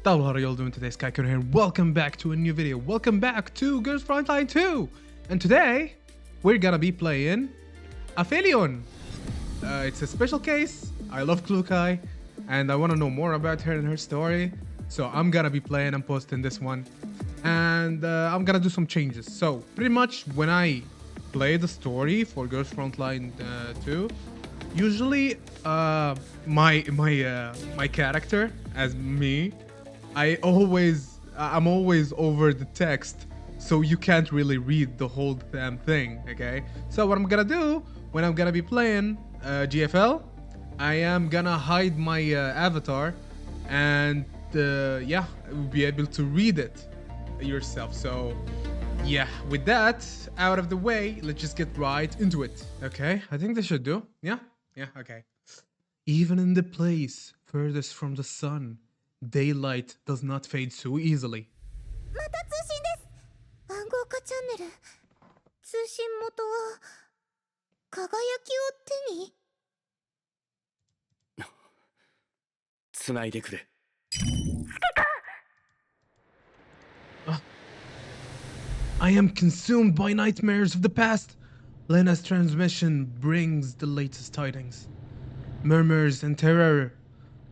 Hello, how are you all doing today? Skycon here. Welcome back to a new video. Welcome back to Girls Frontline 2. And today, we're gonna be playing Aphelion. It's a special case. I love Klukai, and I want to know more about her and her story. So I'm gonna be playing and posting this one. And I'm gonna do some changes. So pretty much when I play the story for Girls Frontline 2, usually my character as me, I'm always over the text, so you can't really read the whole damn thing, okay? So what I'm gonna do when I'm gonna be playing GFL, I am gonna hide my avatar, and yeah, you'll be able to read it yourself. So yeah, with that out of the way, let's just get right into it. Okay, I think this should do. Yeah, okay. Even in the place furthest from the sun, daylight does not fade so easily. また通信です。暗号化チャンネル。通信元は輝きを手に。つないでくれ。I am consumed by nightmares of the past. Lena's transmission brings the latest tidings. Murmurs and terror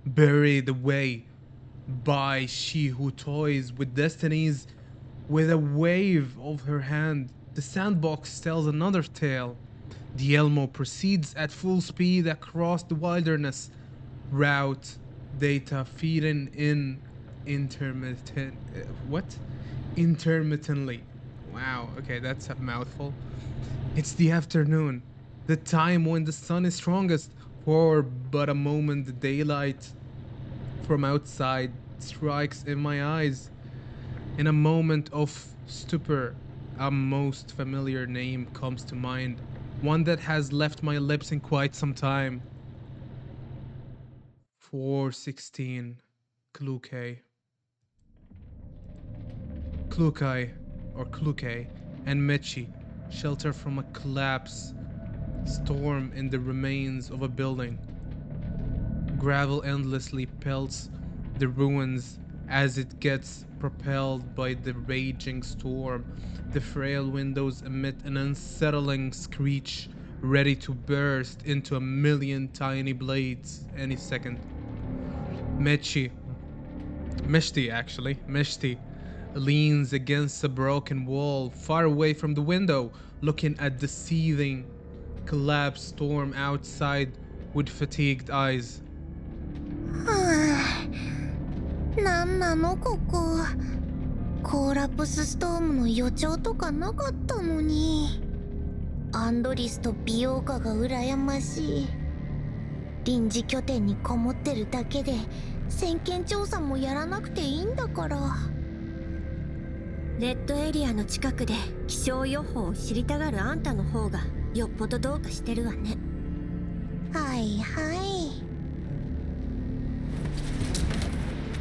buried away by she who toys with destinies. With a wave of her hand, the sandbox tells another tale. The Elmo proceeds at full speed across the wilderness. Route data feeding in intermittently. Wow, okay, that's a mouthful. It's the afternoon, the time when the sun is strongest. For but a moment, the daylight from outside strikes in my eyes. In a moment of stupor, a most familiar name comes to mind, one that has left my lips in quite some time. 416 Klukai. Klukai and Mechi shelter from a collapse storm in the remains of a building. Gravel endlessly pelts the ruins as it gets propelled by the raging storm. The frail windows emit an unsettling screech, ready to burst into a million tiny blades any second. Meshti leans against a broken wall far away from the window, looking at the seething collapsed storm outside with fatigued eyes. なんなのここ。コーラプスストームの予兆とかなかったのに。アンドリスと美容家が羨ましい。臨時拠点にこもってるだけで先見調査もやらなくていいんだから。レッドエリアの近くで気象予報を知りたがるあんたの方がよっぽどどうかしてるわね。はいはい。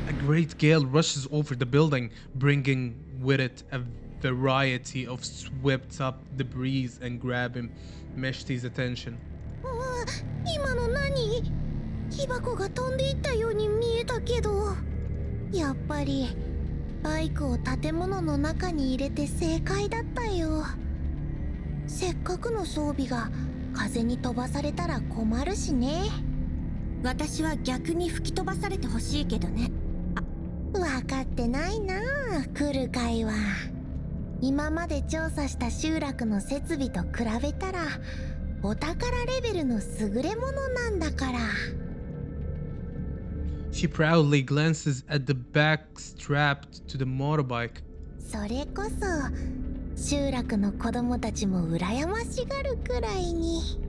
A great gale rushes over the building, bringing with it a variety of swept up debris and grabbing Meshti's attention. 今の何？木箱が飛んでいったように見えたけど、やっぱりバイクを建物の中に入れて正解だったよ。せっかくの装備が風に飛ばされたら困るしね。私は逆に吹き飛ばされてほしいけどね。分かってないなあ、来る会は。今まで調査した集落の設備と比べたらお宝レベルの優れものなんだから。She proudly glances at the bag strapped to the motorbike. それこそ集落の子供たちも羨ましがるくらいに。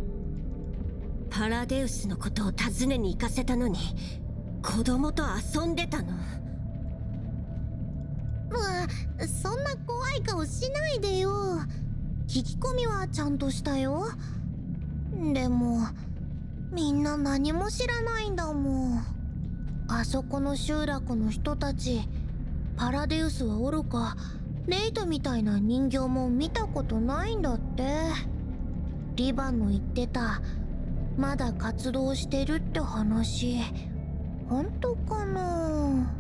パラデウスのことを尋ねに行かせたのに子供と遊んでたの。まあそんな怖い顔しないでよ。聞き込みはちゃんとしたよ。でもみんな何も知らないんだもん。あそこの集落の人たち、パラデウスはおろかレイトみたいな人形も見たことないんだって。リバンの言ってたまだ活動してるって話、本当かな。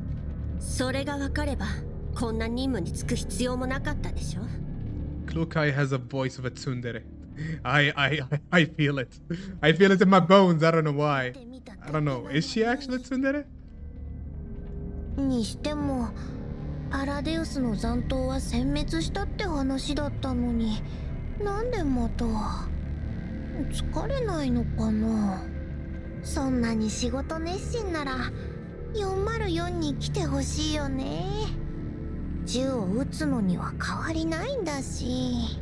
それが分かればこんな任務に就く必要もなかったでしょ。 Klukai has a voice of a tsundere. I feel it. I feel it in my bones. I don't know why. I don't know. Is she actually tsundere? にしてもパラデウスの残党は殲滅したって話だったのに、なんでまた疲れないのかな。そんなに仕事熱心なら404に来てほしいよね。銃を撃つのには変わりないんだし。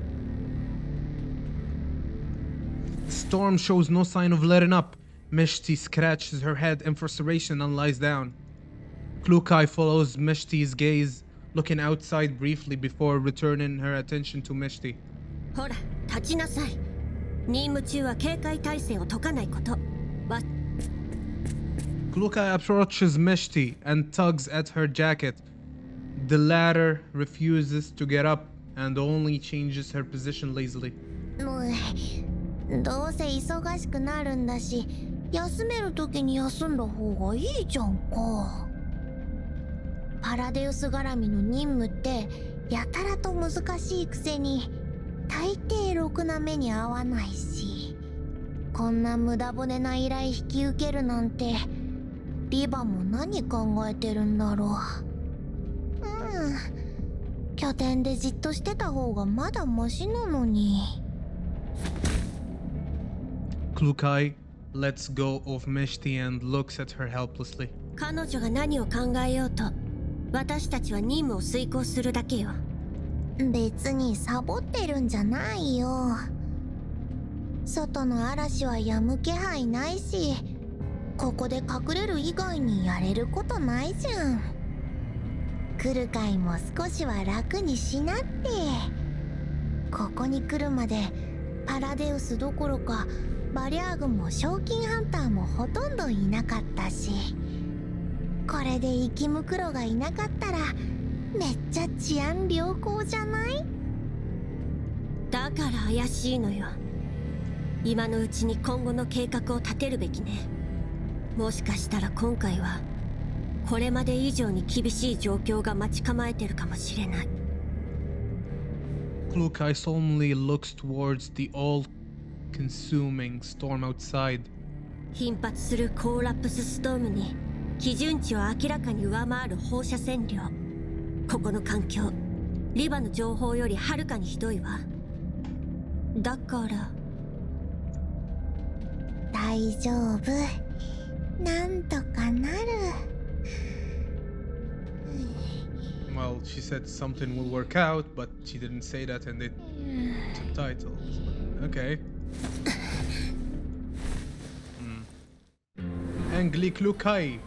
Storm shows no sign of letting up. Meshti scratches her head in frustration and lies down. Klukai follows Meshti's gaze, looking outside briefly before returning her attention to Meshti. ほら立ちなさい。任務中は警戒態勢を解かないこと。Klukai approaches Meshti and tugs at her jacket. The latter refuses to get up and only changes her position lazily. どうせ忙しくなるんだし、休める時に休んだ方がいいじゃんか。パラデウス絡みの任務ってやたらと難しいくせに大抵ろくな目に遭わないし、こんな無駄骨な依頼引き受けるなんてリバも何考えてるんだろう。拠点でじっとしてた方がまだマシなのに。Klukai lets go of Meshti and looks at her helplessly. 彼女が何を考えようと私たちは任務を遂行するだけよ。別にサボってるんじゃないよ。外の嵐は止む気配ないし、ここで隠れる以外にやれることないじゃん。来る回も少しは楽にしなって。ここに来るまでパラデウスどころかバリャーグも賞金ハンターもほとんどいなかったし、これで生きむくろがいなかったらめっちゃ治安良好じゃない？だから怪しいのよ。今のうちに今後の計画を立てるべきね。もしかしたら今回はこれまで以上に厳しい状況が待ち構えてるかもしれない。 Klukai solemnly looks towards the all-consuming storm outside. 頻発するコーラプスストームに基準値を明らかに上回る放射線量。ここの環境リバの情報よりはるかにひどいわ。だから大丈夫、なんとかなる。 Well, she said something will work out, but she didn't say that in the subtitles. Okay. Angli Klukai.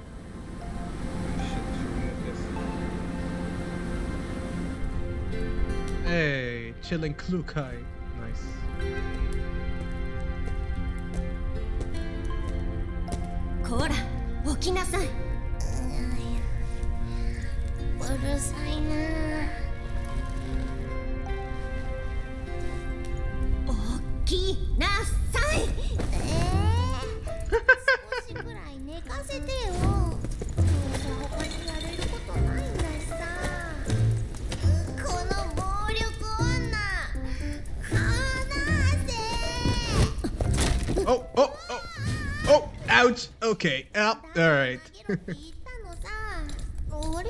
Hey, chilling Klukai. Nice. こら起きなさい。うるさいな。起きなさい。少しくらい寝かせてよ。どうせ他にやれることないんだしさ。この暴力女、離せ。 Oh, oh, oh, oh, ouch. Okay, all right. 言ったのさ。あれ？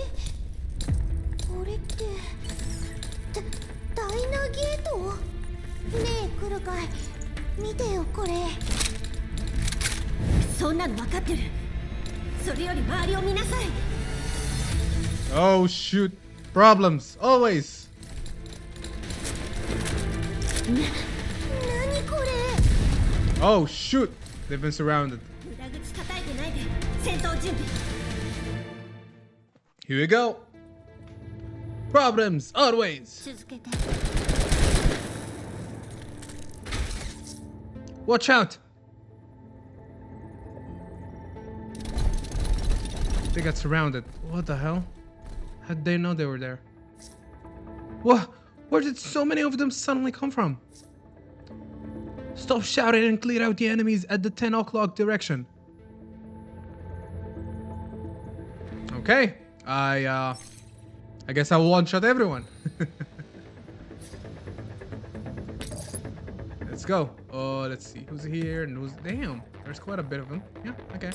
これってダイナゲート？ねえ来るかい、見てよこれ。そんなの分かってる。それより周りを見なさい。 Oh, shoot. Problems, always. 何これ？ Oh, shoot. They've been surrounded. 裏口叩いてないで戦闘準備。 Here we go. Problems, always. 続けて。 Watch out. They got surrounded. What the hell? How'd they know they were there? What? Where did so many of them suddenly come from? Stop shouting and clear out the enemies at the 10 o'clock direction. Okay, I guess I will one-shot everyone. Let's go. Oh, let's see who's here and who's. Damn, there's quite a bit of them. Yeah, okay.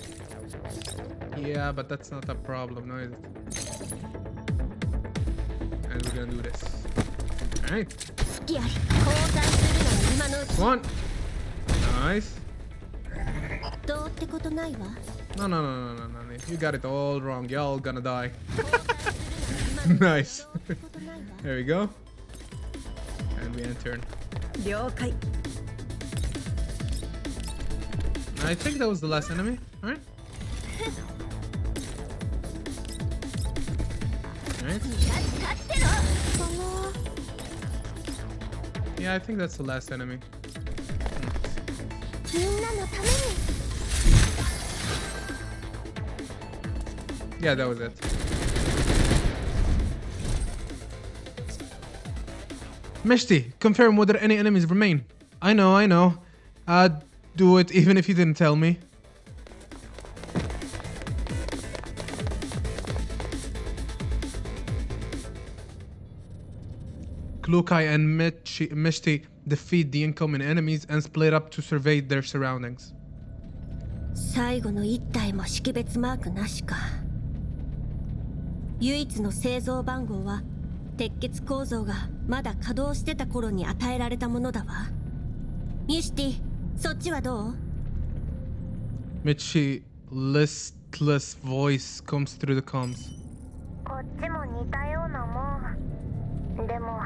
Yeah, but that's not a problem, no, is it? And we're gonna do this. All right. One. Nice. No. You got it all wrong. Y'all gonna die. Nice. There we go. And we enter. I think that was the last enemy. All right. Alright. Yeah, I think that's the last enemy. Yeah, that was it. Meshti, confirm whether any enemies remain. I know. Do it even if you didn't tell me. Klukai and Meshti defeat the incoming enemies and split up to survey their surroundings. 最後の一体も識別マークなしか。唯一の製造番号は鉄血構造がまだ稼働してた頃に与えられたものだわ。ミシティ、そっちはどう？ Michi listless voice comes through the comms. こっちも似たようなもん。でも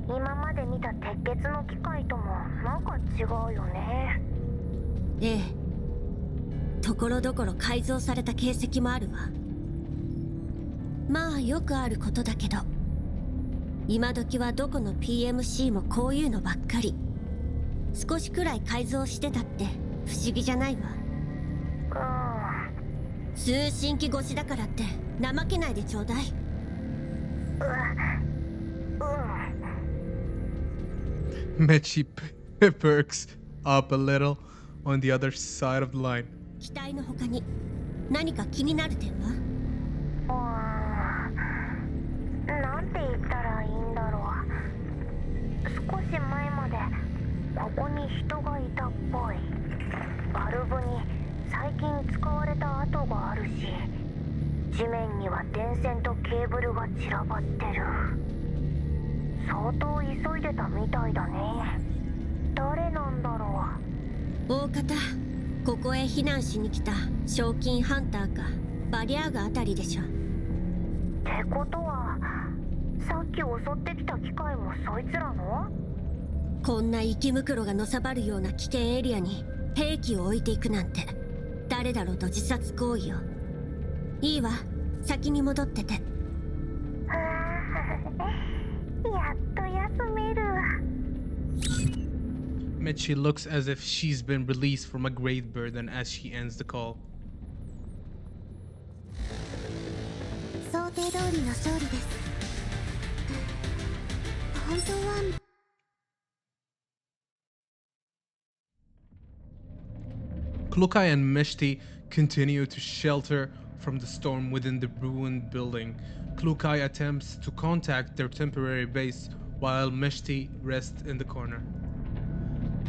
今まで見た鉄血の機械ともなんか違うよね。ええ。ところどころ改造された形跡もあるわ。まあよくあることだけど、今時はどこの PMC もこういうのばっかり。少しくらい改造してたって不思議じゃないわ。通信機越しだからって怠けないでちょうだい。Mechi perks up a little on the other side of the line. 機体の他に何か気になる点は？なんて言ったらいいんだろう。少し前までここに人がいたっぽい。バルブに最近使われた跡があるし、地面には電線とケーブルが散らばってる。相当急いでたみたいだね。誰なんだろう。大方ここへ避難しに来た賞金ハンターかバリアーガあたりでしょ。ってことはさっき襲ってきた機械もそいつらの？こんな生き袋がのさばるような危険エリアに兵器を置いていくなんて誰だろうと自殺行為よ。いいわ、先に戻ってて。やっと休める。Mechi looks as if she's been released from a great burden as she ends the call. 想定通りの勝利です。本当は。Klukai and Meshti continue to shelter from the storm within the ruined building. Klukai attempts to contact their temporary base while Meshti rests in the corner.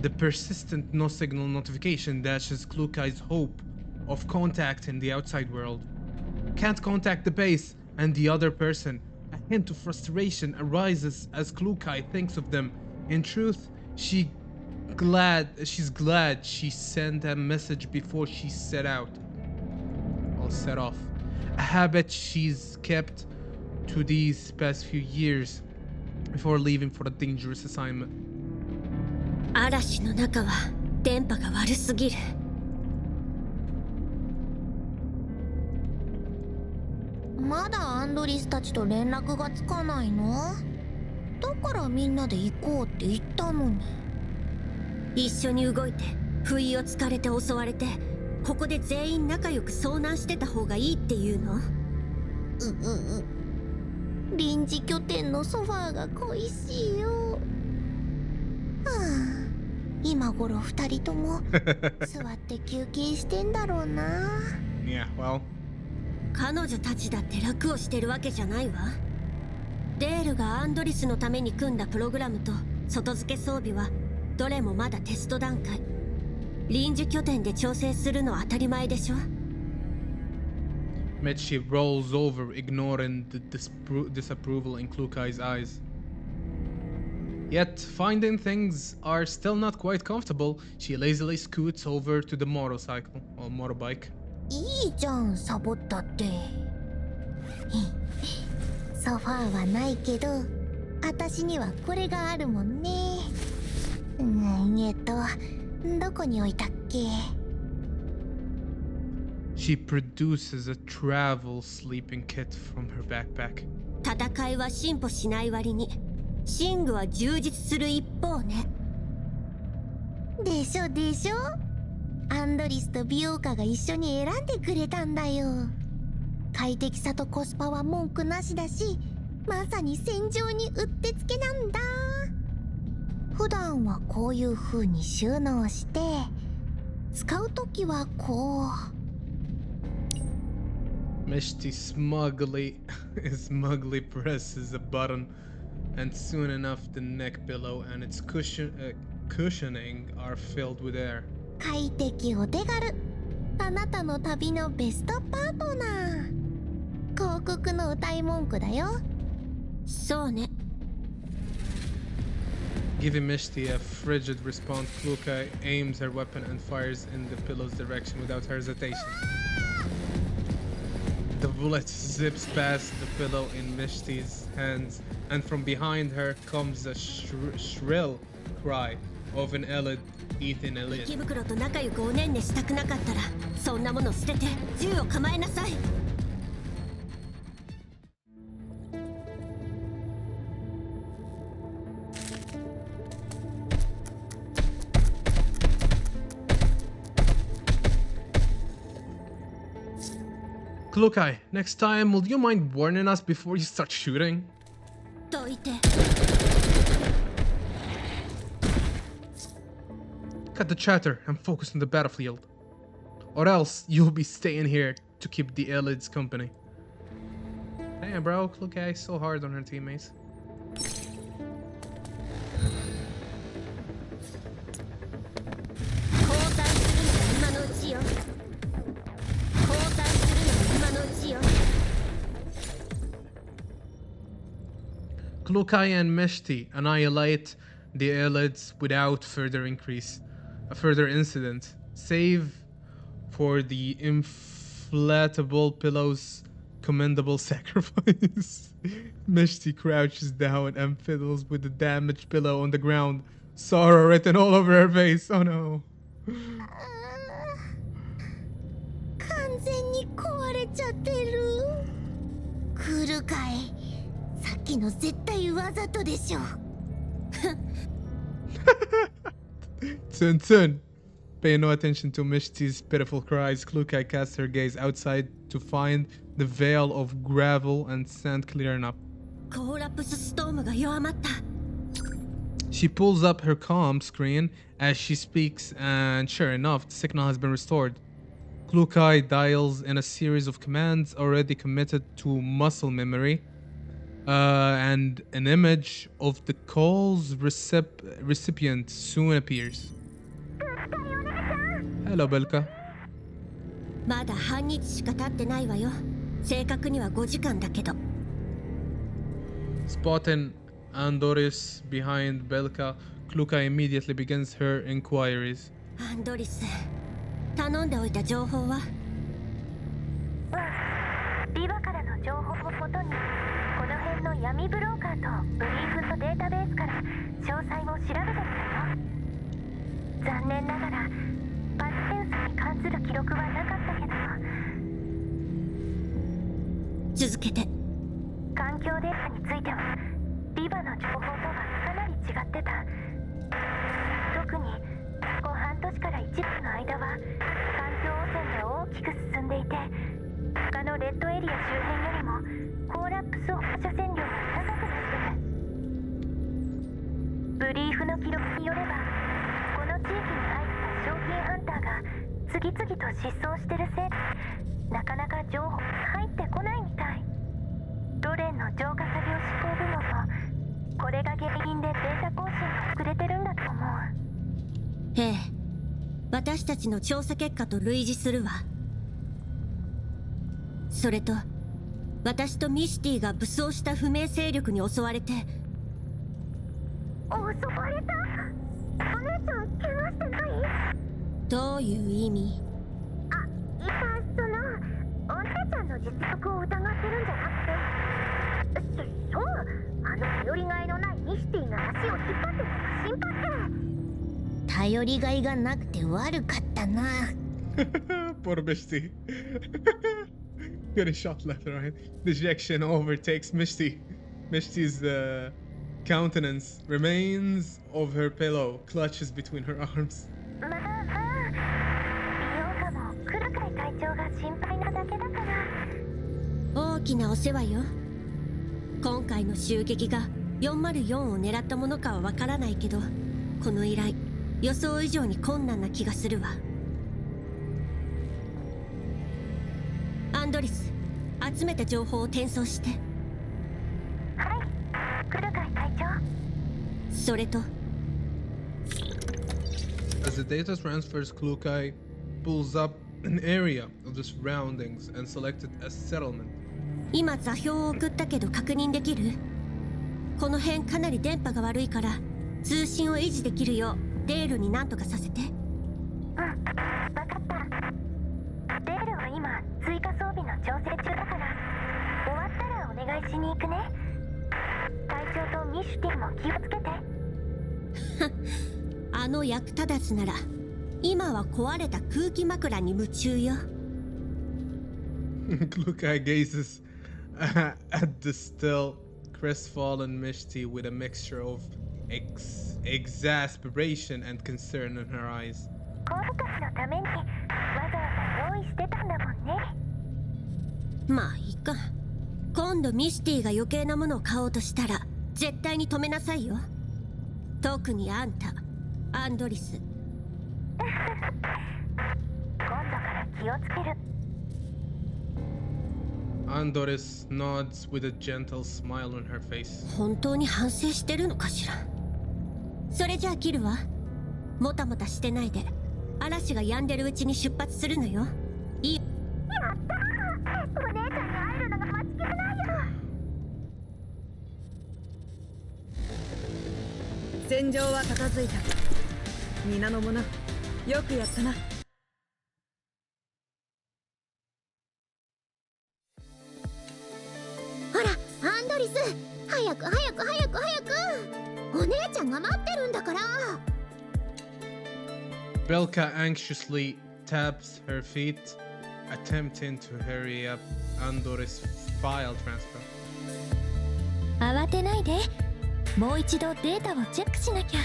The persistent no-signal notification dashes Klukai's hope of contacting the outside world. Can't contact the base and the other person. A hint of frustration arises as Klukai thinks of them. In truth, she's glad she sent a message before she set out. Or set off. A habit she's kept to these past few years before leaving for a dangerous assignment. 嵐の中は電波が悪すぎる。まだアンドリスたちと連絡がつかないの？だからみんなで行こうって言ったのに。一緒に動いて不意をつかれて襲われてここで全員仲良く遭難してた方がいいっていうの？臨時拠点のソファーが恋しいよ。今頃二人とも座って休憩してんだろうな。Yeah, well. 彼女たちだって楽をしてるわけじゃないわ。デールがアンドリスのために組んだプログラムと外付け装備はどれもまだテスト段階。臨時拠点で調整するのは当たり前でしょ。Mitchie rolls over, ignoring the disapproval in Klukai's eyes. Yet, finding things are still not quite comfortable, she lazily scoots over to the motorcycle, or motorbike. いいじゃんサボったってソファーはないけど私にはこれがあるもんね。どこに置いたっけ。 She produces a travel sleeping kit from her backpack. 戦いは進歩しない割に寝具は充実する一方ね。でしょでしょ。アンドリスと美容家が一緒に選んでくれたんだよ。快適さとコスパは文句なしだし、まさに戦場にうってつけなんだ。普段はこういう風に収納して、使うときはこう。Mishti smugly presses a button, and soon enough the neck pillow and its cushioning are filled with air. 快適お手軽。あなたの旅のベストパートナー。広告の歌い文句だよ。そうね。Giving Mishti a frigid response, Klukai aims her weapon and fires in the pillow's direction without hesitation. The bullet zips past the pillow in Mishti's hands, and from behind her comes a shrill cry of an Elid eating a lid. 池袋と仲良くおねんねしたくなかったら、そんなもの捨てて銃を構えなさい。Klukai, next time, will you mind warning us before you start shooting? どいて。Cut the chatter and focus on the battlefield. Or else you'll be staying here to keep the Elids company. Damn, bro, Klukai so hard on her teammates. 交代するのは今のうちよ。交代するのは今のうちよ。Klukai and Meshti annihilate the Elids without further incident, save for the inflatable pillow's commendable sacrifice. Meshti crouches down and fiddles with the damaged pillow on the ground, sorrow written all over her face. Oh no. 完全に壊れちゃってる。来るかい。さっきの絶対わざとでしょ。Tsun Tsun. Pay no attention to Mishti's pitiful cries. Klukai casts her gaze outside to find the veil of gravel and sand clearing up. コーラプスストームが弱まった。She pulls up her comm screen as she speaks, and sure enough, the signal has been restored. Klukai dials in a series of commands already committed to muscle memory, and an image of the call's recipient soon appears. Hello, Belka. まだ半日しか経ってないわよ。正確には5時間だけど。Spotting Andoris behind Belka, Klukai immediately begins her inquiries. アンドリス、頼んでおいた情報は？リバからの情報をもとに、この辺の闇ブローカーとブリーフのデータベースから詳細を調べてみたよ。残念ながらパッセンスに関する記録はなかったけど、続けて。環境データについてはリバの情報とはかなり違ってた。特にここ半年から1年の間は環境汚染が大きく進んでいて、他のレッドエリア周辺よりもコーラップス放射線量が高くなってる。ブリーフの記録によれば、この地域に入った賞金ハンターが次々と失踪してるせいで、なかなか情報が入ってええ、私たちの調査結果と類似するわ。それと私とミシティが武装した不明勢力に襲われて。襲われた？お姉ちゃん怪我してない？どういう意味？そのお姉ちゃんの実力を疑ってるんじゃなくて、そう、あの頼りがいのないミシティが足を引っ張ってるのが心配で。頼りがいがなくて悪かったな。Poor Misty. Getting shot left and right. Dejection overtakes Misty. Misty's countenance remains of her pillow, clutches between her arms. まあ美容家もクルカイ隊長が心配なだけだから。大きなお世話よ。今回の襲撃が404を狙ったものかはわからないけど、この依頼予想以上に困難な気がするわ。アンドリス、集めた情報を転送して。はい、クルカイ隊長。それと As the data transfers, Klukai pulls up an area of the surroundings and selected as settlement. 今座標を送ったけど確認できる？この辺かなり電波が悪いから通信を維持できるようデールに何とかさせて。わかった。デールは今追加装備の調整中だから、終わったらお願いしに行くね。隊長とミシュティも気をつけて。あの役立たずなら今は壊れた空気枕に夢中よ。Klukai gazes at the still, crestfallen Mishti with a mixture of exasperation and concern in her eyes. コルカスのためにわざわざ用意してたんだもんね。まあいいか。今度ミシティが余計なものを買おうとしたら絶対に止めなさいよ。特にあんた、アンドリス。今度から気をつける。Andoris nods with a gentle smile on her face. 本当に反省してるのかしら。それじゃあ切るわ。もたもたしてないで嵐が止んでるうちに出発するのよ。いい？やったー！お姉ちゃんに会えるのが待ちきれないよ。戦場は片付いた。皆の者、よくやったな。ほらアンドリス、早くお姉ちゃんが待ってるんだから。 Belka anxiously taps her feet, attempting to hurry up Andoris' file transfer. 慌てないで、もう一度データをチェックしなきゃ。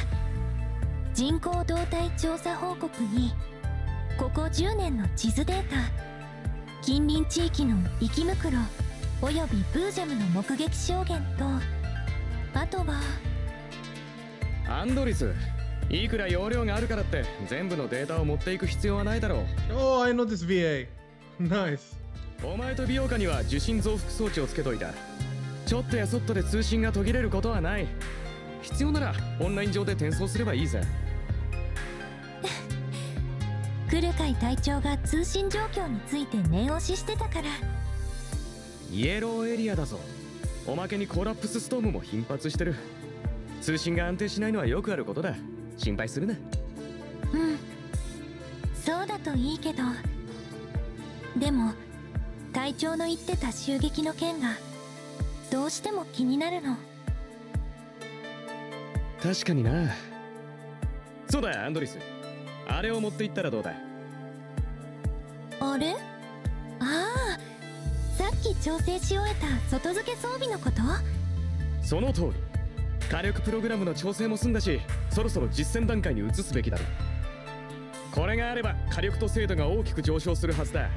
人口動態調査報告にここ10年の地図データ、近隣地域の生きムクロおよびブージャムの目撃証言と、あとはアンドリス、いくら容量があるからって全部のデータを持っていく必要はないだろう。 Oh, I know this VA. Nice. お前と美容家には受信増幅装置をつけといた。ちょっとやそっとで通信が途切れることはない。必要ならオンライン上で転送すればいいぜ。クルカイ隊長が通信状況について念押ししてたから。イエローエリアだぞ。おまけにコラプスストームも頻発してる。通信が安定しないのはよくあることだ。心配するな。うん、そうだといいけど。でも隊長の言ってた襲撃の件がどうしても気になるの。確かにな。そうだアンドリス、あれを持って行ったらどうだ。あれ？ああ、さっき調整し終えた外付け装備のこと？その通り。火力プログラムの調整も済んだし、そろそろ実戦段階に移すべきだろう。これがあれば火力と精度が大きく上昇するはずだ。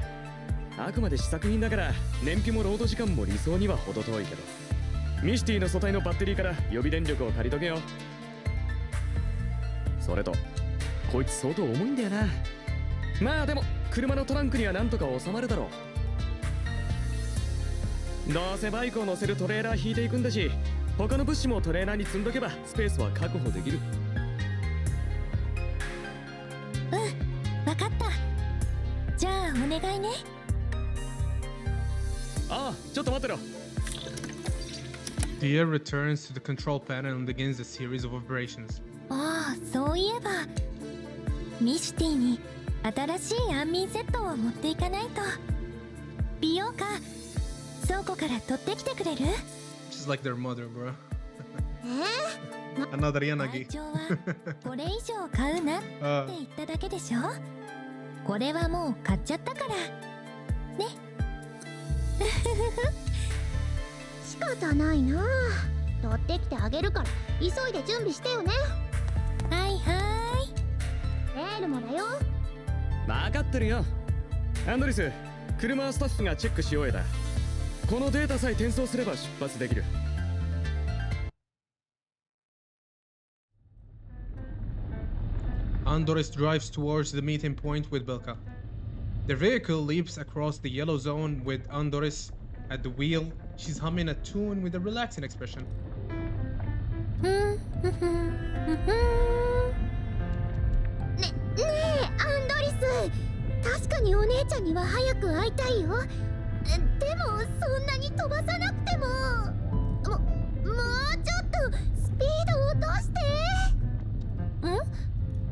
あくまで試作品だから燃費もロード時間も理想には程遠いけど、ミシティの素体のバッテリーから予備電力を借りとけよ。それとこいつ相当重いんだよな。まあでも車のトランクにはなんとか収まるだろう。どうせバイクを乗せるトレーラー引いていくんだし、他の物資もトレーラーに積んどけばスペースは確保できる。ちょっと待ってろ。 Dia returns to the control panel and begins a series of operations. ああ、そういえばミシティに新しい安眠セットを持っていかないと。美容家、倉庫から取ってきてくれる？ She's like their mother, bro. え Another 隊 Yanagi. 長はこれ以上買うなって言っただけでしょ。これはもう買っちゃったからね。仕方ないな。取ってきてあげるから急いで準備してよね。はいはーい。メールもだよ。分かってるよ。アンドリス、車はスタッフがチェックし終えた。このデータさえ転送すれば出発できる。Andoris drives towards the meeting point with Belka. The vehicle leaps across the yellow zone with Andoris at the wheel. She's humming a tune with a relaxing expression. ねえアンドリス、確かにお姉ちゃんには早く会いたいよ。でもそんなに飛ばさなくてももうちょっとスピードを落として。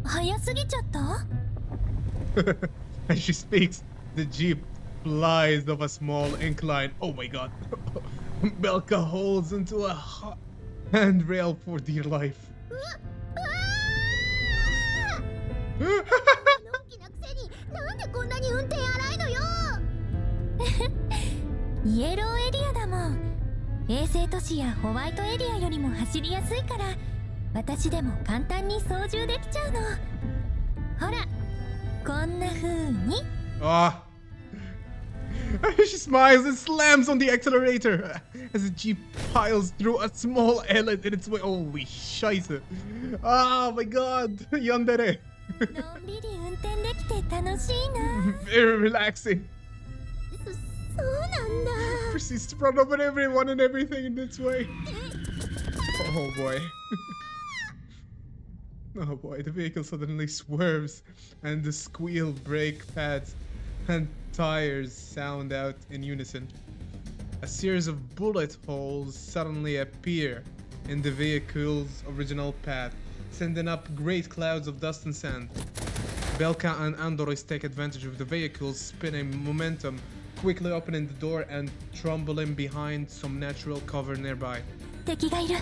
早すぎちゃった？ As she speaks, the jeep flies up a small incline. Oh my god. Belka holds onto a handrail for dear life. のんきなくせになんでこんなに運転荒いのよ。イエローエリアだもん。衛星都市やホワイトエリアよりも走りやすいから私でも簡単に操縦できちゃうの。ほらこんな風に。Ah. She smiles and slams on the accelerator as the jeep piles through a small island in its way. Holy scheiße. Oh my god. Yandere. のんびり運転できて楽しいな。Very relaxing. そうなんだ。 Proceeds to run over everyone and everything in its way. Oh boy. Oh boy, the vehicle suddenly swerves and the squeal brake pads and tires sound out in unison. A series of bullet holes suddenly appear in the vehicle's original path, sending up great clouds of dust and sand. Belka and Andoris take advantage of the vehicle's spinning momentum, quickly opening the door and tumbling behind some natural cover nearby. 敵がいる。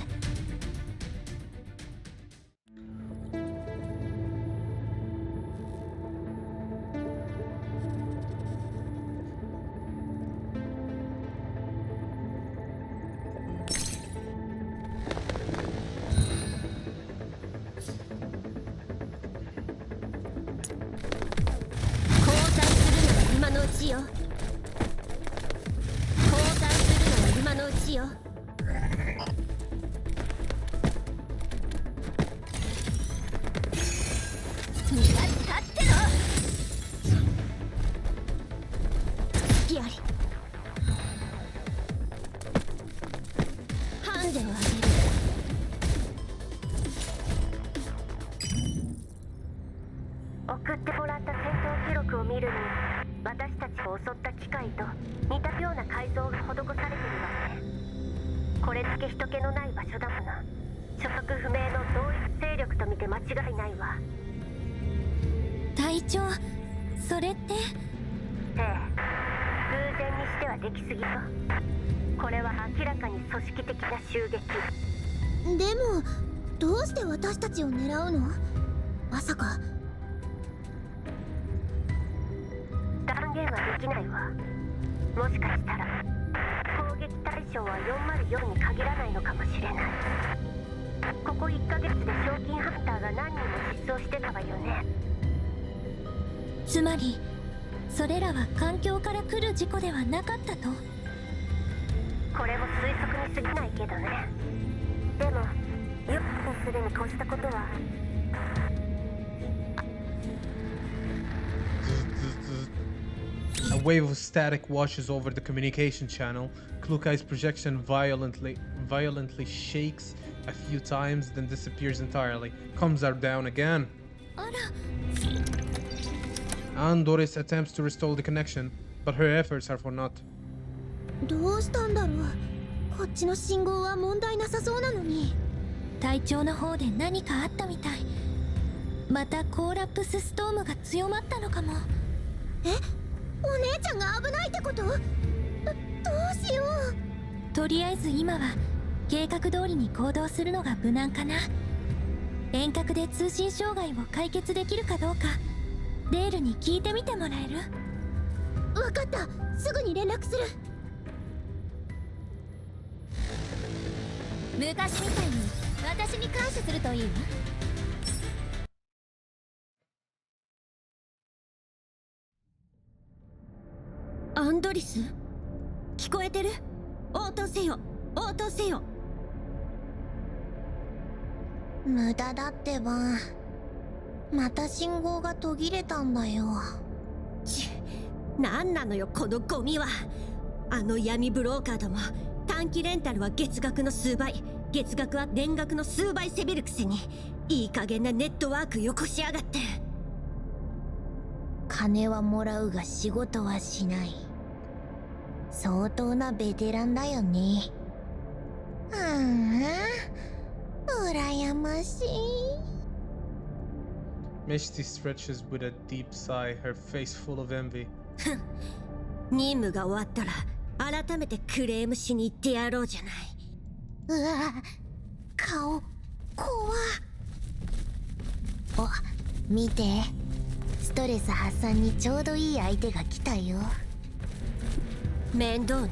今のうちよ。交代するのは今のうちよ。逃がしたっての。隙あり。ハンデをあげる。送ってもらった戦闘記録を見るに私たちを襲った機械と似たような改造が施されてるわね。これだけ人気のない場所だもの。所属不明の同一勢力と見て間違いないわ。隊長、それって。ええ、偶然にしてはできすぎよ。これは明らかに組織的な襲撃。でもどうして私たちを狙うの？まさか。断言はできないわ。もしかしたら攻撃対象は404に限らないのかもしれない。ここ1ヶ月で賞金ハンターが何人も失踪してたわよね。つまりそれらは環境から来る事故ではなかったと。これも推測に過ぎないけどね。でもよくするに越したことは。A wave of static washes over the communication channel. Klukai's projection violently shakes a few times, then disappears entirely. Comes down again. あら。 Andoris attempts to restore the connection, but her efforts are for naught. どううしたんだろう。こっちの信号は問題なさそうなのに。隊長の方で何かあったみたい。またコーラプスストームが強まったのかも。え、お姉ちゃんが危ないってこと？どうしよう。とりあえず今は計画通りに行動するのが無難かな。遠隔で通信障害を解決できるかどうかレールに聞いてみてもらえる？わかった、すぐに連絡する。昔みたいに私に感謝するといいわ。アンドリス、聞こえてる？応答せよ、応答せよ。無駄だってば。また信号が途切れたんだよ。なんなのよこのゴミは。あの闇ブローカーども、短期レンタルは月額の数倍、月額は年額の数倍せびるくせに、いい加減なネットワークよこしやがって。金はもらうが仕事はしない。相当なベテランだよね。羨ましい。Misty stretches with a deep sigh, her face full of envy. 任務が終わったら改めてクレームしに行ってやろうじゃない。うわ、顔怖っ。お、見て、ストレス発散にちょうどいい相手が来たよ。面倒ね。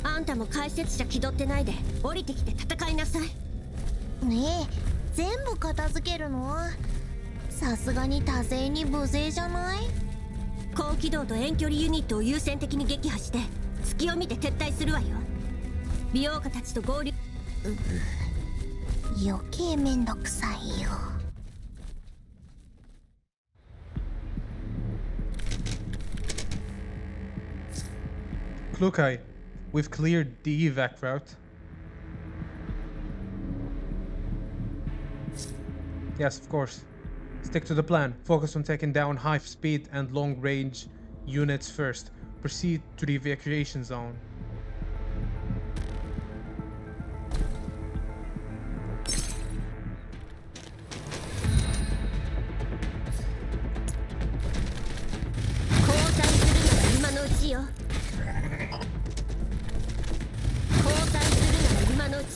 あんたも解説者気取ってないで降りてきて戦いなさい。ねえ、全部片付けるの？さすがに多勢に無勢じゃない？高機動と遠距離ユニットを優先的に撃破して隙を見て撤退するわよ。美容家たちと合流。余計めんどくさいよ。Klukai, we've cleared the evac route. Yes, of course. Stick to the plan. Focus on taking down high-speed and long-range units first. Proceed to the evacuation zone.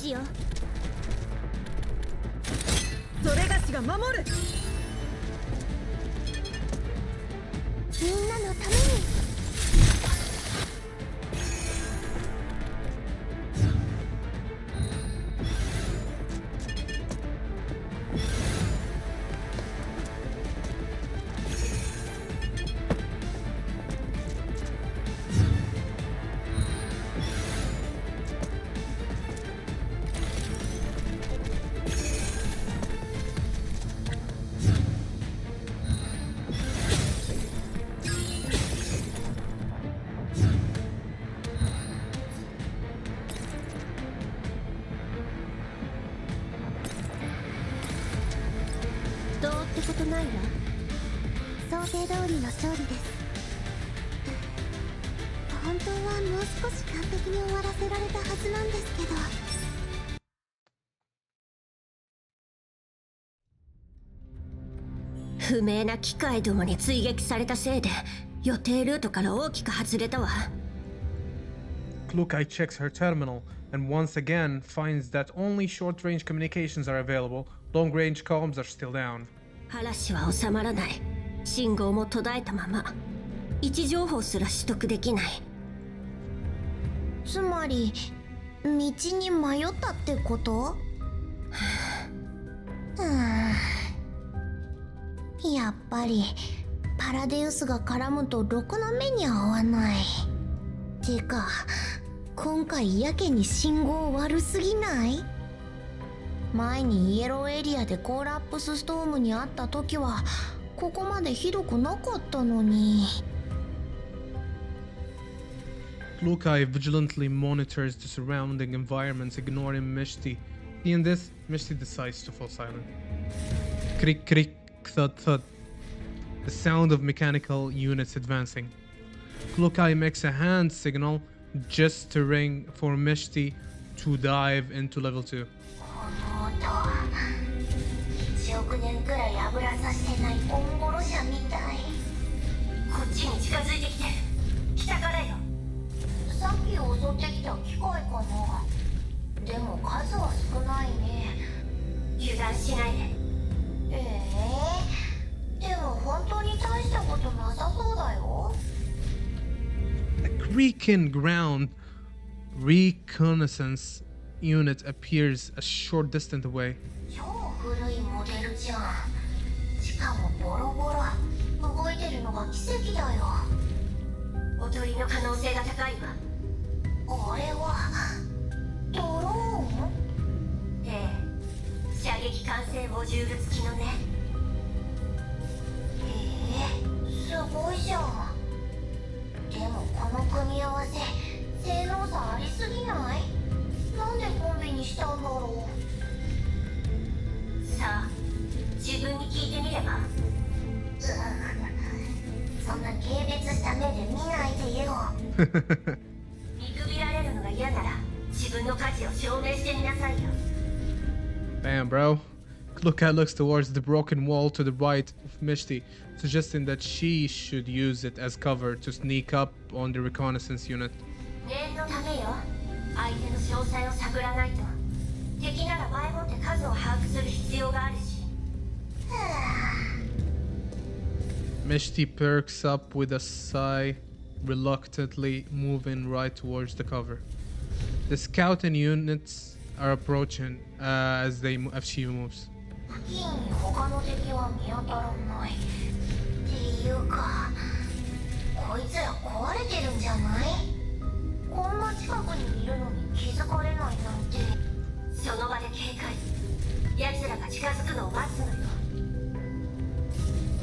Yo. それがしが守る。みんなのために。どうってことないわ。想定通りの勝利です。本当はもう少し完璧に終わらせられたはずなんですけど。不明な機械どもに追撃されたせいで予定ルートから大きく外れたわ。Klukai checks her terminal and once again finds that only short-range communications are available. Long-range comms are still down. 話は収まらない。信号も途絶えたまま。位置情報すら取得できない。つまり道に迷ったってこと？やっぱりパラデウスが絡むとろくな目に合わない。てか今回やけに信号悪すぎない？前にイエローエリアでコーラップスストームにあった時はここまでひどくなかったのに。Klukai vigilantly monitors the surrounding environments, ignoring Mishti. Seeing this, Mishti decides to fall silent. Krick, krick, thud, thud. The sound of mechanical units advancing. Klukai makes a hand signal just to ring for Mishti to dive into level 2. この音1億年くらい油さしてないオンゴロシャみたい。こっちに近づいてきてる。北からよ。さっき襲ってきた機械かな。でも数は少ないね。油断しないで。でも本当に大したことなさそうだよ。A creaking ground reconnaissance unit appears a short distance away. 超古いモデルじゃん。しかもボロボロ。動いてるのが奇跡だよ。おとりの可能性が高いわ。あれはドローン？ええ。射撃管制モジュール付きのね。すごいじゃん。でもこの組み合わせ性能差ありすぎない？なんでコンビにしたんだろさあ、自分に聞いてみれば。そんな軽蔑した目で見ないでよ。見くびられるのが嫌なら自分の価値を証明してみなさいよ。 Damn, bro. Klukai looks towards the broken wall to the right of Mishti, suggesting that she should use it as cover to sneak up on the reconnaissance unit. 念のためよ。相手の詳細を探らないと。敵なら前もって数を把握する必要があるし。Mishti perks up with a sigh, reluctantly moving right towards the cover. The scouting units are approaching as she moves. 付近に他の敵は見当たらない。っていうか、こいつら壊れてるんじゃない？こんな近くにいるのに気づかれないなんて。その場で警戒。奴らが近づくのを待つのよ。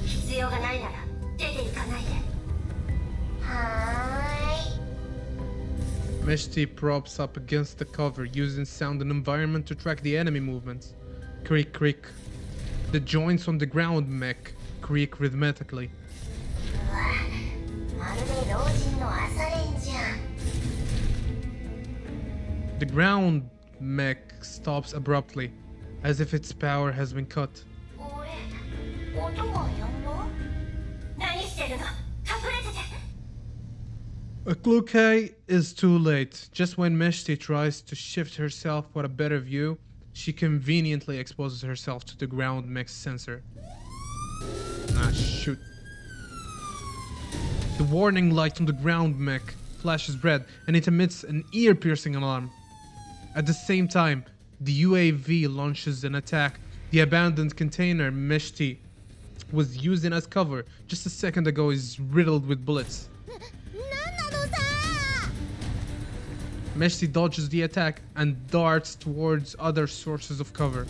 必要がないなら出て行かないで。はーい。Mishti props up against the cover, using sound and environment to track the enemy movements. Creak, creak. The joints on the ground mech creak rhythmically. うわ、まるで老人の朝練じゃん。 The ground mech stops abruptly, as if its power has been cut. 俺、音がやんだ？何してるの？隠れてて。Klukai is too late. Just when Mishti tries to shift herself for a better view, she conveniently exposes herself to the ground mech sensor. Ah, shoot. The warning light on the ground mech flashes red and it emits an ear-piercing alarm. At the same time, the UAV launches an attack. The abandoned container Mishti was using as cover just a second ago is riddled with bullets. なんなのさ。 Mishti dodges the attack and darts towards other sources of cover.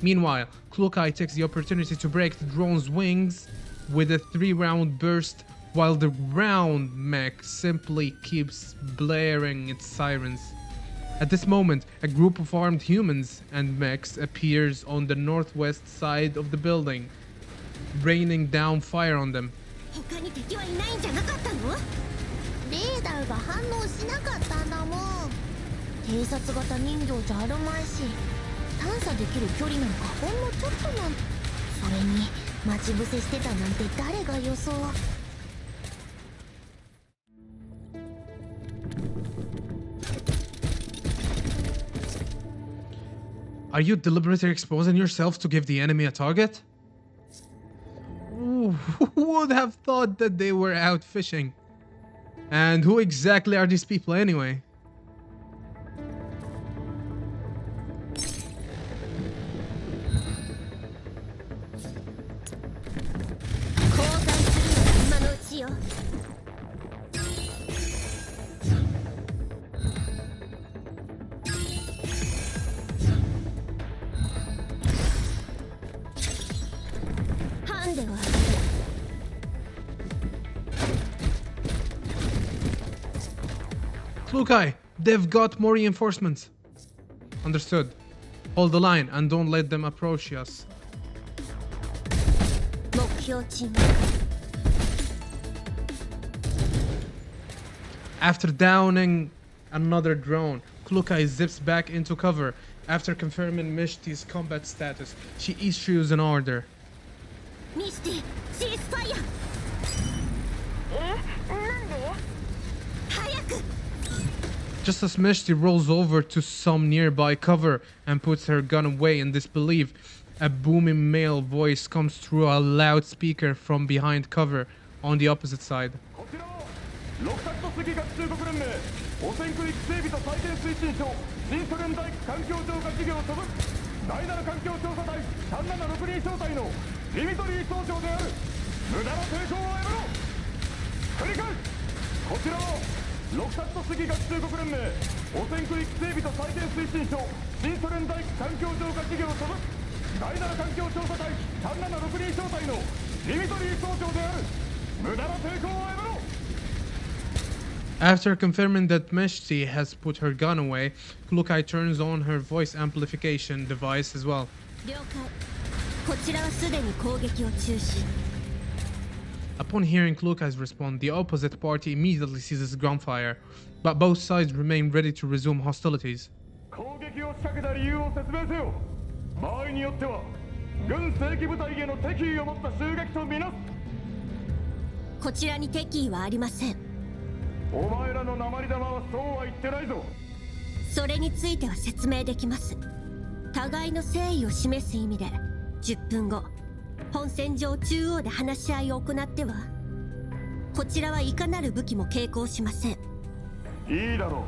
Meanwhile, Klukai takes the opportunity to break the drone's wings with a 3-round burst, while the ground mech simply keeps blaring its sirens. At this moment, a group of armed humans and mechs appears on the northwest side of the building, raining down fire on them. 他に敵はいないんじゃなかったの？レーダーが反応しなかったんだもん。偵察型人形じゃあるまいし、探査できる距離なんかほんのちょっとなん。それに待ち伏せしてたなんて誰が予想。 Are you deliberately exposing yourself to give the enemy a target? Ooh, who would have thought that they were out fishing? And who exactly are these people anyway? Klukai, they've got more reinforcements. Understood. Hold the line and don't let them approach us. 目標地 After downing another drone, Klukai zips back into cover. After confirming Mishti's combat status, she issues an order. ミシティシースファイアなんで早く Just as Mishti rolls over to some nearby cover and puts her gun away in disbelief, a booming male voice comes through a loudspeaker from behind cover on the opposite side. こちらはロクタクトスギ学中国連盟汚染区域整備と再建推進省新ソ連大環境浄化事業所属第7環境調査隊376人小隊のディミトリー総長である無駄な抵抗をやめろ繰り返すこちらはロクタクトスギ学中国連盟汚染区域整備と再建推進省新ソ連大環境浄化事業所属第7環境調査隊376人小隊のディミトリー総長である無駄な抵抗をやめろ After confirming that Mishti has put her gun away, Klukai turns on her voice amplification device as well. 了解こちらはすでに攻撃を中止 Upon hearing Klukai's response, the opposite party immediately ceases gunfire, but both sides remain ready to resume hostilities. 攻撃を仕掛けた理由を説明せよ場合によっては軍正規部隊への敵意を持った襲撃とみなすこちらに敵意はありませんお前らの鉛玉はそうは言ってないぞそれについては説明できます互いの誠意を示す意味で10分後本戦場中央で話し合いを行ってはこちらはいかなる武器も携行しませんいいだろ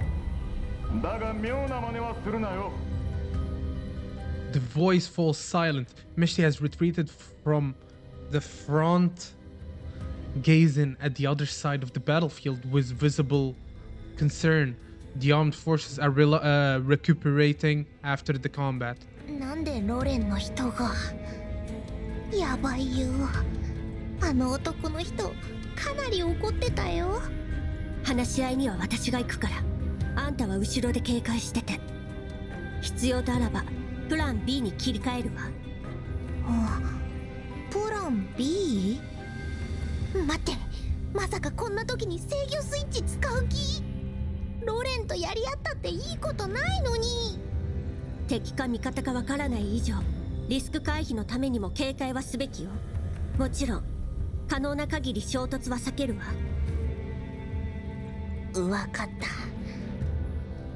うだが妙な真似はするなよ The voice falls silent. Mishti has retreated from the front, gazing at the other side of the battlefield with visible concern. The armed forces are recuperating after the combat. なんでロレンの人がやばいよあの男の人かなり怒ってたよ話し合いには私が行くからあんたは後ろで警戒してて必要とあらばプラン B に切り替えるわプラン B？ 待ってまさかこんな時に制御スイッチ使う気ロレンとやり合ったっていいことないのに敵か味方かわからない以上リスク回避のためにも警戒はすべきよもちろん可能な限り衝突は避けるわわかった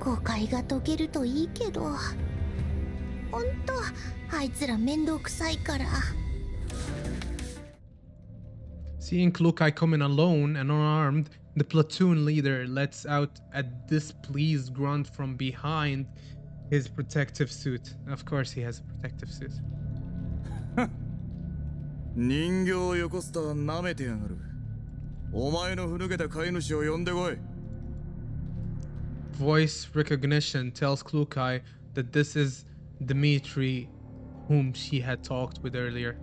誤解が解けるといいけどほんとあいつら面倒くさいから Seeing Klukai coming alone and unarmed, the platoon leader lets out a displeased grunt from behind his protective suit. Of course, he has a protective suit. 人形をよこすとは舐めてやがるお前のふぬけた飼い主を呼んでこい Voice recognition tells Klukai that this is Dmitri, whom she had talked with earlier.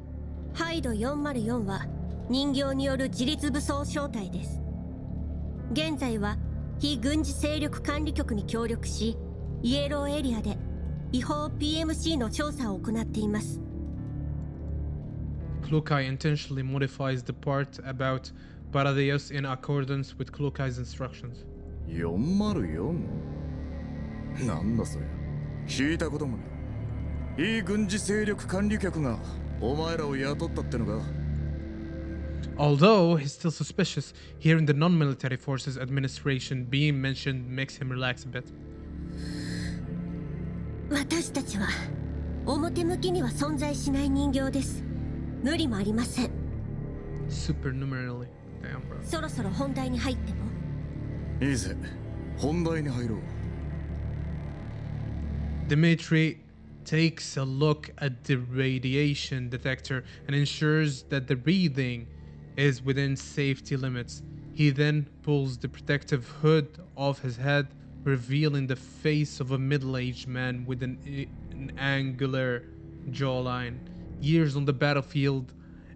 ハイド404は人形による自立武装小隊です現在は非軍事勢力管理局に協力しイエローエリアで違法 PMC の調査を行っています Klukai intentionally modifies the part about Paradeus in accordance with Klukai's instructions. 404? なんだそれ聞いたこともない非軍事勢力管理局がお前らを雇ったってのか Although he's still suspicious, hearing the non-military forces administration being mentioned makes him relax a bit. 私たちは表向きには存在しない人形です無理もありません Supernumerarily. Damn, bro. そろそろ本題に入ってもいいぜ本題に入ろう Dmitri takes a look at the radiation detector and ensures that the reading is within safety limits. He then pulls the protective hood off his head, revealing the face of a middle-aged man with an angular jawline. Years on the battlefield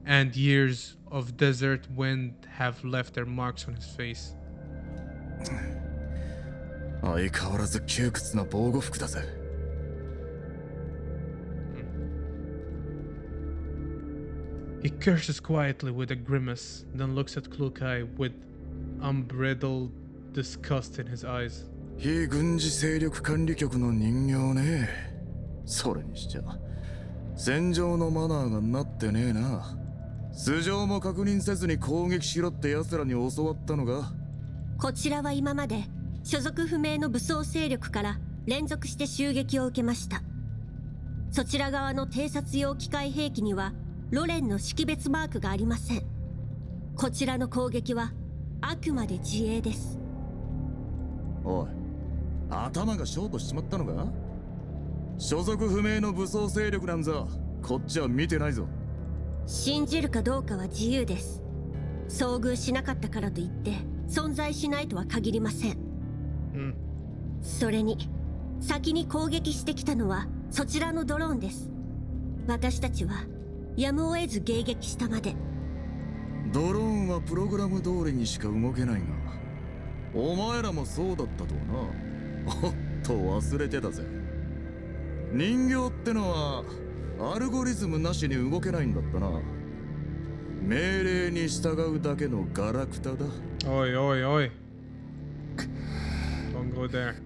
and years of desert wind have left their marks on his face. 相変わらず窮屈な防護服だぜ He curses quietly with a grimace, then looks at Klukai with unbridled disgust in his eyes. 非軍事勢力管理局の人形ね。それにしちゃ戦場のマナーがなってねえな。素性も確認せずに攻撃しろって奴らに教わったのが。こちらは今まで所属不明の武装勢力から連続して襲撃を受けました。そちら側の偵察用機械兵器にはロレンの識別マークがありません。こちらの攻撃はあくまで自衛です。おい、頭がショートしちまったのか。所属不明の武装勢力なんざこっちは見てないぞ。信じるかどうかは自由です。遭遇しなかったからといって存在しないとは限りません。それに先に攻撃してきたのはそちらのドローンです。私たちはやむを得ず迎撃したまで。ドローンはプログラム通りにしか動けないが、お前らもそうだったとはな。おっと忘れてたぜ。人形ってのはアルゴリズムなしに動けないんだったな。命令に従うだけのガラクタだ。おいおいおい。Don't go there.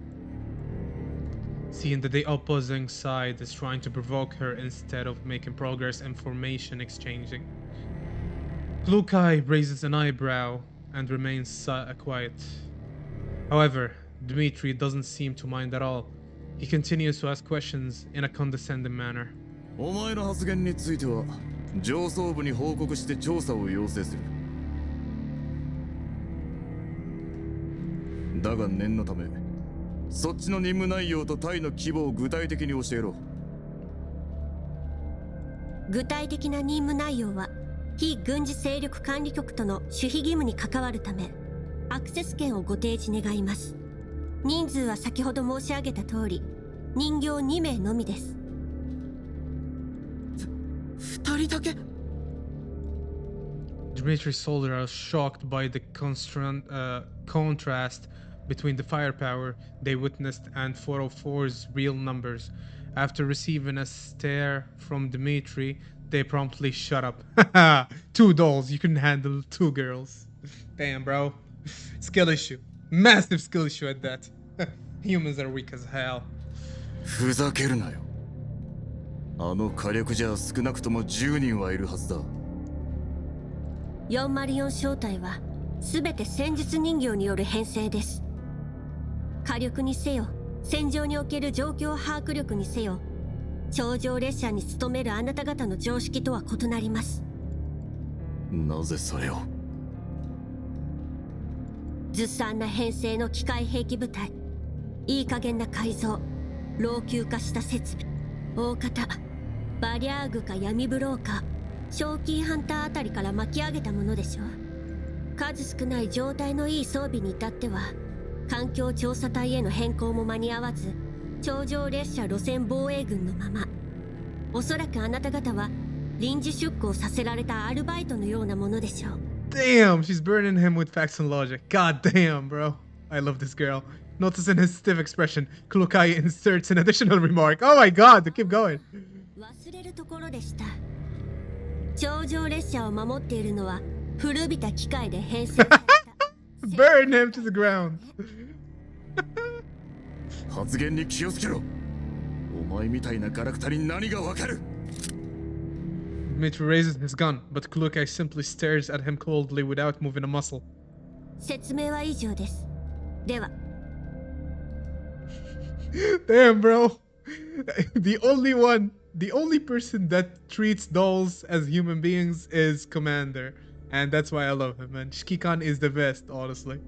Seeing that the opposing side is trying to provoke her instead of making progress and formation exchanging. Klukai raises an eyebrow and remains quiet. However, Dmitri doesn't seem to mind at all. He continues to ask questions in a condescending manner. お前の発言については上層部に報告して調査を要請する。だが念のためそっちの任務内容と隊の規模を具体的に教えろ。具体的な任務内容は非軍事勢力管理局との守秘義務に関わるためアクセス権をご提示願います。人数は先ほど申し上げた通り人形2名のみです。2人だけ。 Dmitry Solder is shocked by the contrast between the firepower they witnessed and 404's real numbers. After receiving a stare from Dmitry, they promptly shut up. 2 dolls, you can handle 2 girls. Damn, bro. Skill issue. Massive skill issue at that. Humans are weak as hell. ふざけるなよ。あの火力じゃ少なくとも10人はいるはずだ。404正体は全て戦術人形による編成です。火力にせよ戦場における状況把握力にせよ頂上列車に勤めるあなた方の常識とは異なります。なぜそれを。ずさんな編成の機械兵器部隊、いい加減な改造、老朽化した設備、大方バリャーグか闇ブローカー、ショーキーハンターあたりから巻き上げたものでしょう。数少ない状態のいい装備に至っては環境調査隊への変更も間に合わず頂上列車路線防衛軍のまま。おそらくあなた方は臨時出向させられたアルバイトのようなものでしょう。 Damn, she's burning him with facts and logic. God damn, bro. I love this girl. Noticing his stiff expression, Klukai inserts an additional remark. Oh my god, keep going. 忘れるところでした。頂上列車を守っているのは古びた機械で編成されたBurn him to the ground. 発言に気をつけろ。お前みたいなガラクタに何がわかる。 Dmitry raises his gun, but Klukai simply stares at him coldly without moving a muscle. 説明は以上です。では Damn, bro. The only person that treats dolls as human beings is Commander. And that's why I love him, man. Shikikan is the best, honestly.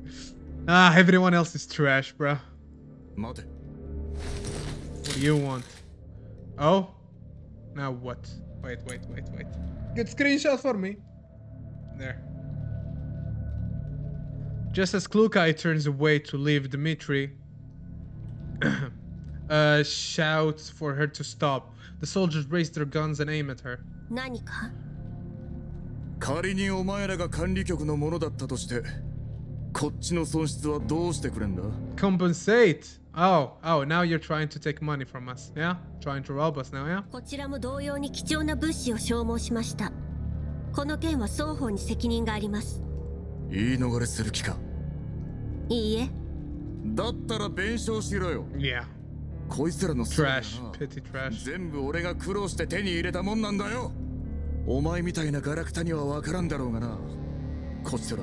Everyone else is trash, bro. 待て。 What do you want? Oh? Now what? Wait. Good screenshot for me. There. Just as Klukai turns away to leave, Dmitry shouts for her to stop. The soldiers raise their guns and aim at her. 何か。仮にお前らが管理局のものだったとしてこっちの損失はどうしてくれんだ。 Compensate. Oh, now you're trying to take money from us, yeah? Trying to rob us now, yeah? こちらも同様に貴重な物資を消耗しました。この件は双方に責任があります。言い逃れする気か。いいえ、だったら弁償しろよ。 Yeah. こいつらのせいだな。 Trash. Petty trash. 全部俺が苦労して手に入れたもんなんだよ。お前みたいなガラクタには分からんだろうがな。こちら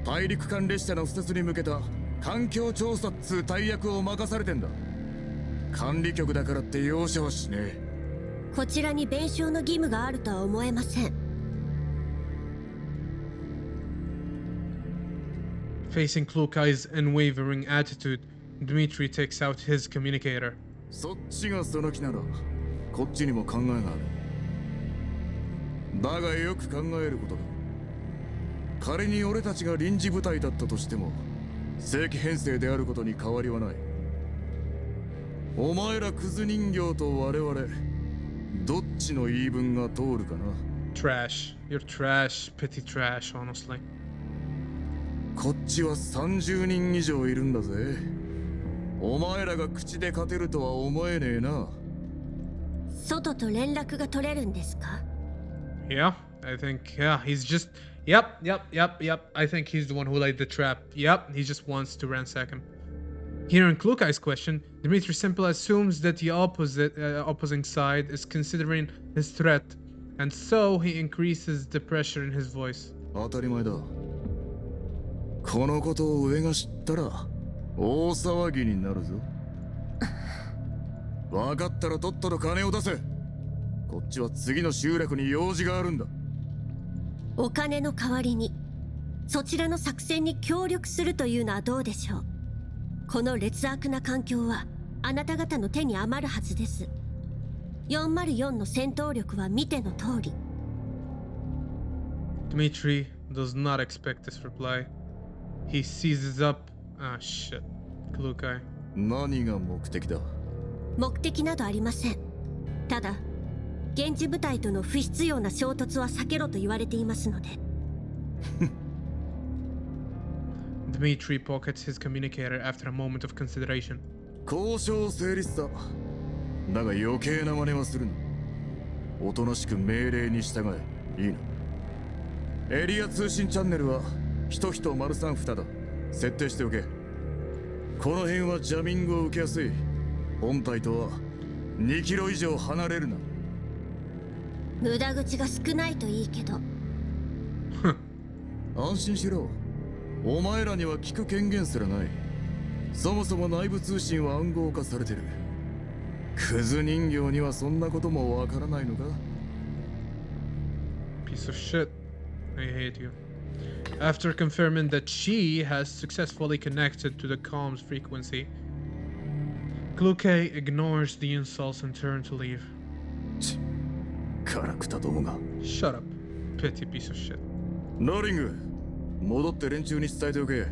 大陸間列車の敷設に向けた環境調査っつう大役を任されてんだ。管理局だからって容赦はしねえ。こちらに弁償の義務があるとは思えません。Facing Klukai's unwavering attitude, Dmitri takes out his communicator. そっちがその気ならこっちにも考えがある。だがよく考えることだ。仮に俺たちが臨時部隊だったとしても正規編成であることに変わりはない。お前らクズ人形と我々どっちの言い分が通るかな。 Trash. You're trash. Petty trash, honestly. こっちは30人以上いるんだぜ。お前らが口で勝てるとは思えねえな。外と連絡が取れるんですか？ Yeah, I think, yeah, he's just. Yep. I think he's the one who laid the trap. Yep, he just wants to ransack him. Hearing Klukai's question, Dmitri simply assumes that the opposing side is considering his threat, and so he increases the pressure in his voice. 当たり前だ。このことを上が知ったら大騒ぎになるぞ。分かったらとっとと金を出せ。こっちは次の集落に用事があるんだ。お金の代わりにそちらの作戦に協力するというのはどうでしょう。この劣悪な環境はあなた方の手に余るはずです。404の戦闘力は見ての通り。 Dmitri does not expect this reply. He seizes up. Ah, shit. Klukai. 何が目的だ。目的などありません。ただ現地部隊との不必要な衝突は避けろと言われていますので。Dmitri pockets his communicator after a moment of consideration. 交渉成立だ。だが余計な真似はするな。おとなしく命令に従え。いいな。エリア通信チャンネルは1人丸3蓋だ。設定しておけ。この辺はジャミングを受けやすい。本体とは2キロ以上離れるな。無駄口が少ないといいけど。安心しろ。お前らには聞く権限すらない。そもそも内部通信は暗号化されてる。クズ人形にはそんなこともわからないのか。 Piece of shit. I hate you. After confirming that she has successfully connected to the comms frequency, Klukai ignores the insults and turns to leave. ガラクタどもが。 Shut up, petty piece of shit. ノーリング、戻って連中に伝えておけ。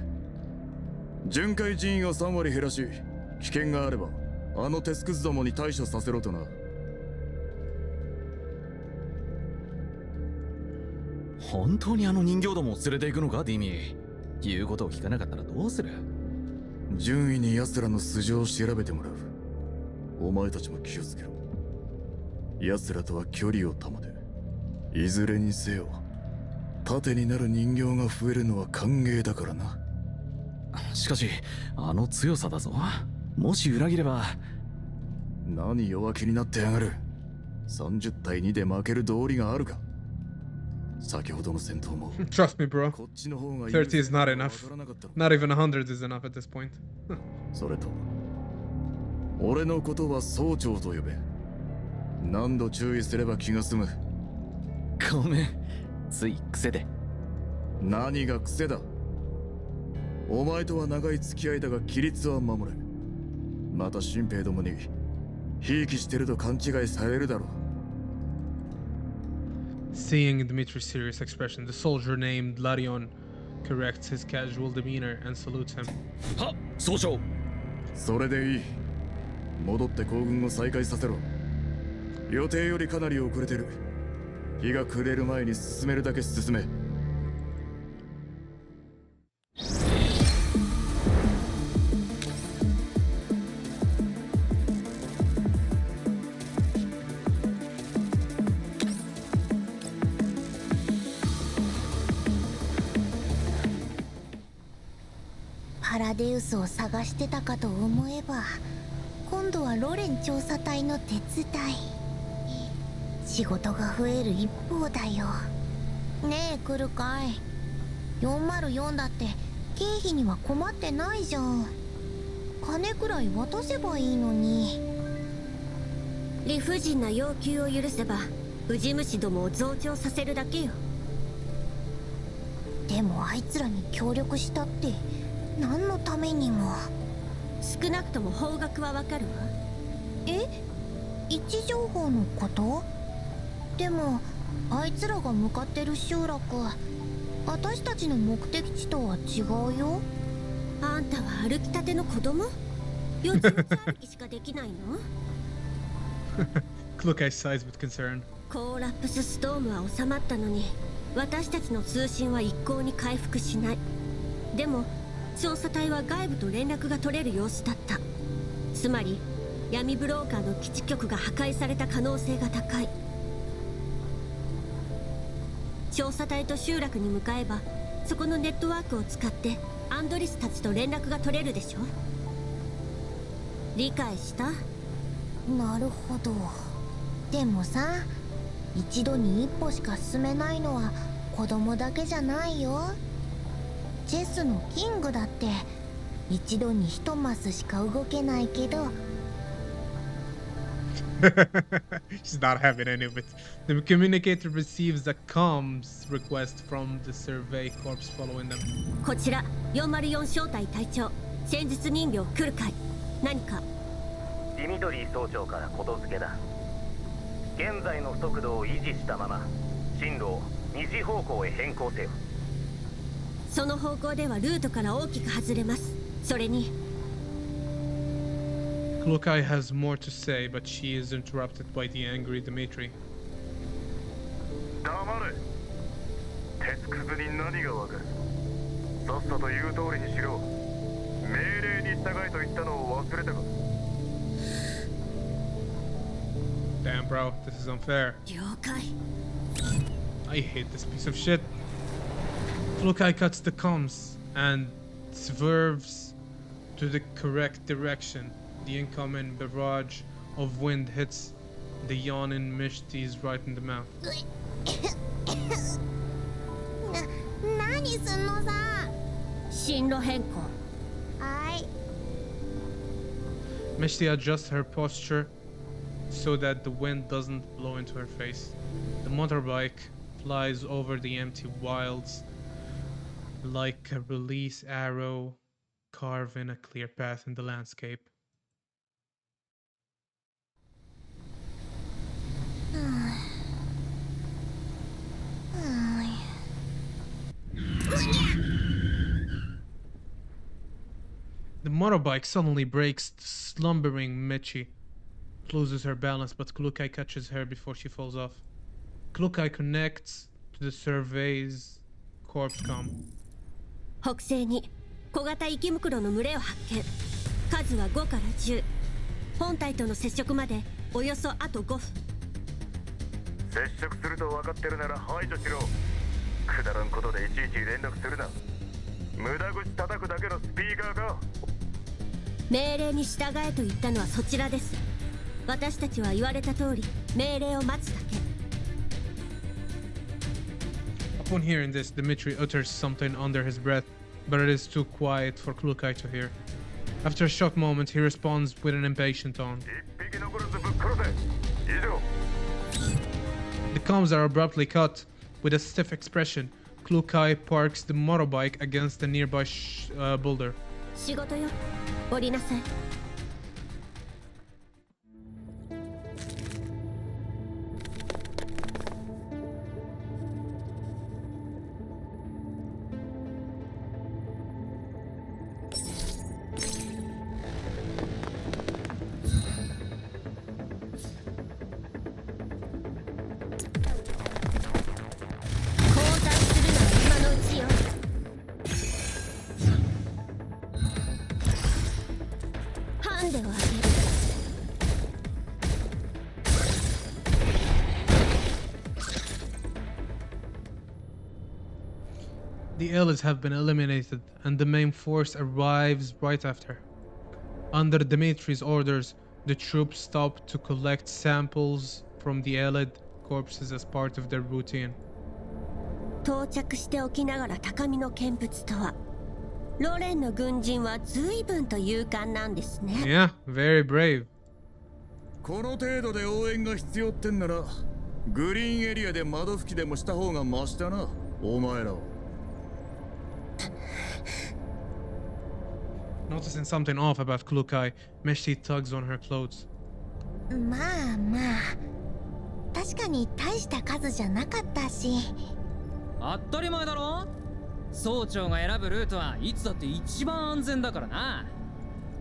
巡回人員を3割減らし、危険があればあのテスクズどもに対処させろとな。本当にあの人形どもを連れて行くのか、ディミー。言うことを聞かなかったらどうする。順位に奴らの素性を調べてもらう。お前たちも気をつけろ。奴らとは距離を保て。いずれにせよ盾になる人形が増えるのは歓迎だからな。しかしあの強さだぞ。もし裏切れば。何弱気になってやがる。30対2で負ける道理があるか。先ほどの戦闘も Trust me, bro. 30 is not enough. Not even 100 is enough at this point. それと俺のことは総長と呼べ。何度注意すれば気が済む。ごめん、つい癖で。何が癖だ。お前とは長い付き合いだが規律は守れ。また新兵どもにひいきしてると勘違いされるだろう。Seeing Dmitri's serious expression, the soldier named Larion corrects his casual demeanor and salutes him. はっ、総長。それでいい。戻って行軍を再開させろ。予定よりかなり遅れてる。日が暮れる前に進めるだけ進め。パデウスを探してたかと思えば、今度はロレン調査隊の手伝い。仕事が増える一方だよ。ねえ来るかい。404だって経費には困ってないじゃん。金くらい渡せばいいのに。理不尽な要求を許せばウジ虫どもを増長させるだけよ。でもあいつらに協力したって何のためにも。少なくとも方角はわかるわ。え、位置情報のこと？でもあいつらが向かってる集落、私たちの目的地とは違うよ。あんたは歩きたての子供？よちよち歩きしかできないの？Klukai sighs with concern. コーラップスストームは収まったのに私たちの通信は一向に回復しない。でも調査隊は外部と連絡が取れる様子だった。つまり闇ブローカーの基地局が破壊された可能性が高い。調査隊と集落に向かえばそこのネットワークを使ってアンドリスたちと連絡が取れるでしょ。理解した？なるほど。でもさ、一度に一歩しか進めないのは子供だけじゃないよ。チェスのキングだって一度に一マスしか動けないけど。She's not having any of it. The communicator receives a comms request from the survey corps following them. こちら404小隊隊長、戦術人形来るかい。何か？ディミトリー総長からことづけだ。現在の速度を維持したまま進路を2時方向へ変更せよ。その方向ではルートから大きく外れます。それにKlukai has more to say, but she is interrupted by the angry Dmitri. 黙れ。鉄くずに何がわかる。さっさと言う通りにしろ。命令に従えと言ったのを忘れたか。Damn, bro, this is unfair. 了解。 I hate this piece of shit. Klukai cuts the comms and swerves to the correct direction. The incoming barrage of wind hits the yawning Mishtis right in the mouth. 何すんのさ。進路変更。はい。 Mishti adjusts her posture so that the wind doesn't blow into her face. The motorbike flies over the empty wilds like a release arrow carving a clear path in the landscape. The motorbike suddenly breaks the slumbering Michi, loses her balance, but Klukai catches her before she falls off. Klukai connects to the survey's corpse comm. 北西に小型生き袋の群れを発見。数は5から10。本体との接触までおよそあと5分。接触すると分かってるなら排除しろ。くだらんことでいちいち連絡するな。無駄口叩くだけのスピーカーか。命令に従えと言ったのはそちらです。私たちは言われた通り命令を待つだけ。Upon hearing this, Dmitri utters something under his breath, but it is too quiet for Klukai to hear. After a shocked moment, he responds with an impatient tone. The comms are abruptly cut. With a stiff expression, Klukai parks the motorbike against a nearby boulder. 仕事よ。降りなさい。The Elids have been eliminated, and the main force arrives right after. Under Dimitri's orders, the troops stop to collect samples from the Elid corpses as part of their routine. 到着しておきながら高みの見物とは、ロレンの軍人は随分と勇敢なんですね。Yeah, very brave. この程度で応援が必要ってんなら、グリーンエリアで窓拭きでもした方がマシだな、お前らは。Noticing something off about Klukai, Meshti tugs on her clothes. まあまあ、確かに大した数じゃなかったし。当たり前だろ。総長が選ぶルートはいつだって一番安全だからな。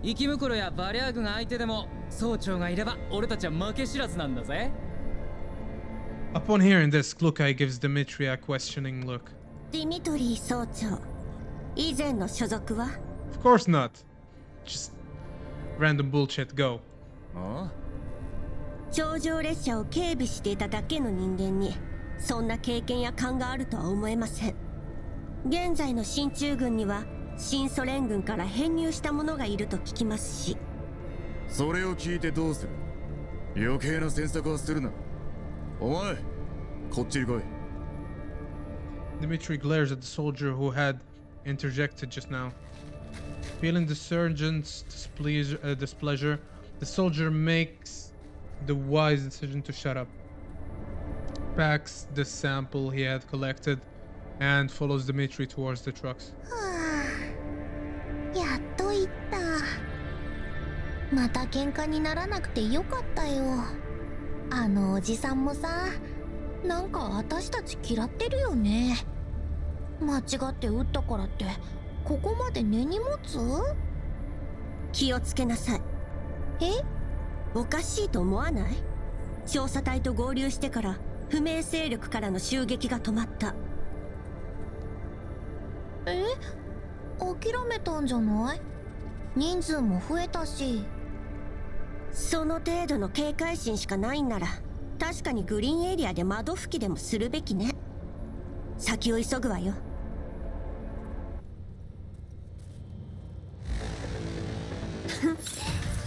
生き袋やバリャーグが相手でも総長がいれば俺たちは負け知らずなんだぜ。Upon hearing this, Klukai gives Dimitri a questioning look. ディミトリー総長、以前の所属は？ Of course not. Just random bullshit, go. ああ？頂上列車を警備していただけの人間にそんな経験や勘があるとは思えません。現在の進駐軍には新ソ連軍から編入した者がいると聞きますし。それを聞いてどうする？余計な詮索はするな。お前、こっちに来い。Dimitri glares at the soldier who had interjected just now. Feeling the sergeant's displeasure, the soldier makes the wise decision to shut up. Packs the sample he had collected and follows Dimitri towards the trucks. はあ、やっと行った。また喧嘩にならなくてよかったよ。あのおじさんもさ、なんか私たち嫌ってるよね。間違って撃ったからってここまで根に持つ？気をつけなさい。え？おかしいと思わない？調査隊と合流してから不明勢力からの襲撃が止まった。え？諦めたんじゃない？人数も増えたし。その程度の警戒心しかないんなら、確かにグリーンエリアで窓拭きでもするべきね。先を急ぐわよ。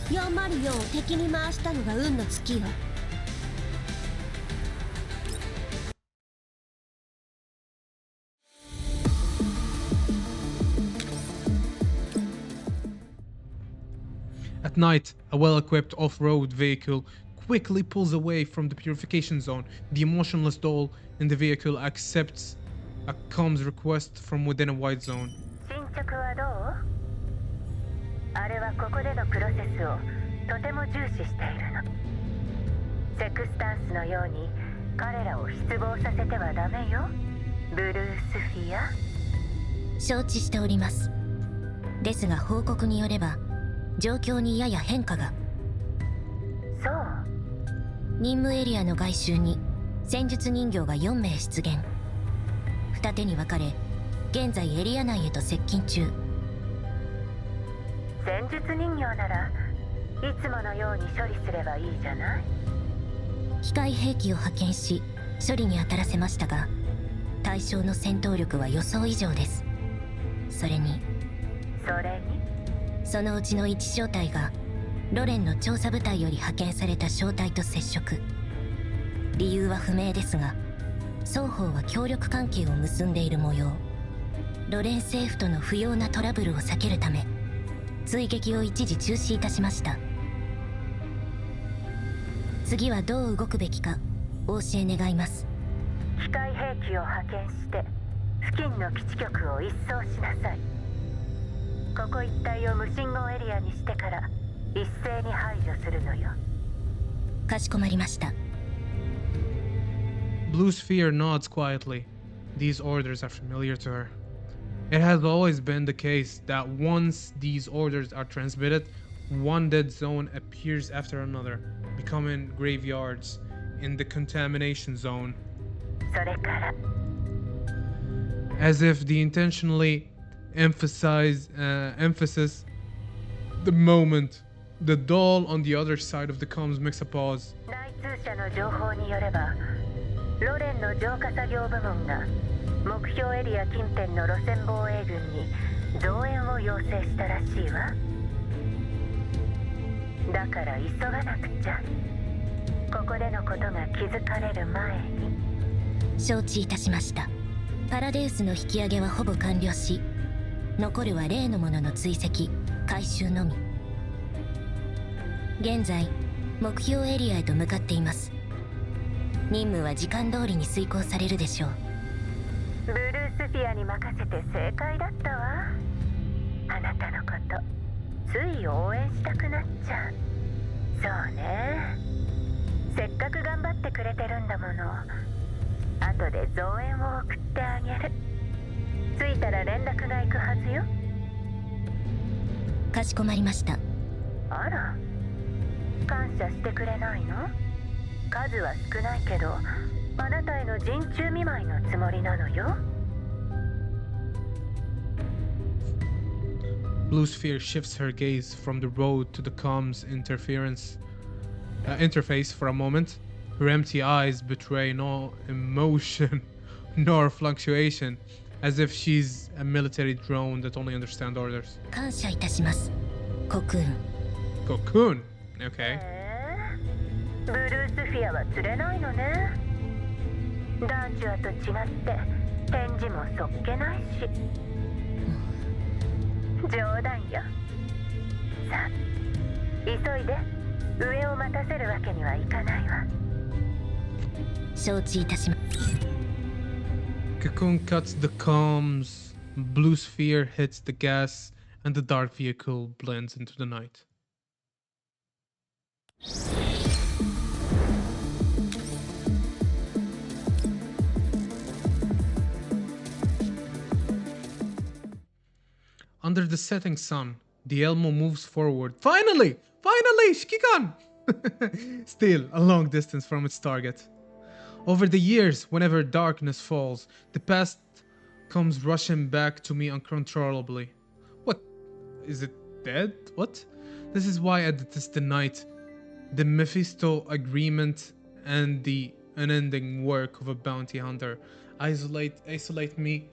404を敵に回したのが運の尽きよ。At night, a well-equipped off-road vehicle quickly pulls away from the purification zone. The emotionless doll in the vehicle accepts a comms request from within a white zone. 進捗はどう？あれはここでのプロセスをとても重視しているの。セクスタンスのように彼らを失望させてはダメよ。ブルースフィア。承知しております。ですが報告によれば状況にやや変化が。そう。任務エリアの外周に戦術人形が4名出現。二手に分かれ現在エリア内へと接近中。戦術人形ならいつものように処理すればいいじゃない？機械兵器を派遣し処理に当たらせましたが、対象の戦闘力は予想以上です。それにそのうちの1小隊がロレンの調査部隊より派遣された小隊と接触。理由は不明ですが双方は協力関係を結んでいる模様。ロレン政府との不要なトラブルを避けるため追撃を一時中止いたしました。次はどう動くべきかお教え願います。機械兵器を派遣して付近の基地局を一掃しなさい。ここ一帯を無信号エリアにしてから一斉に排除するのよ。かしこまりました。 Blue Sphere nods quietly. These orders are familiar to her. It has always been the case that once these orders are transmitted, one dead zone appears after another, becoming graveyards in the contamination zone. それから As if the intentionally emphasis the moment the doll on the other side of the comms makes a pause. 内通者の情報によればロレンの浄化作業部門が目標エリア近辺の路線防衛軍に増援を要請したらしいわ。だから急がなくちゃ。ここでのことが気づかれる前に。承知いたしました。パラデウスの引き上げはほぼ完了し、残るは例のものの追跡回収のみ。現在目標エリアへと向かっています。任務は時間通りに遂行されるでしょう。ブルースフィアに任せて正解だったわ。あなたのことつい応援したくなっちゃう。そうね、せっかく頑張ってくれてるんだもの。後で増援を送ってあげる。着いたら連絡が行くはずよ。かしこまりました。あら、感謝してくれないの？数は少ないけど、あなたへの陣中見舞いのつもりなのよ。Blue Sphere shifts her gaze from the road to the comms interface for a moment. Her empty eyes betray no emotion nor fluctuation, as if she's a military drone that only understands orders. 感謝いたします。コクーン。Cocoon. Okay. ブルースフィアは釣れないのね。ダーチュアと違って返事もそっけないし。冗談よ。さあ、急いで。上を待たせるわけにはいかないわ。承知いたします。Cocoon cuts the comms. Blue Sphere hits the gas, and the dark vehicle blends into the night. Under the setting sun, the Elmo moves forward. Finally! Finally! Shikikan! Still a long distance from its target. Over the years, whenever darkness falls, the past comes rushing back to me uncontrollably. What? Is it dead? What? This is why I detest the night, the Mephisto agreement, and the unending work of a bounty hunter. Isolate me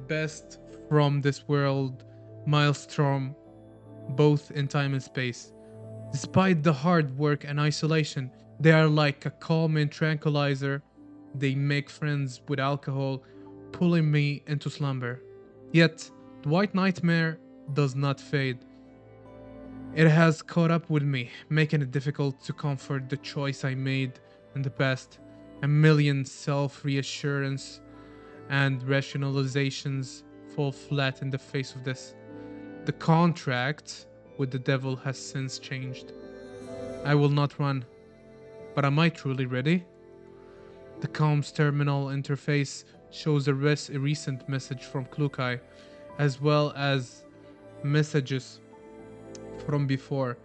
best from this world, maelstrom, both in time and space. Despite the hard work and isolation, they are like a calming tranquilizer. They make friends with alcohol, pulling me into slumber. Yet, the white nightmare does not fade. It has caught up with me, making it difficult to comfort the choice I made in the past. A million self-reassurance and rationalizations fall flat in the face of this. The contract with the devil has since changed. I will not run, but am I truly ready? The comms terminal interface shows a recent message from Klukai, as well as messages from before,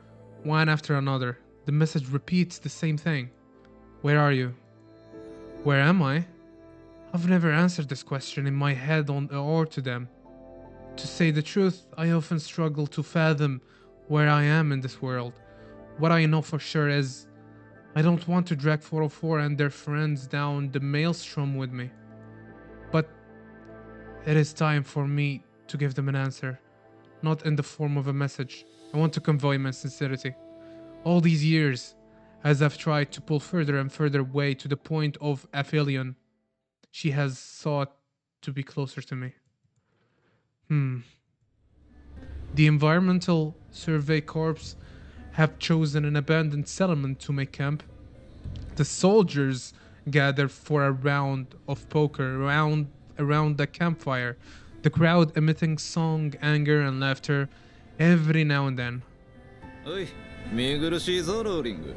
one after another. The message repeats the same thing. Where are you? Where am I? I've never answered this question in my head or to them. To say the truth, I often struggle to fathom where I am in this world. What I know for sure is I don't want to drag 404 and their friends down the maelstrom with me. But it is time for me to give them an answer, not in the form of a message. I want to convey my sincerity. All these years, as I've tried to pull further and further away to the point of Aphelion, she has sought to be closer to me. The Environmental Survey Corps have chosen an abandoned settlement to make camp. The soldiers gather for a round of poker around the campfire, the crowd emitting song, anger, and laughter every now and then. おい、見苦しいぞローリング。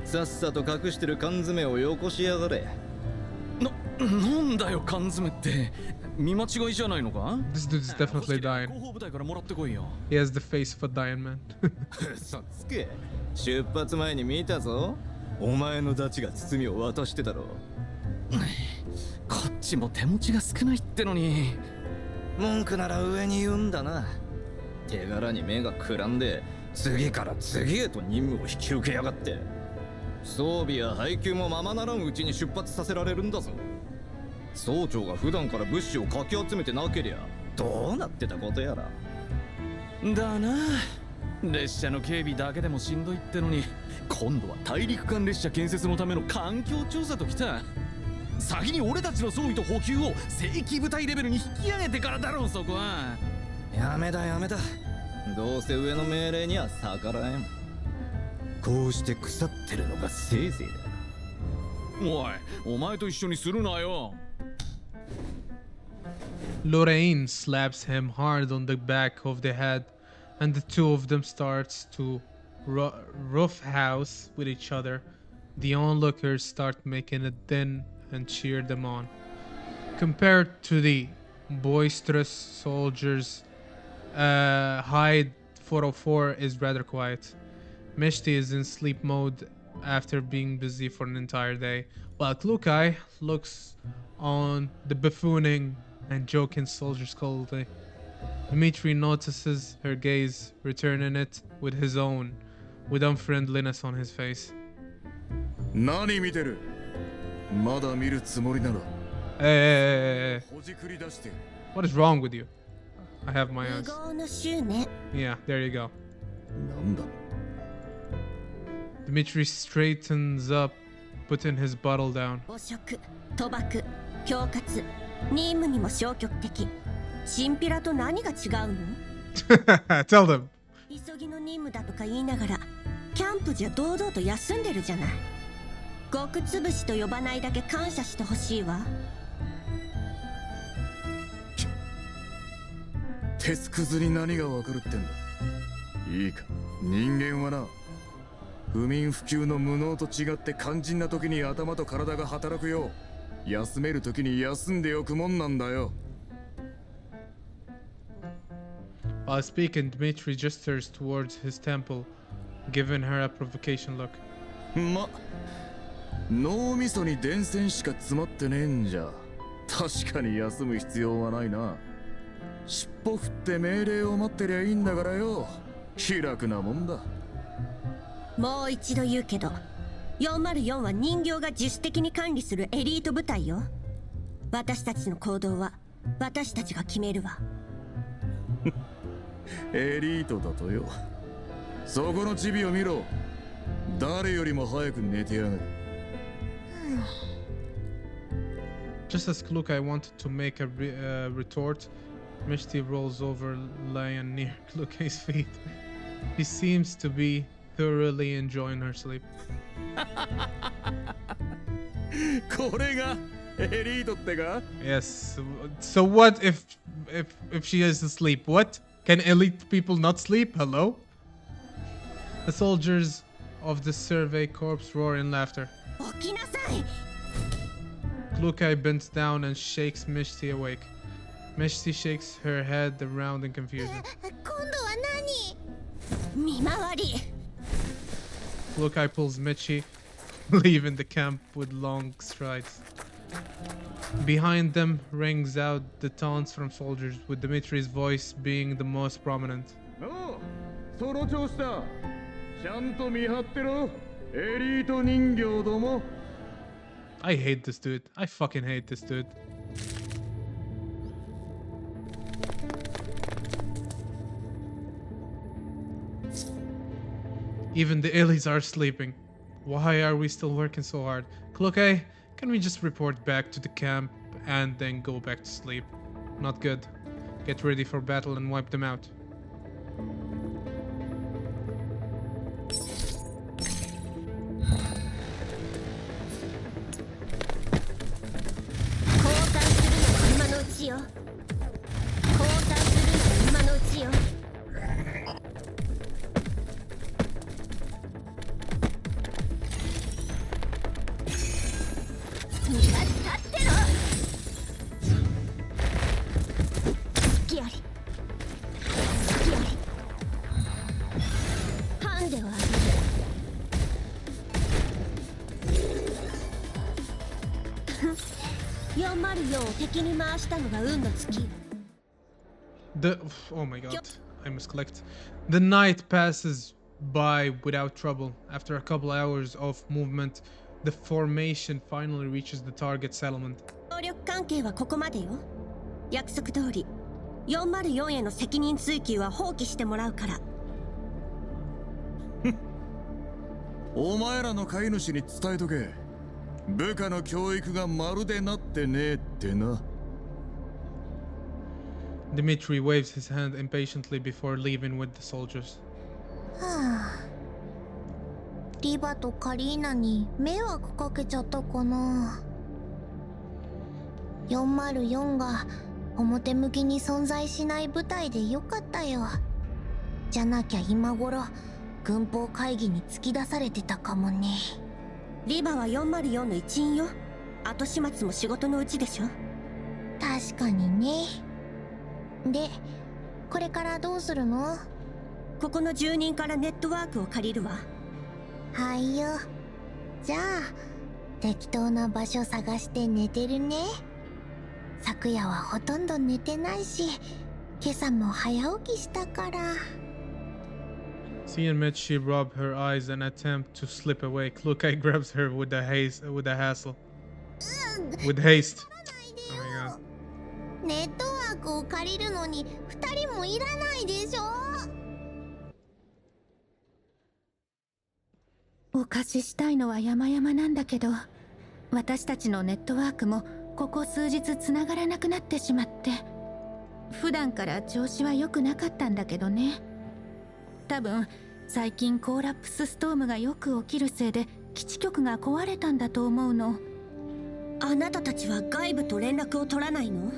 さっさと隠してる缶詰をよこしやがれ。なんだよ缶詰って。見間違いじゃないのか？ This dude is definitely dying. He has the face of a dying man. そつけ。出発前に見たぞ。お前のダチが包みを渡してたろ。こっちも手持ちが少ないってのに。文句なら上に言うんだな。手柄に目がくらんで、次から次へと任務を引き受けやがって。装備や配給もままならんうちに出発させられるんだぞ。総長が普段から物資をかき集めてなけりゃどうなってたことやら。だな。列車の警備だけでもしんどいってのに、今度は大陸間列車建設のための環境調査ときた。先に俺たちの装備と補給を正規部隊レベルに引き上げてからだろう、そこは。やめだやめだ。どうせ上の命令には逆らえん。こうして腐ってるのがせいぜいだ。おい、お前と一緒にするなよ。Lorraine slaps him hard on the back of the head, and the two of them starts to roughhouse with each other. The onlookers start making a din and cheer them on. Compared to the boisterous soldiers, Hyde 404 is rather quiet. Mishti is in sleep mode after being busy for an entire day, while Klukai looks on the buffooning and joking soldiers coldly. Dmitri notices her gaze, returning it with his own, with unfriendliness on his face. 何見てる？まだ見るつもりなら。Hey. ほじくり出して。What is wrong with you? I have my eyes. 無謀の執念。 Yeah, there you go. なんだ。Dmitri straightens up, putting his bottle down. 汚職、賭博、恐喝、任務にも消極的。チンピラと何が違うの？ Tell them. 急ぎの任務だとか言いながら、キャンプじゃ堂々と休んでるじゃない。極つぶしと呼ばないだけ感謝してほしいわ。鉄くずに何がわかるってんだ。いいか、人間はな、不眠不休の無能と違って肝心な時に頭と体が働くよ。休める時に休んでおくもんなんだよ。While speaking, Dmitri gestures towards his temple, giving her a provocation look. ま、脳みそに電線しか詰まってねえんじゃ確かに休む必要はないな。尻尾振って命令を待ってりゃいいんだからよ。気楽なもんだ。もう一度言うけど、404は人形が自主的に管理するエリート部隊よ。私たちの行動は私たちが決めるわ。エリートだとよ。そこのチビを見ろ。誰よりも早く寝てやがる。Just as Klukai wanted to make a retort, Mishti rolls over, lying near Klukai's feet. He seems to be thoroughly enjoying her sleep. これがエリートってか? Yes. So what if she is asleep? What? Can elite people not sleep? Hello? The soldiers of the survey corps roar in laughter. 起きなさい。 Klukai bends down and shakes Mishti awake. Mishti shakes her head around in confusion. 今度は何？見回り。 Klukai pulls Michi, leaving the camp with long strides. Behind them rings out the taunts from soldiers, with Dimitri's voice being the most prominent. その調子だ。ちゃんと見張ってろ。エリート人形ども。I hate this dude. I fucking hate this dude. Even the illies are sleeping. Why are we still working so hard? Klukai, can we just report back to the camp and then go back to sleep? Not good. Get ready for battle and wipe them out. Oh my god, I must collect. The night passes by without trouble. After a couple hours of movement, The formation finally reaches the target settlement. 協力関係はここまでよ。約束通り404への責任追及は放棄してもらうから。お前らの飼い主に伝えとけ。部下の教育がまるでなってねえってな。Dmitri waves his hand impatiently before leaving with the soldiers. はあ、リバとカリーナに迷惑かけちゃったかな。404が表向きに存在しない部隊でよかったよ。じゃなきゃ今頃軍法会議に突き出されてたかもね。リバは404の一員よ。後始末も仕事のうちでしょ。確かにね。で、これからどうするの？ここの住人からネットワークを借りるわ。はいよ。じゃあ適当な場所探して寝てるね。昨夜はほとんど寝てないし、今朝も早起きしたから。Seeing Mitch, she rubs her eyes and attempt to slip away. Klukai grabs her with a haste. With haste. Oh my god. ネットワークを借りるのに2人もいらないでしょ。お貸ししたいのは山々なんだけど、私たちのネットワークもここ数日つながらなくなってしまって、普段から調子は良くなかったんだけどね。多分最近コーラプスストームがよく起きるせいで基地局が壊れたんだと思うの。あなたたちは外部と連絡を取らないの？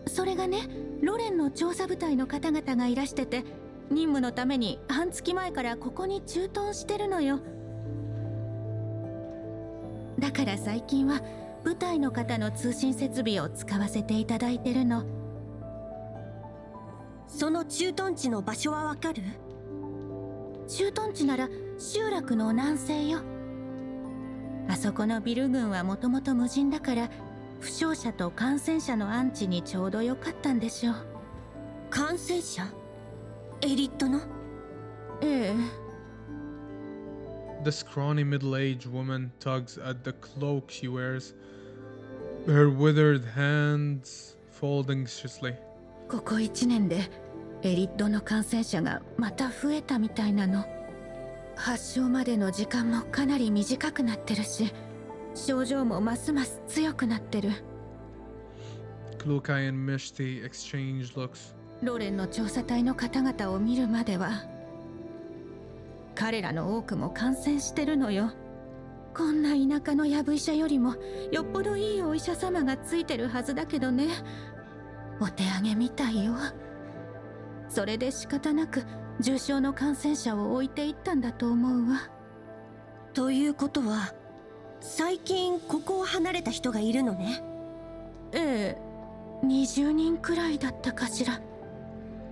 それがね、ロレンの調査部隊の方々がいらしてて、任務のために半月前からここに駐屯してるのよ。だから最近は部隊の方の通信設備を使わせていただいてるの。その駐屯地の場所はわかる？駐屯地なら集落の南西よ。あそこのビル群はもともと無人だから、負傷者と感染者の安置にちょうどよかったんでしょう。感染者？エリットの？ええ。The scrawny middle-aged woman tugs at the cloak she wears, her withered hands fold anxiously. ここ1年でエリットの感染者がまた増えたみたいなの。発症までの時間もかなり短くなってるし、症状もますます強くなってる。Klukai and Mishti exchange looks. ロレンの調査隊の方々を見るまでは、彼らの多くも感染してるのよ。こんな田舎のやぶ医者よりもよっぽどいいお医者様がついてるはずだけどね。お手上げみたいよ。それで仕方なく重症の感染者を置いていったんだと思うわ。ということは最近ここを離れた人がいるのね。ええ、20人くらいだったかしら。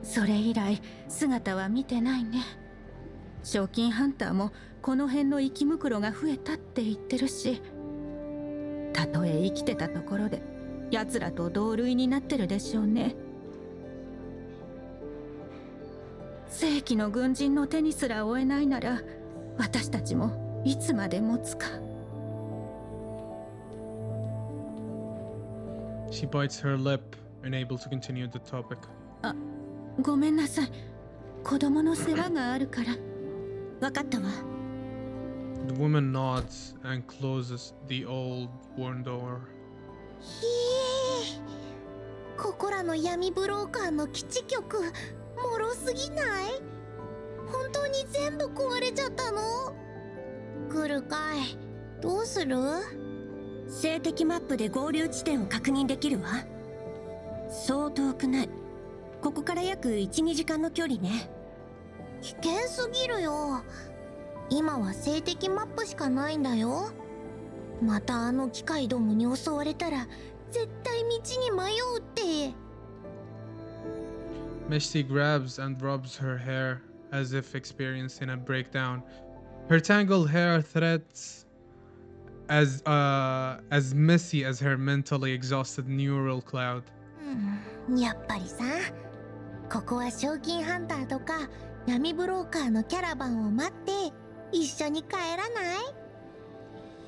それ以来姿は見てないね。賞金ハンターもこの辺の生き袋が増えたって言ってるし、たとえ生きてたところで奴らと同類になってるでしょうね。正規の軍人の手にすら負えないなら、私たちもいつまで持つか。She bites her lip, unable to continue the topic. あ、ごめんなさい。子供の世話があるから。わかったわ。The woman nods and closes the old worn door. ひえ、ここらの闇ブローカーの基地局もろすぎない？本当に全部壊れちゃったの？来るかい？どうする？静的マップで合流地点を確認できるわ。そう遠くない。ここから約 1,2 時間の距離ね。危険すぎるよ。今は静的マップしかないんだよ。またあの機械どもに襲われたら絶対道に迷うって。Mishti grabs and rubs her hair as if experiencing a breakdown. Her tangled hair threads as messy as her mentally exhausted neural cloud. やっぱりさ、ここは賞金ハンターとか闇ブローカーのキャラバンを待って一緒に帰らない？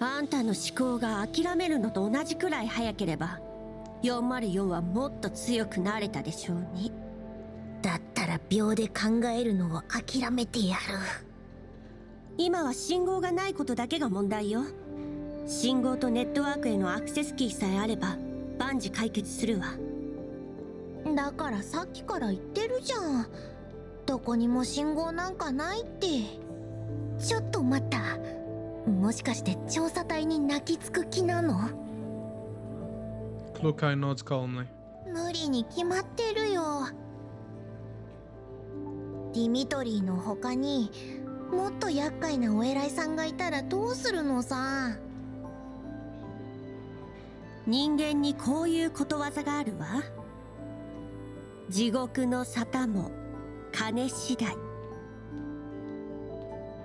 あんたの思考が諦めるのと同じくらい早ければ404はもっと強くなれたでしょうに。だったら秒で考えるのを諦めてやる。今は信号がないことだけが問題よ。信号とネットワークへのアクセスキーさえあれば万事解決するわ。だからさっきから言ってるじゃん。どこにも信号なんかないって。ちょっと待った。もしかして調査隊に泣きつく気なの？ Klukai nods calmly. 無理に決まってるよ。ディミトリーの他にもっと厄介なお偉いさんがいたらどうするのさ。人間にこういうことわざがあるわ。地獄の沙汰も金次第。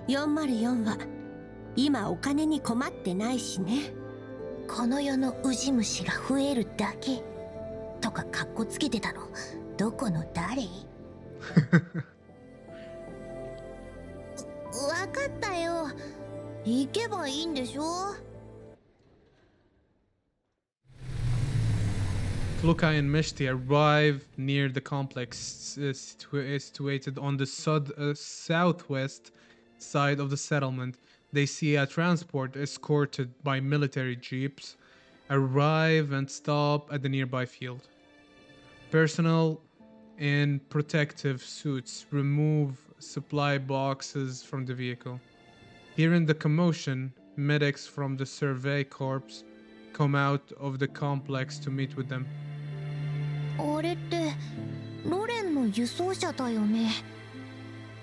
404は今お金に困ってないしね。この世のウジ虫が増えるだけとかカッコつけてたのどこの誰？わかったよ。行けばいいんでしょ。Klukai and Mishti arrive near the complex situated on the southwest side of the settlement. They see a transport escorted by military jeeps arrive and stop at the nearby field. Personnel in protective suits remove supply boxes from the vehicle. Hearing the commotion, medics from the survey corps come out of the complex to meet with them. あれってロレンの輸送車だよね。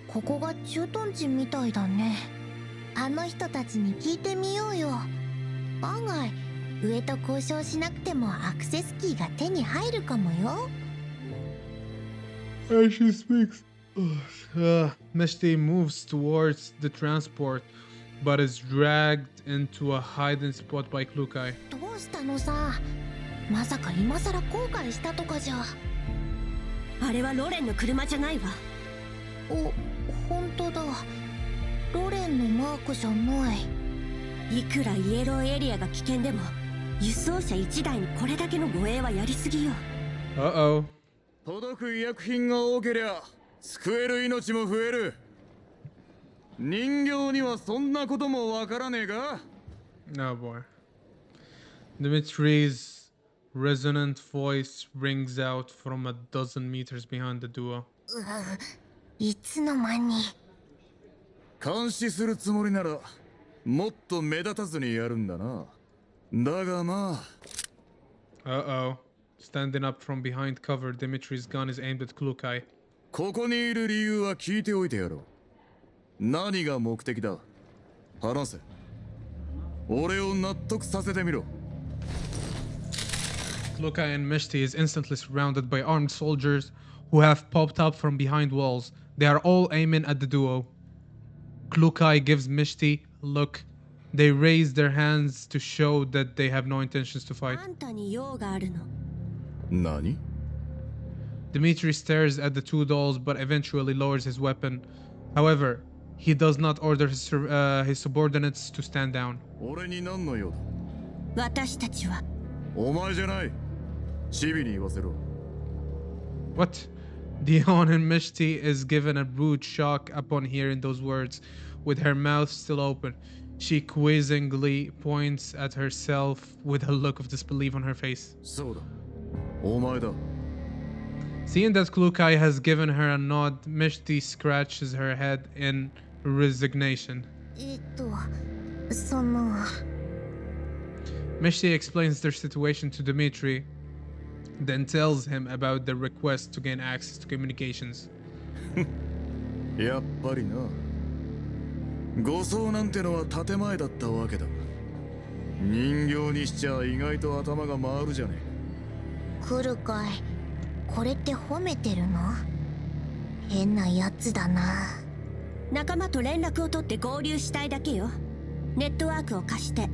ここが駐屯地みたいだね。あの人たちに聞いてみようよ。案外上と交渉しなくてもアクセスキーが手に入るかもよ。As she speaks, Mishti moves towards the transport, but is dragged into a hiding spot by Klukai. どうしたのさ。まさか今さら後悔したとかじゃ。あれはロレンの車じゃないわ。お、本当だ。ロレンのマークじゃない。いくらイエローエリアが危険でも輸送車1台にこれだけの護衛はやりすぎよ。Uh-oh. 届く医薬品が多けりゃ救える命も増える。人形にはそんなこともわからねえか？ Oh boy. Dimitri's resonant voice rings out from a dozen meters behind the duo. いつの間に。監視するつもりならもっと目立たずにやるんだな。だがまあ。Uh-oh. Standing up from behind cover, Dimitri's gun is aimed at Klukai. ここにいる理由は聞いておいてやろう。何が目的だ？話せ。俺を納得させてみろ。Klukai and Mishti is instantly surrounded by armed soldiers who have popped up from behind walls. They are all aiming at the duo. Klukai gives Mishti a look. They raise their hands to show that they have no intentions to fight. あんたに用があるの。何？ Dimitri stares at the two dolls but eventually lowers his weapon. However, he does not order his subordinates to stand down. 俺に何の用だ？私たちは。お前じゃない。チビに言わせろ。What? Dion and Mishti is given a rude shock upon hearing those words. With her mouth still open, she quizzingly points at herself with a look of disbelief on her face. そうだ。お前だ。Seeing that Klukai has given her a nod, Mishti scratches her head in resignation. その。Mishti explains their situation to Dimitri, then tells him about their request to gain access to communications. やっぱりな。護送なんてのは建前だったわけだ。人形にしちゃ意外と頭が回るじゃねえ。来るかい。これって褒めてるの？変なやつだな。仲間と連絡を取って合流したいだけよ。ネットワークを貸して。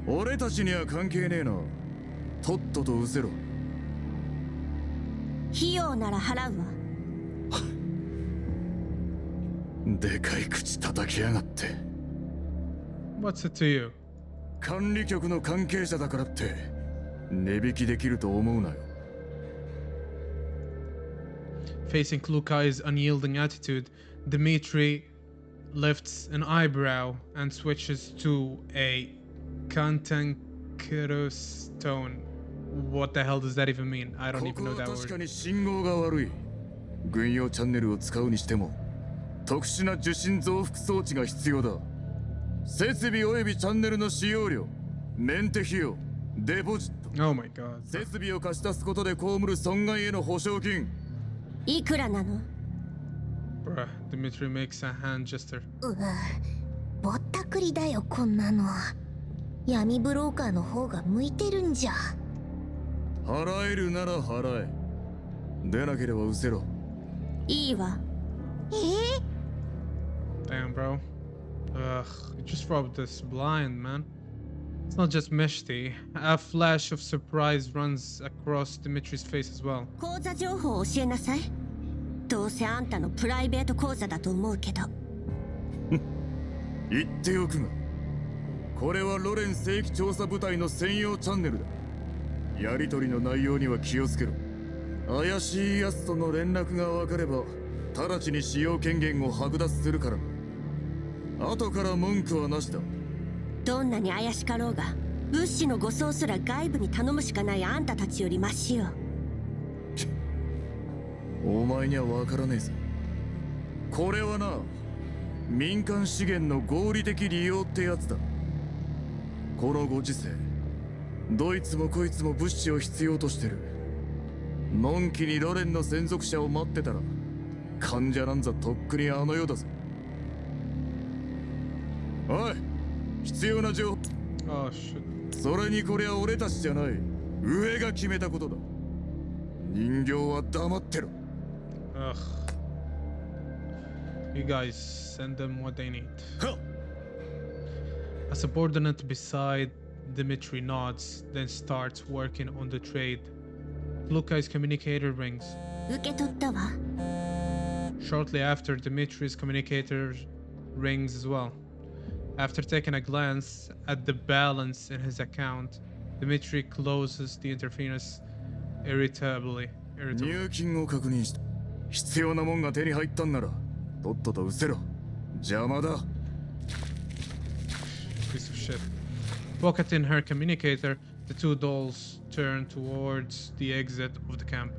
俺たちには関係ねえな。とっとと失せろ。費用なら払うわ。でかい口叩きやがって。What's it to you? 管理局の関係者だからって値引きできると思うなよ。 Facing Klukai's unyielding attitude, Dmitri lifts an eyebrow and switches to a cantankerous tone. What the hell does that even mean? I don't even know that 確か word. に信号が悪い。軍用チャンネルを使うにしても特殊な受信増幅装置が必要だ。設備およびチャンネルの使用料、メンテ費用、デポジット。 Oh my god. 設備を貸し出すことで被る損害への保証金。いくらなの？ Bruh, Dmitri makes a hand gesture. うわ、ぼったくりだよこんなの。闇ブローカーの方が向いてるんじゃ。払えるなら払え。出なければ失せろ。いいわ。Damn, bro. Ugh, you just robbed us blind, man. It's not just Meshti. A flash of surprise runs across Dimitri's face as well. 口座情報を教えなさい。どうせあんたのプライベート口座だと思うけど。言っておくが、これはロレン正規調査部隊の専用チャンネルだ。やり取りの内容には気をつけろ。怪しい奴との連絡が分かれば直ちに使用権限を剥奪するからな。後から文句はなしだ。どんなに怪しかろうが、物資の護送すら外部に頼むしかないあんたたちよりマシよ。お前には分からねえぞ。これはな、民間資源の合理的利用ってやつだ。このご時世、どいつもこいつも物資を必要としてる。のんきにロレンの専属者を待ってたら患者なんざとっくにあの世だぜ。おい、必要な情報。 Oh shit. それにこれは俺たちじゃない、上が決めたことだ。人形は黙ってろ。 Ugh. You guys send them what they need. A subordinate beside Dmitri nods, then starts working on the trade. Lukai's communicator rings. 受け取ったわ。 Shortly after, Dmitri's communicator rings as well. After taking a glance at the balance in his account, Dmitri closes the interference irritably. 入金を確認した。必要なもんが手に入ったんならとっとと失せろ。邪魔だ。 Piece of shit. Pocketing her communicator, the two dolls turn towards the exit of the camp.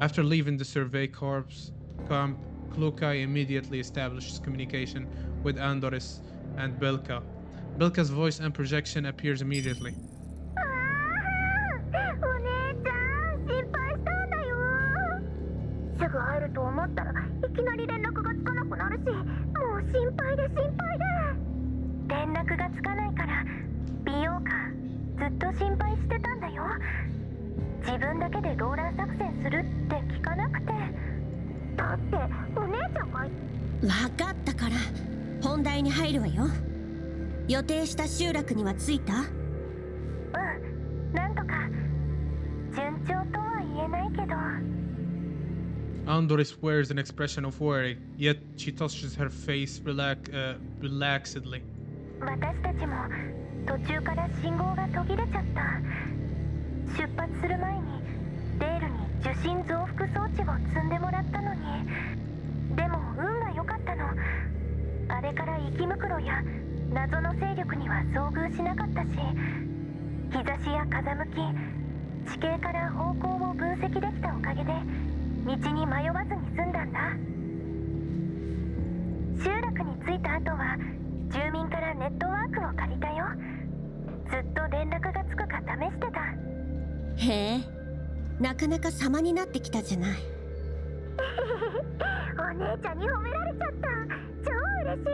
After leaving the survey corps camp, Klukai immediately establishes communication with Andoris and Belka. Belka's voice and projection appears immediately. すぐ会えると思ったらいきなり連絡がつかなくなるし、もう心配で心配で。連絡がつかないから美容家ずっと心配してたんだよ。自分だけでローラン作戦するって聞かなくて。だってお姉ちゃんが。分かったから本題に入るわよ。予定した集落には着いた？うん、なんとか順調とは言えないけど。Andoris wears an expression of worry, yet she touches her face relaxedly. 私たちも途中から信号が途切れちゃった。出発する前にレールに受信増幅装置を積んでもらったのに。でも運が良かったの。あれから息袋や謎の勢力には遭遇しなかったし、日差しや風向き、地形から方向を分析できたおかげで道に迷わずに済んだんだ。集落に着いた後は住民からネットワークを借りたよ。ずっと連絡がつくか試してた。へえ、なかなか様になってきたじゃない。お姉ちゃんに褒められちゃった。超嬉しい。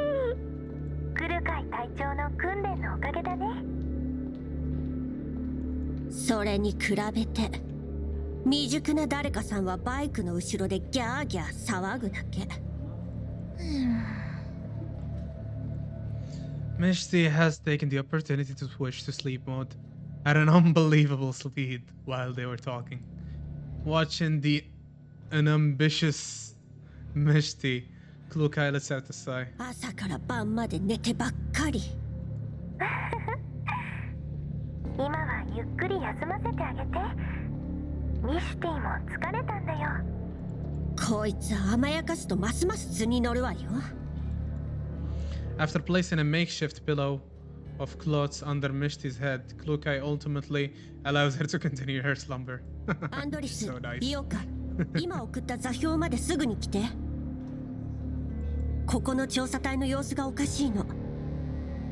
クルカイ隊長の訓練のおかげだね。それに比べて未熟な誰かさんはバイクの後ろでギャーギャー騒ぐだけ。Mishti has taken the opportunity to switch to sleep mode at an unbelievable speed while they were talking. Watching the unambitious Mishti, Klukai lets out a sigh. 朝から晩まで寝てばっかり。ゆっくり休ませてあげて。ミシティも疲れたんだよ。こいつ甘やかすとますます図に乗るわよ。After placing a makeshift pillow of cloths under Mishti's head, Klukai ultimately allows her to continue her slumber. アンドリス、 So nice. リオカ、今送った座標まですぐに来て。ここの調査隊の様子がおかしいの。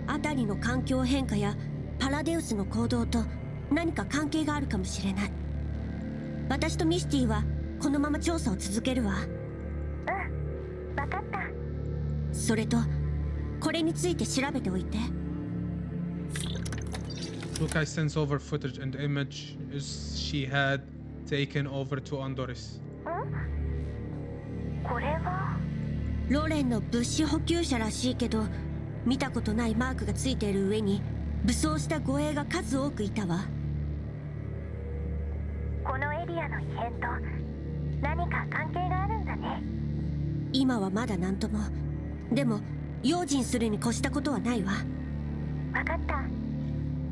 辺りの環境変化やパラデウスの行動と何か関係があるかもしれない。私とミシティはこのまま調査を続けるわ。うん、わかった。それとこれについて調べておいて。Klukai sends over footage and images she had taken over to Andoris. これはロレンの物資補給車らしいけど、見たことないマークがついている上に武装した護衛が数多くいたわ。このエリアの異変と何か関係があるんだね。今はまだ何とも。でも用心するに越したことはないわ。わかった。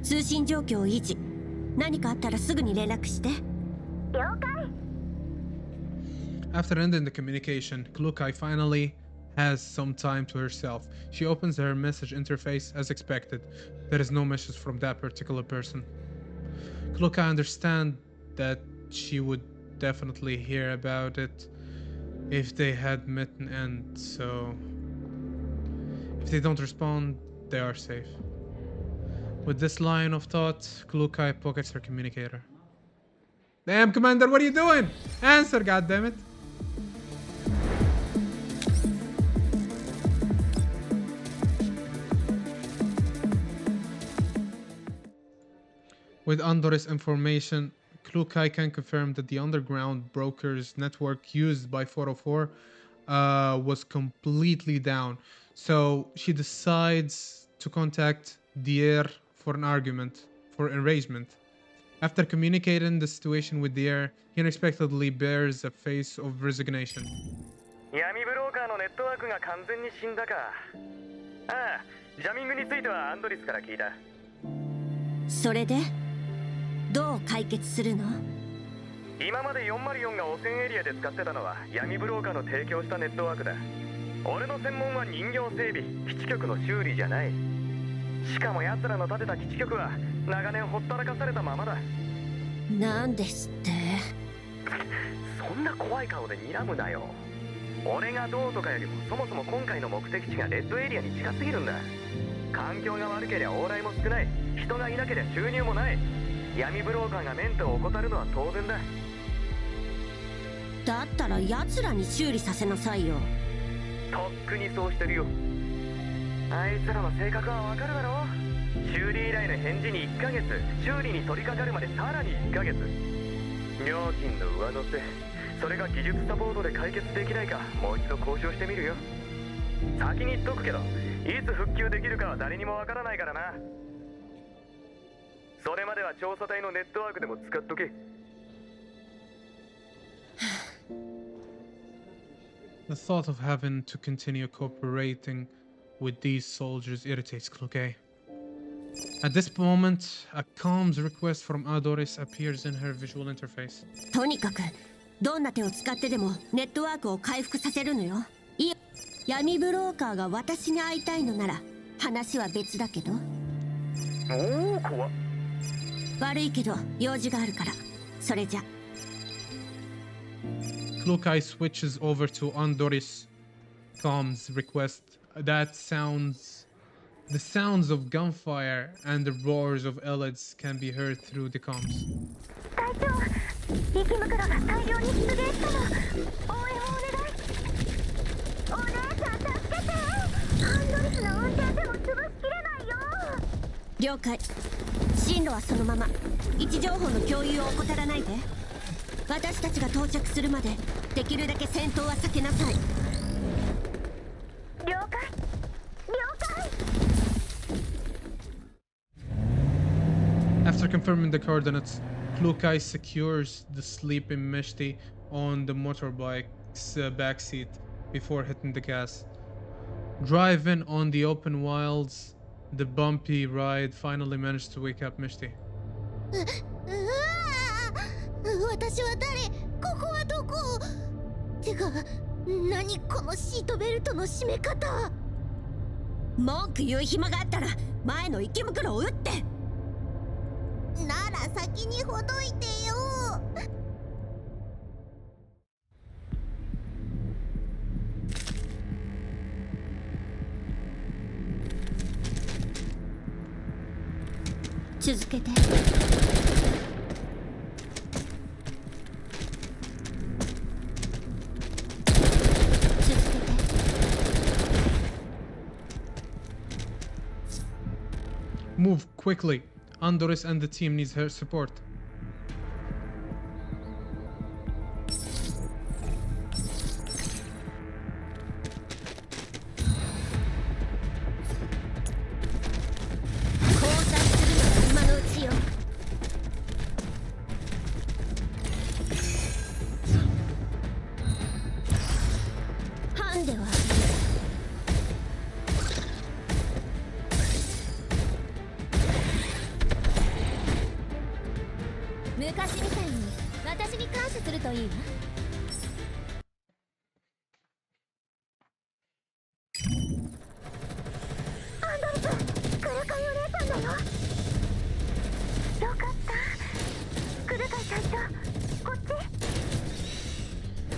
通信状況を維持。何かあったらすぐに連絡して。了解。After ending the communication, Klukai finally has some time to herself. She opens her message interface as expected. There is no message from that particular person. Klukai understands that she would definitely hear about it if they had met an end, so if they don't respond, they are safe. With this line of thought, Klukai pockets her communicator. Damn, Commander, what are you doing? Answer, goddammit. With Andoris information, Klukai can confirm that the underground brokers network used by 404 was completely down. So she decides to contact Dier for an argument, for arrangement. After communicating the situation with Dier, he unexpectedly bears a face of resignation. 闇ブローカーのネットワークが完全に死んだか。ああ、ジャミングについてはアンドリスから聞いた。それでどう解決するの？今まで404が汚染エリアで使ってたのは闇ブローカーの提供したネットワークだ。俺の専門は人形整備、基地局の修理じゃない。しかも奴らの建てた基地局は長年ほったらかされたままだ。なんですって？そんな怖い顔で睨むなよ。俺がどうとかよりもそもそも今回の目的地がレッドエリアに近すぎるんだ。環境が悪けりゃ往来も少ない。人がいなけりゃ収入もない。闇ブローカーがメンテを怠るのは当然だ。だったら奴らに修理させなさいよ。とっくにそうしてるよ。あいつらの性格はわかるだろ。修理依頼の返事に1ヶ月、修理に取り掛かるまでさらに1ヶ月。料金の上乗せ、それが技術サポートで解決できないかもう一度交渉してみるよ。先に言っとくけど、いつ復旧できるかは誰にもわからないからな。それまでは調査隊のネットワークでも使っとけ。The thought of having to continue cooperating with these soldiers irritates Klukai. At this moment, a comms request from Adoris appears in her visual interface. とにかくどんな手を使ってでもネットワークを回復させるのよ。いや、闇ブローカーが私に会いたいのなら話は別だけど。おお、怖っ。悪いけど用事があるから。それじゃ。Klukai switches over to Andoris comms request. The sounds of gunfire and the roars of elids can be heard through the comms. 隊長、息袋が大量に出現したの。応援をお願い。お姉ちゃん助けて。アンドリスの運転でも潰しきれないよ。了解。進路はそのまま。位置情報の共有を怠らないで。私たちが到着するまでできるだけ戦闘は避けなさい。了解。了解。After confirming the coordinates, Klukai secures the sleeping Meshti on the motorbike's backseat before hitting the gas. Driving on the open wilds, the bumpy ride finally managed to wake up Mishti. 私は誰？ここはどこ？てか、何このシートベルトの締め方。文句言う暇があったら前の池袋を撃って。なら先にほどいてよ。続けて。Move quickly. Andoris and the team needs her support.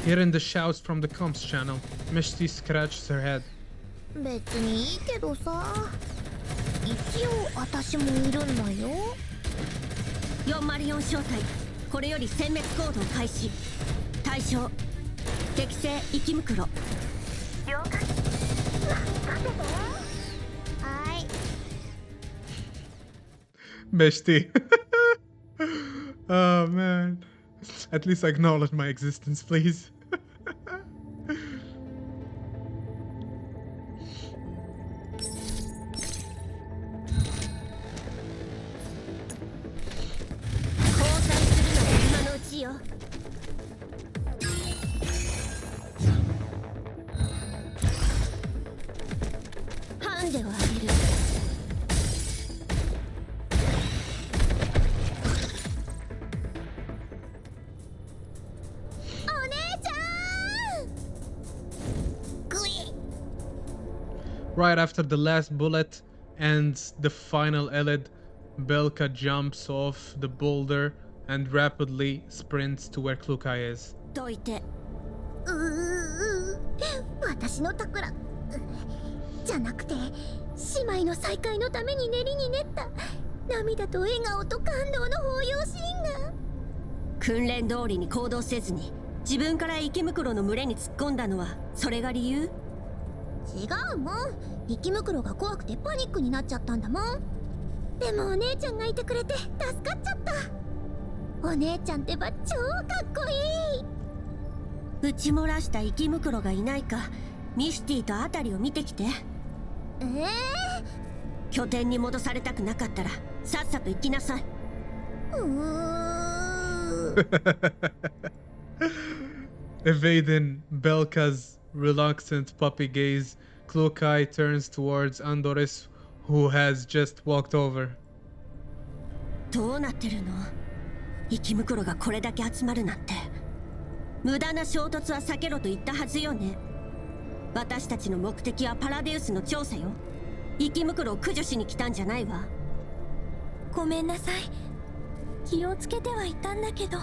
Hearing the shouts from the comms channel, Mishti scratches her head. 別にいいけどさ。一応私もいるんだよ。404小隊、これより殲滅行動開始。対象敵性池袋。了解。待ってて。はい。Mishti. Oh man. At least acknowledge my existence, please. Right after the last bullet and the final elid, Belka jumps off the boulder and rapidly sprints to where Klukai is. どいて。私の宝じゃなくて、姉妹の再会のために練りに練った涙と笑顔と感動の抱擁シーンが。訓練通りに行動せずに自分から池袋の群れに突っ込んだのはそれが理由？違うもん。池袋が怖くてパニックになっちゃったんだもん。でもお姉ちゃんがいてくれて助かっちゃった。お姉ちゃんってば超かっこいい。撃ち漏らした池袋がいないかミシティとあたりを見てきて。拠点に戻されたくなかったらさっさと行きなさい。Evading Belka's reluctant puppy gaze, Klukai turns towards Andoris, who has just walked over. どうなってるの？池袋がこれだけ集まるなんて。無駄な衝突は避けろと言ったはずよね。私たちの目的はパラデウスの調査よ。池袋を駆除しに来たんじゃないわ。ごめんなさい。気をつけてはいたんだけど。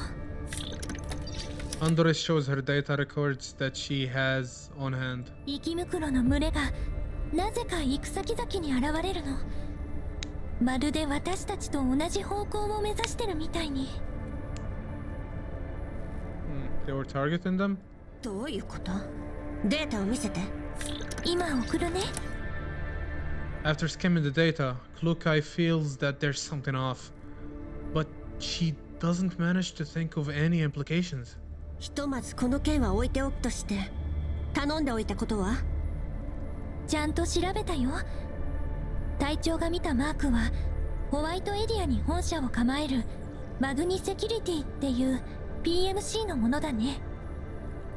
Andoris shows her data records that she has on hand. 池袋の群れがなぜか行く先々に現れるの。まるで私たちと同じ方向を目指してるみたいに。They were targeting them? どういうこと？データを見せて。今送るね。After skimming the data, Klukai feels that there's something off, but she doesn't manage to think of any implications. ひとまずこの件は置いておくとして、頼んでおいたことは？ちゃんと調べたよ。隊長が見たマークはホワイトエリアに本社を構えるマグニセキュリティっていう PMC のものだね。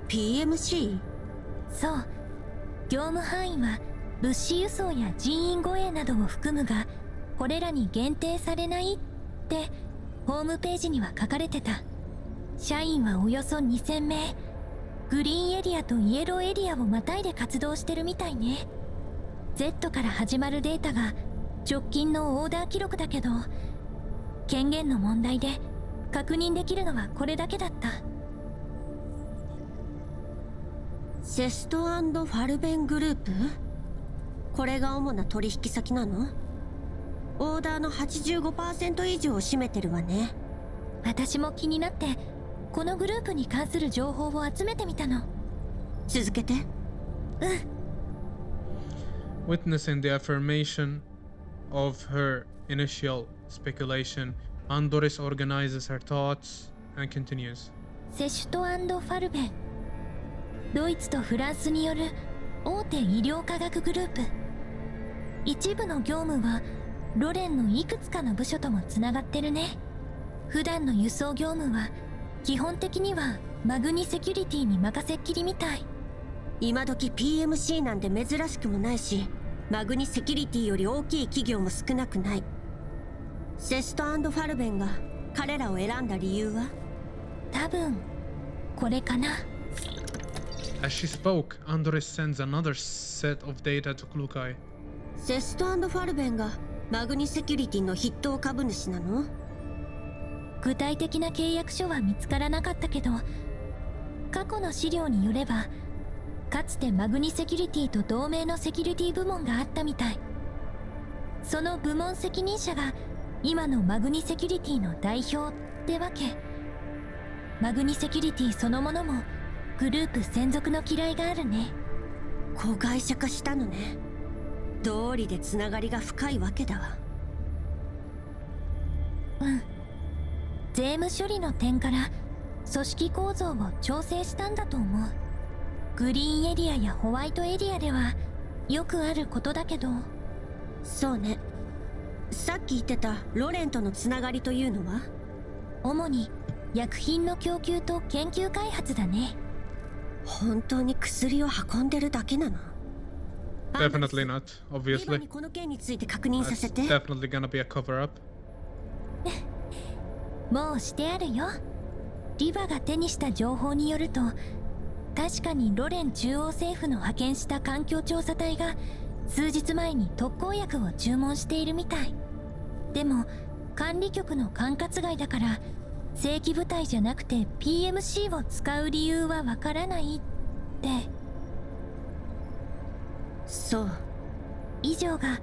PMC？ そう。業務範囲は物資輸送や人員護衛などを含むが、これらに限定されないってホームページには書かれてた。社員はおよそ2000名。グリーンエリアとイエローエリアをまたいで活動してるみたいね。Z から始まるデータが直近のオーダー記録だけど、権限の問題で確認できるのはこれだけだった。セスト&ファルベングループ？これが主な取引先なの？オーダーの 85% 以上を占めてるわね。私も気になってこのグループに関する情報を集めてみたの。続けて。Witnessing the affirmation of her initial speculation, Andoris organizes her thoughts and continues. セシュト&ファルベン、ドイツとフランスによる大手医療科学グループ。一部の業務はロレンのいくつかの部署ともつながってるね。普段の輸送業務は基本的にはマグニセキュリティに任せっきりみたい。今時 PMC なんて珍しくもないし、マグニセキュリティより大きい企業も少なくない。セスト&ファルベンが彼らを選んだ理由は？多分これかな。As she spoke, Andoris sends another set of data to Klukai. セスト&ファルベンがマグニセキュリティの筆頭株主なの？具体的な契約書は見つからなかったけど、過去の資料によればかつてマグニセキュリティと同盟のセキュリティ部門があったみたい。その部門責任者が今のマグニセキュリティの代表ってわけ。マグニセキュリティそのものもグループ専属の嫌いがあるね。子会社化したのね。道理でつながりが深いわけだわ。うん。税務処理の点から組織構造を調整したんだと思う。グリーンエリアやホワイトエリアではよくあることだけど。そうね。さっき言ってたロレンとのつながりというのは？主に薬品の供給と研究開発だね。本当に薬を運んでるだけなの？ Definitely not, obviously. にこの件について確認させて。That's definitely gonna be a cover-up. もうしてあるよ。リバが手にした情報によると、確かにロレン中央政府の派遣した環境調査隊が数日前に特効薬を注文しているみたい。でも管理局の管轄外だから正規部隊じゃなくて PMC を使う理由はわからないって。そう。以上が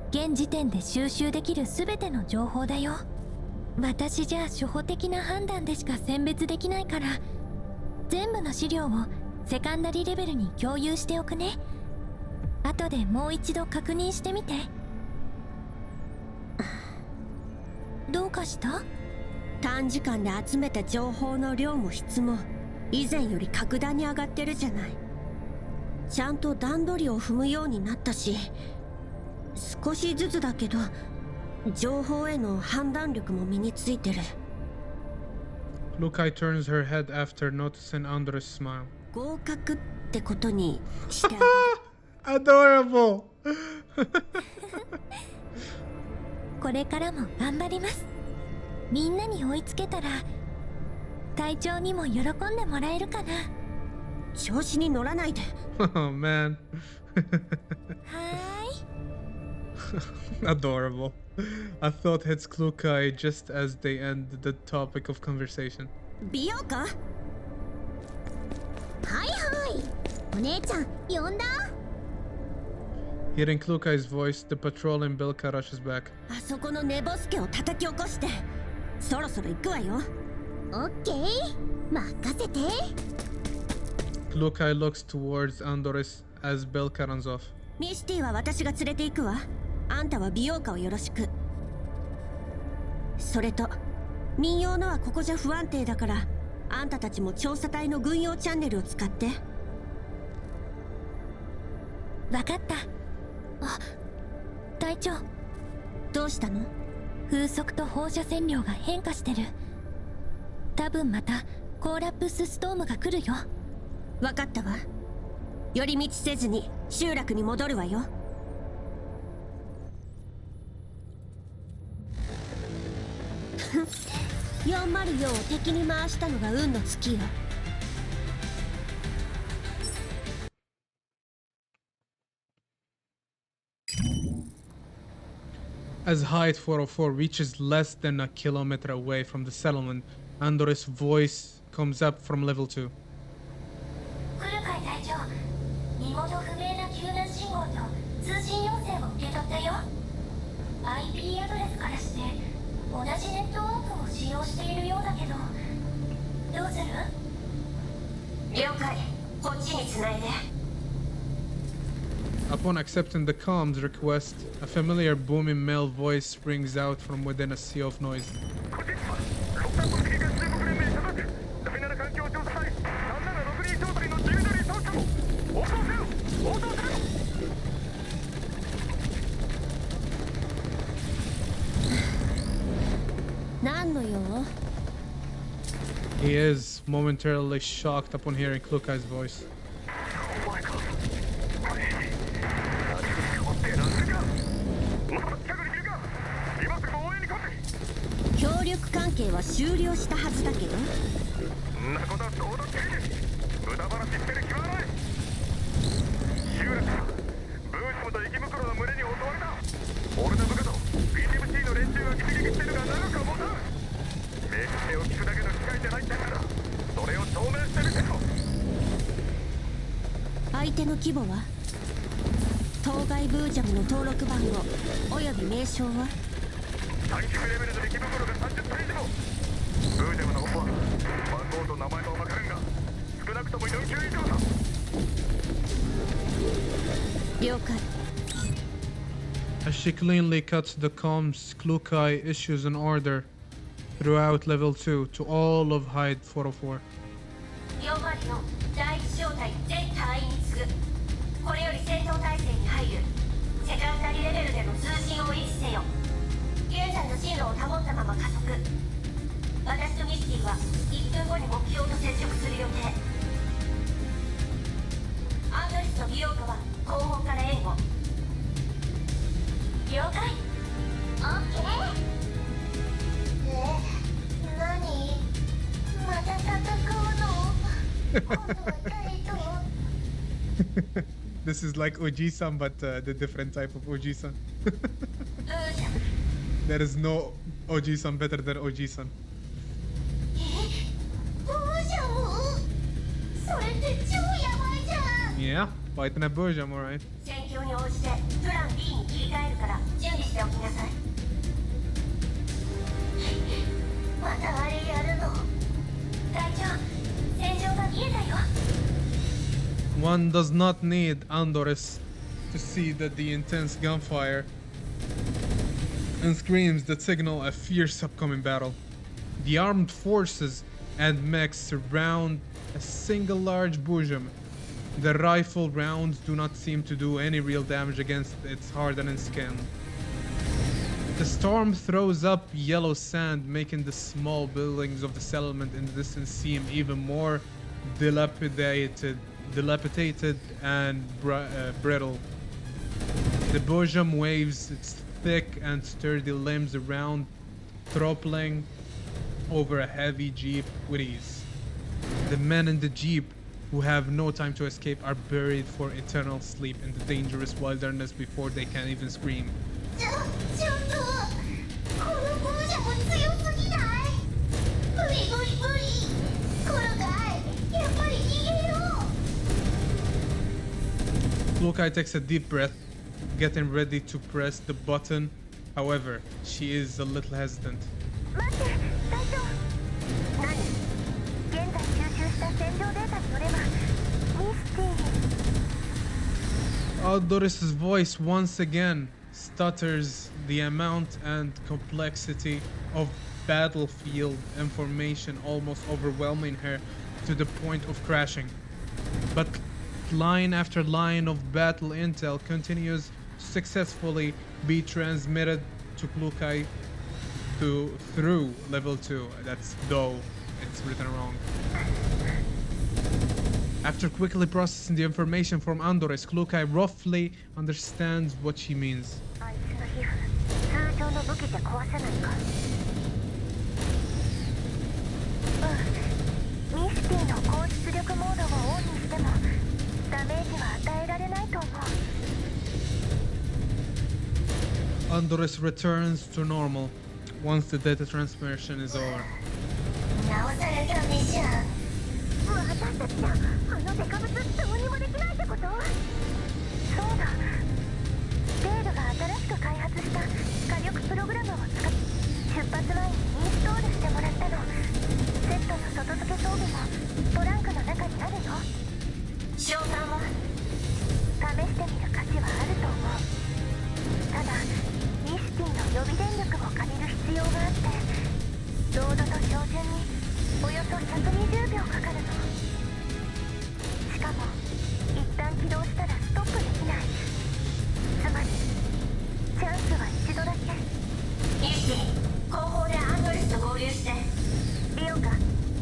現時点で収集できる全ての情報だよ。私じゃ初歩的な判断でしか選別できないから、全部の資料をセカンダリレベルに共有しておくね。後でもう一度確認してみて。どうかした？短時間で集めた情報の量も質も以前より格段に上がってるじゃない。ちゃんと段取りを踏むようになったし、少しずつだけど情報への判断力も身についてる。Lukai turns her head after noticing Andor's smile. 合格ってことにしてあげる。Adorable! これからも頑張ります。みんなに追いつけたら隊長にも喜んでもらえるかな。調子に乗らないで。Oh man. はーい。Adorable. A thought hits Klukai just as they end the topic of conversation. 美容か？はいはい。お姉ちゃん呼んだ？Hearing Klukai's voice, the patrol in Bilka rushes back. あそこの寝ぼすけを叩き起こして、そろそろ行くわよ。オッケー。任せて。Klukai looks towards Andoris as Bilka runs off. ミシティは私が連れて行くわ。あんたは美容家をよろしく。それと民謡のはここじゃ不安定だから、あんたたちも調査隊の軍用チャンネルを使って。わかった。あ、隊長。どうしたの？風速と放射線量が変化してる。多分またコーラップスストームが来るよ。わかったわ。寄り道せずに集落に戻るわよ。404を敵に回したのが運の尽きよ。As Height 404 reaches less than a kilometer away from the settlement, Andor's voice comes up from level 2. クルカイ隊長、身元不明な救難信号と通信要請を受け取ったよ。IP アドレスからして同じネットワークを使用しているようだけど、どうする？了解、こっちにつないで。Upon accepting the comms request, a familiar booming male voice rings out from within a sea of noise. He is momentarily shocked upon hearing Klukai's voice. As she cleanly cuts the comms, Klukai issues an order throughout level 2 to all of Hyde 404. 第一小隊全隊員に次ぐ。これより戦闘態勢に入る。セカンダリレベルでの通信を維持せよ。現在の進路を保ったまま加速。私とミスティは1分後に目標と接触する予定。アンドレスの美容家は後方から援護。了解。オッケー。何？また戦うの？This is like Oji-san, but the different type of Oji-san. There is no Oji-san better than Oji-san. Yeah, fighting a Bojam, alright. 戦況に応じてプラン B に切り替えるから準備しておきなさい。またあれやるの？隊長、戦場が見えたよ。One does not need Andorus to see that the intense gunfire and screams that signal a fierce upcoming battle. The armed forces and mechs surround a single large Bujam. The rifle rounds do not seem to do any real damage against its hardened skin. The storm throws up yellow sand, making the small buildings of the settlement in the distance seem even more dilapidated and brittle. The Bojam waves its thick and sturdy limbs around, toppling over a heavy jeep with ease. The men in the jeep, who have no time to escape, are buried for eternal sleep in the dangerous wilderness before they can even scream. Klukai takes a deep breath, getting ready to press the button. However, she is a little hesitant. Doris's voice once again stutters, the amount and complexity of battlefield information almost overwhelming her to the point of crashing. But line after line of battle intel continues to successfully be transmitted to Klukai through level 2. That's though it's written wrong. After quickly processing the information from Andores, Klukai roughly understands what she means. うん。ミスティの高出力モードをオンにしてもダメージは与えられないと思う。Andorus returns to normal once the data transmission is over. 直されたミッション。私たちじゃあのデカブツどうにもできないってこと？そうだ。デールが新しく開発した火力プログラムを使って出発前にインストールしてもらったの。セットの外付け装備もトランクの中にあるよ。召喚は試してみる価値はあると思う。ただミスティの予備電力を借りる必要があって、ロードと照準におよそ120秒かかるの。しかも一旦起動したらストップできない。つまりチャンスは一度だけ。ミスティ後方でアンドレスと合流して。リオンが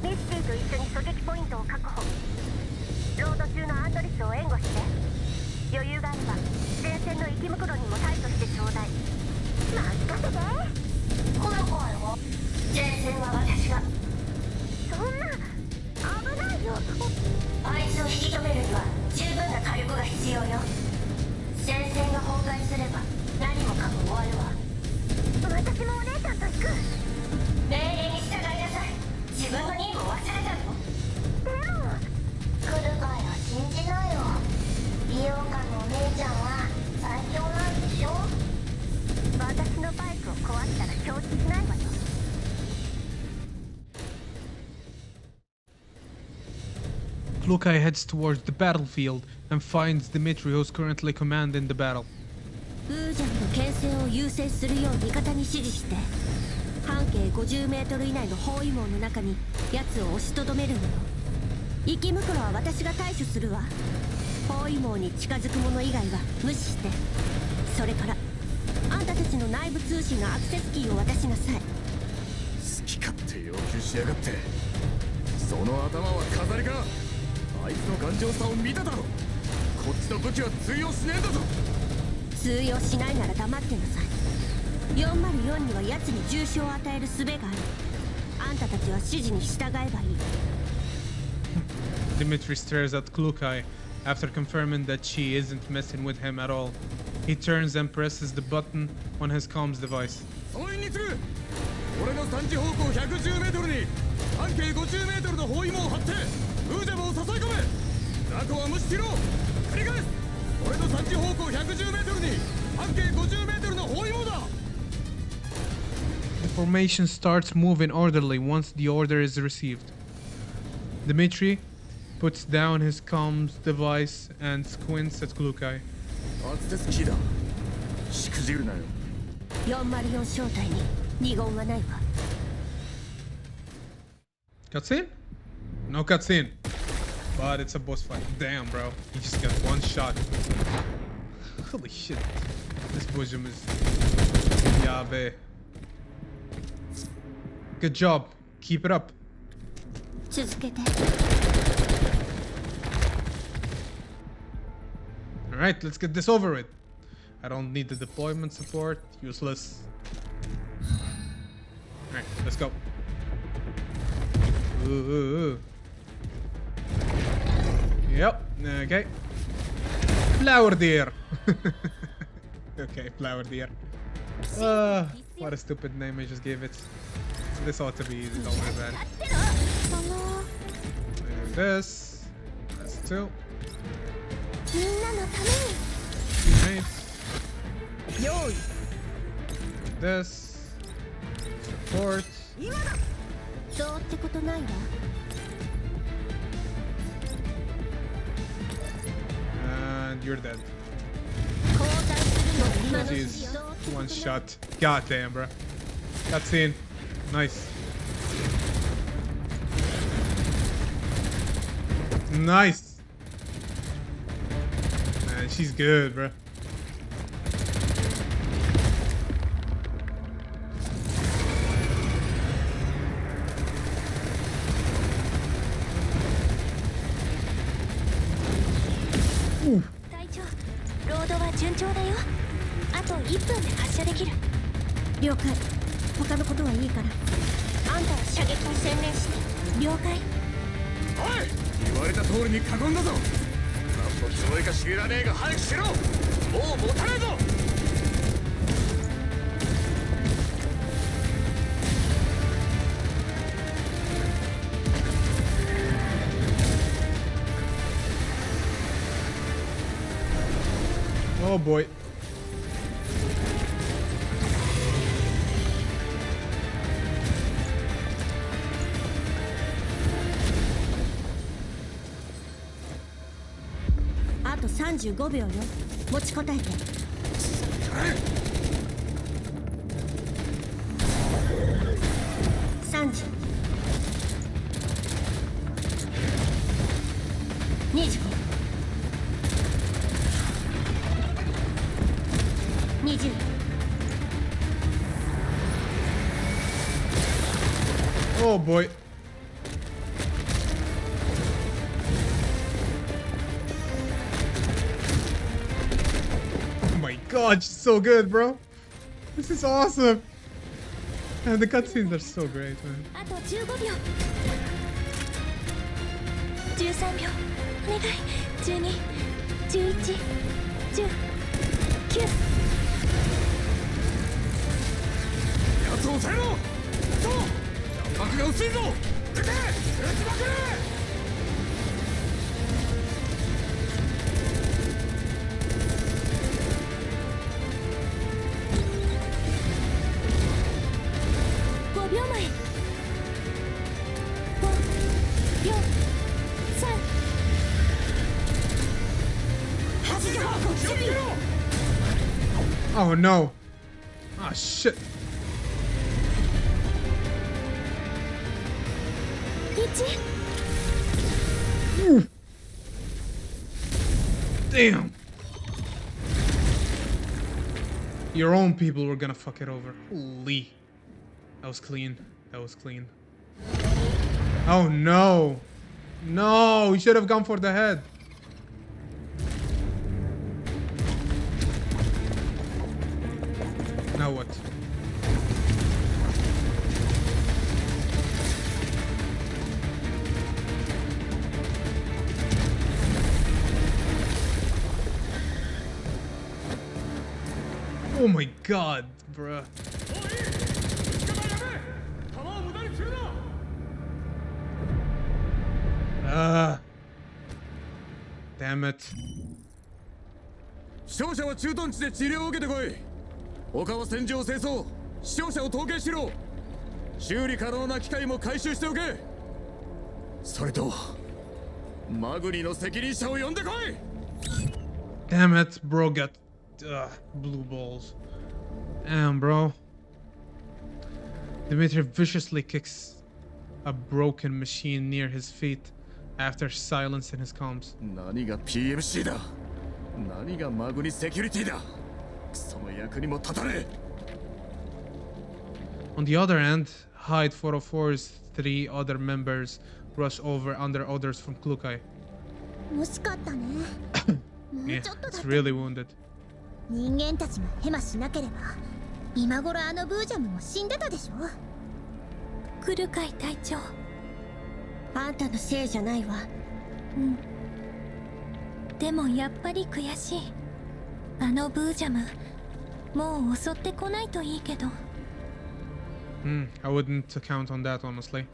ミスティと一緒に狙撃ポイントを確保。ロード中のアンドレスを援護して、余裕があれば前線の生き袋にも対処してちょうだい。任せて。この子はよ、前線は私が。そんな危ないよ。あいつを引き止めるには十分な火力が必要よ。戦線が崩壊すれば何もかも終わるわ。私もお姉ちゃんと行く。命令に従いなさい。自分の任務を忘れたの？でも来るかよ、信じなよ。美容家のお姉ちゃんは最強なんでしょ。私のバイクを壊したら承知しないわよ。Klukai heads towards the battlefield and finds Dimitri, who's currently commanding the battle. ウージャンの牽制を優先するよう味方に指示して、半径50メートル以内の包囲網の中に奴を押しとどめるのよ。生き袋は私が対処するわ。包囲網に近づく者以外は無視して。それからあんたたちの内部通信のアクセスキーを渡しなさい。好き勝手要求しやがって。その頭は飾りか。あいつの頑丈さを見ただろ。こっちの武器は通用しねえんだぞ。通用しないなら黙ってなさい。404には奴に重傷を与える術がある。あんたたちは指示に従えばいい。Dimitri stares at Klukai after confirming that she isn't messing with him at all. He turns and presses the button on his comms device. 総員にする。俺の3時方向110メートルに半径50メートルの包囲網を張ってウージャムを誘い込め。雑魚は無視しろ。繰り返す。俺の3時方向110メートルに半径50メートルの包囲網だ。 The formation starts moving orderly once the order is received. Dimitri puts down his comms device and squints at Klukai. アクセスキーだ。しくじるなよ。404正体に二言はないわ。Cutscene? No cutscene. But it's a boss fight. Damn, bro. He just got one shot. Holy shit. This bosom is... Yabe. Good job. Keep it up. 続けて。Alright, let's get this over with. I don't need the deployment support. Useless. Alright, let's go. Ooh. Yep, okay. Flower deer. Okay, flower deer. What a stupid name I just gave it. This ought to be easy, don't worry about it. And this. That's two. Nice. This. Support. どうってことないわ。 And you're dead. Jeez. One shot. God damn, bro. Cutscene. Nice. Nice. Man, she's good, bro. Ooh. 隊長、ロードは順調だよ。あと1分で発射できる。了解。他のことはいいから、あんたは射撃に専念して。了解。おい、言われた通りに囲んだぞ。何のつもりか知らねえが早くしろ。もう持たねえぞ。Oh boy. A と35秒よ。持ちこたえて。30、25、20。Oh boy. Oh my god, she's so good, bro. This is awesome. And the cutscenes are so great, man. あと15秒。13秒。お願い。12、11、10、9。やつを抑えろ。そう。弾幕が薄いぞ。撃て。撃ちまくれ。5秒前。5、4、3。Oh no. Ah, shit. 1。 Ooh. Damn. Your own people were gonna fuck it over. Holy. That was clean. That was clean. Oh no. No, he should have gone for the head. Now what? Oh my god, bruh. Damn it. 負傷者は駐屯地で治療を受けてこい。他は戦場を清掃。死傷者を統計しろ。修理可能な機械も回収しておけ。それとマグニの責任者を呼んでこい。 Damn it, bro got blue balls. Damn, bro. Dimitri viciously kicks a broken machine near his feet after silencing his comms. 何が PMC だ。何がマグニセキュリティだ。その役にも立たねえ。 On the other end, Hyde 404's 3 other members rush over under orders from Klukai. 惜しかったね。もう Yeah, ちょっとだっ it's た。 really wounded. 人間たちがヘマしなければ今頃あのブージャムも死んでたでしょ。クルカイ隊長。あんたのせいじゃないわ。うん。でもやっぱり悔しい。あのブージャム、もう襲ってこないといいけど。I wouldn't count on that, honestly.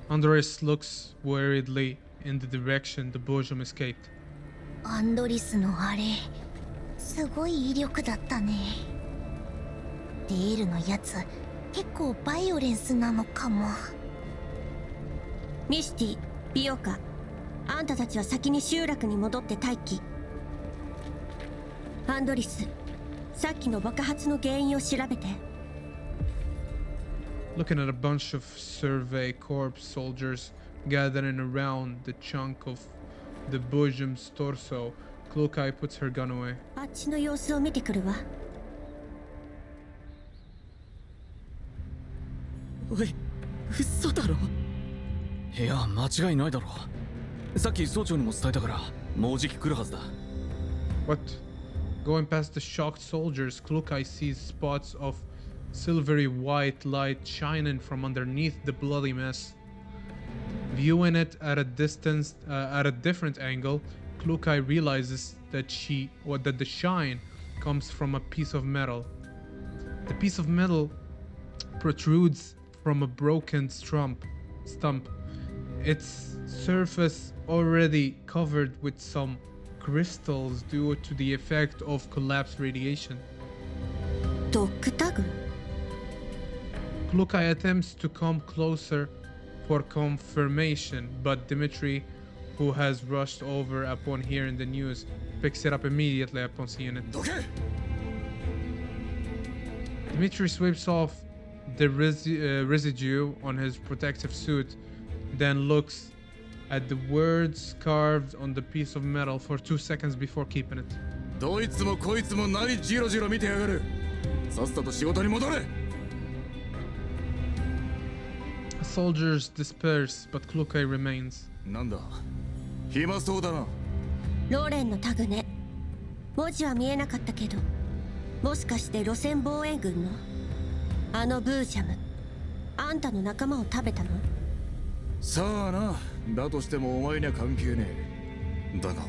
Andres looks worriedly in the direction the Boojum escaped. アンドリスのあれすごい威力だったね。デールのやつ結構バイオレンスなのかも。ミシティ、ビオカ、あんたたちは先に集落に戻って待機。アンドリス、さっきの爆発の原因を調べて。Looking at a bunch of Survey Corps soldiers gathering around the chunk of the Boojum's torso, Klukai puts her gun away. あっちの様子を見てくるわ。おい、嘘だろ。いや、間違いないだろう。さっき総長にも伝えたから、もうじき来るはずだ。What? Going past the shocked soldiers, Klukai sees spots of silvery white light shining from underneath the bloody mess. Viewing it at a distance, at a different angle, Klukai realizes that the shine comes from a piece of metal. The piece of metal protrudes from a broken stump, its surface already covered with some crystals due to the effect of collapsed radiation. Klukai attempts to come closer for confirmation, but Dimitri, who has rushed over upon hearing the news, picks it up immediately upon seeing it. Dimitri sweeps off the residue on his protective suit, then looks at the words carved on the piece of metal for 2 seconds before keeping it. どいつもこいつも何ジロジロ見てやがる。さっさと仕事に戻れ。Soldiers disperse, but Klukai remains. なんだ、暇そうだな。ローレンのタグね。文字は見えなかったけど、もしかして路線防衛軍のあのブージャム、あんたの仲間を食べたの？さあな、だとしてもお前には関係ねえ。だが。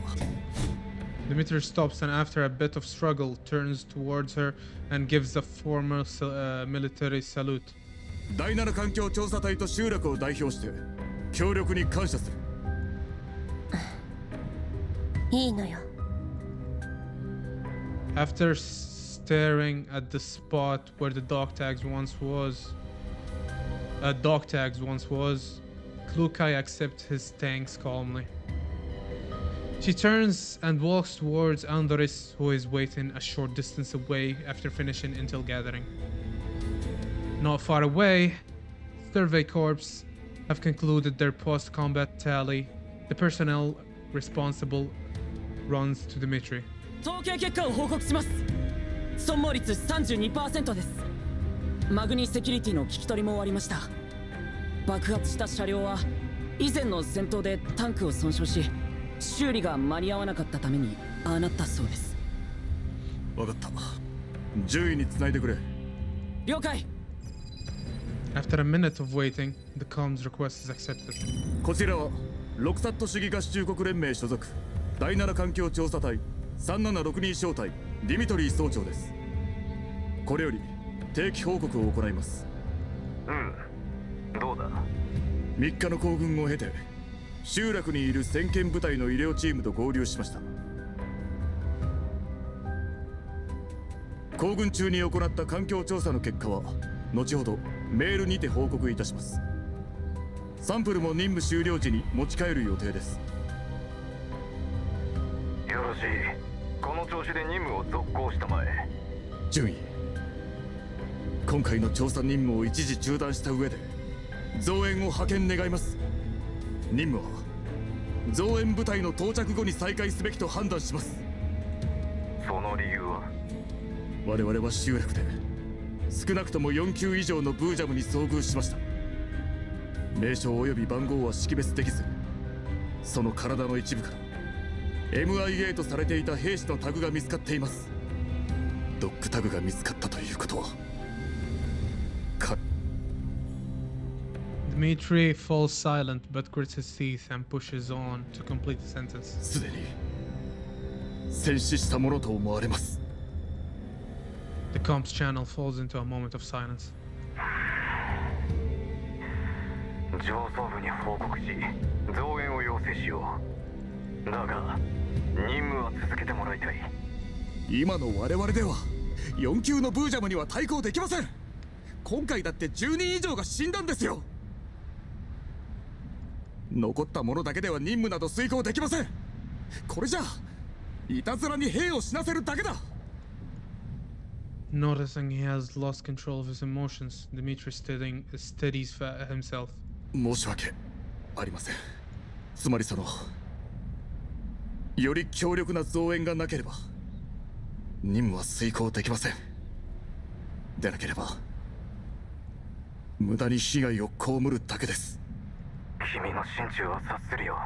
Dimitri stops and after a bit of struggle turns towards her and gives a formal military salute. 第7環境調査隊と集落を代表して協力に感謝する。いいのよ。After staring at the spot where the dog tags once was, Klukai accepts his thanks calmly. She turns and walks towards Andres, who is waiting a short distance away after finishing intel gathering. Not far away, Survey Corps have concluded their post-combat tally. The personnel responsible runs to Dimitri. 統計結果を報告します。損耗率 32% です。マグニセキュリティの聞き取りも終わりました。爆発した車両は以前の戦闘でタンクを損傷し、修理が間に合わなかったためにああなったそうです。わかった。獣医に繋いでくれ。了解。After a minute of waiting, the comms request is accepted. こちらはロクサット主義合衆国連盟所属第7環境調査隊3762小隊ディミトリー総長です。これより定期報告を行います。どうだ。3日の行軍を経て集落にいる先遣部隊の医療チームと合流しました。行軍中に行った環境調査の結果は後ほどメールにて報告いたします。サンプルも任務終了時に持ち帰る予定です。よろしい。この調子で任務を続行したまえ。順位、今回の調査任務を一時中断した上で増援を派遣願います。任務は増援部隊の到着後に再開すべきと判断します。その理由は？我々は集落で少なくとも4級以上のブージャムに遭遇しました。名称及び番号は識別できず、その体の一部から MIA とされていた兵士のタグが見つかっています。ドッグタグが見つかったということはDimitri falls silent but grits his teeth and pushes on to complete the sentence. すでに戦死したものと思われます。The comms channel falls into a moment of silence. 上層部に報告し、増援を要請しよう。だが、任務は続けてもらいたい。今の我々では4級のブージャムには対抗できません。今回だって10人以上が死んだんですよ。残った者だけでは任務など遂行できません。これじゃいたずらに兵を死なせるだけだ。Noticing he has lost control of his emotions, Dimitri steadies himself. 申し訳ありません。つまりより強力な増援がなければ任務は遂行できません。でなければ無駄に被害を被るだけです。君の心中は察するよ、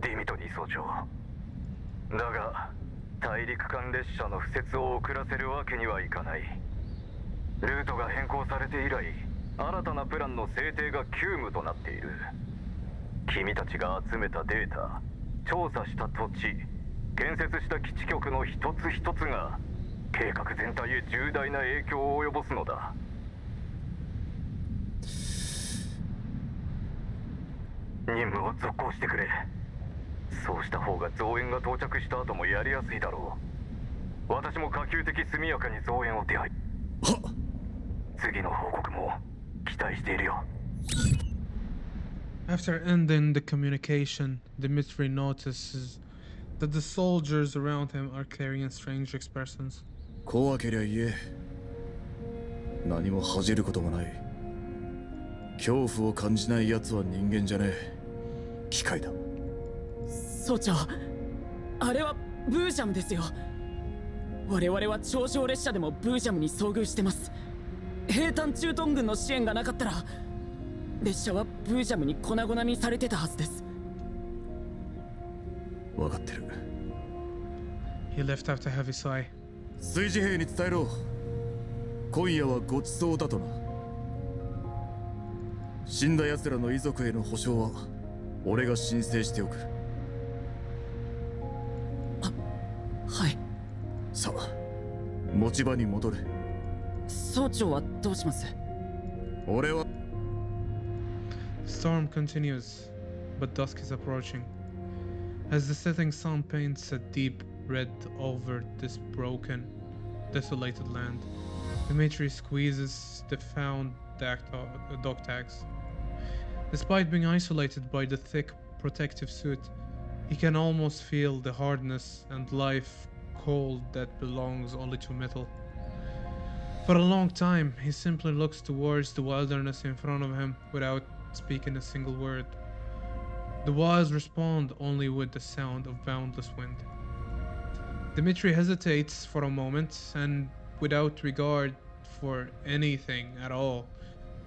ディミトリー総長。だが大陸間列車の敷設を遅らせるわけにはいかない。ルートが変更されて以来、新たなプランの制定が急務となっている。君たちが集めたデータ、調査した土地、建設した基地局の一つ一つが計画全体へ重大な影響を及ぼすのだ。任務を続行してくれ。そうした方が増援が到着した後もやりやすいだろう。私も可及的速やかに増援を手配。次の報告も期待しているよ。After ending the communication, Dmitri notices that the soldiers around him are carrying strange expressions. 怖けりゃ言え。何も恥じることもない。恐怖を感じない奴は人間じゃねえ。機械だ。総長、あれはブージャムですよ。我々は頂上列車でもブージャムに遭遇してます。兵站駐屯軍の支援がなかったら列車はブージャムに粉々にされてたはずです。分かってる。 He left out a heavy sigh. 炊事兵に伝えろ。今夜はごちそうだとな。死んだ奴らの遺族への保証は俺が申請しておく。はい。さあ、持ち場に戻れ。総長はどうします？俺は。 The storm continues, but dusk is approaching. As the setting sun paints a deep red over this broken, desolated land, Dmitri squeezes the found dog tags. Despite being isolated by the thick protective suit, he can almost feel the hardness and life cold that belongs only to metal. For a long time, he simply looks towards the wilderness in front of him without speaking a single word. The wilds respond only with the sound of boundless wind. Dmitri hesitates for a moment, and without regard for anything at all,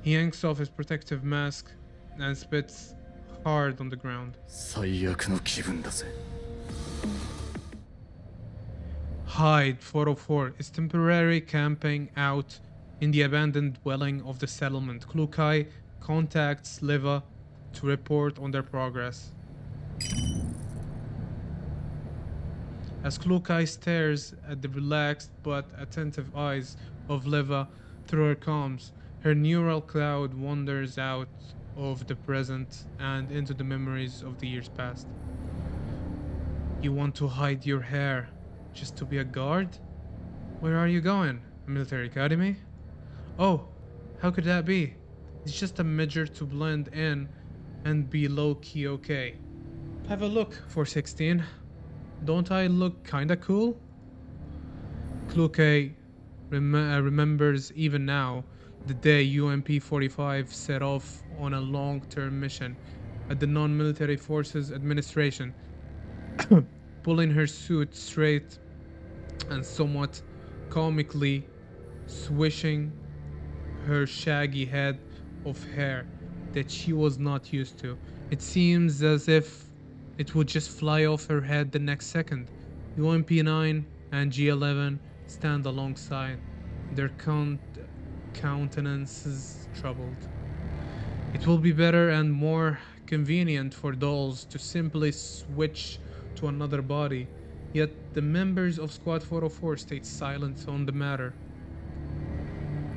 he yanks off his protective mask and spits hard on the ground. 最悪の気分だぜ。Hyde 404 is temporarily camping out in the abandoned dwelling of the settlement. Klukai contacts Liva to report on their progress. As Klukai stares at the relaxed but attentive eyes of Liva through her comms, her neural cloud wanders out of the present and into the memories of the years past. You want to hide your hair just to be a guard? Where are you going? A military academy? Oh, how could that be? It's just a measure to blend in and be low-key okay. Have a look, 416. Don't I look kinda cool? Kluke remembers even now the day UMP-45 set off on a long-term mission at the Non-Military Forces Administration, pulling her suit straight and somewhat comically swishing her shaggy head of hair that she was not used to. It seems as if it would just fly off her head the next second. UMP-9 and G-11 stand alongside, their countenances troubled. It will be better and more convenient for dolls to simply switch to another body, yet the members of Squad 404 stayed silent on the matter.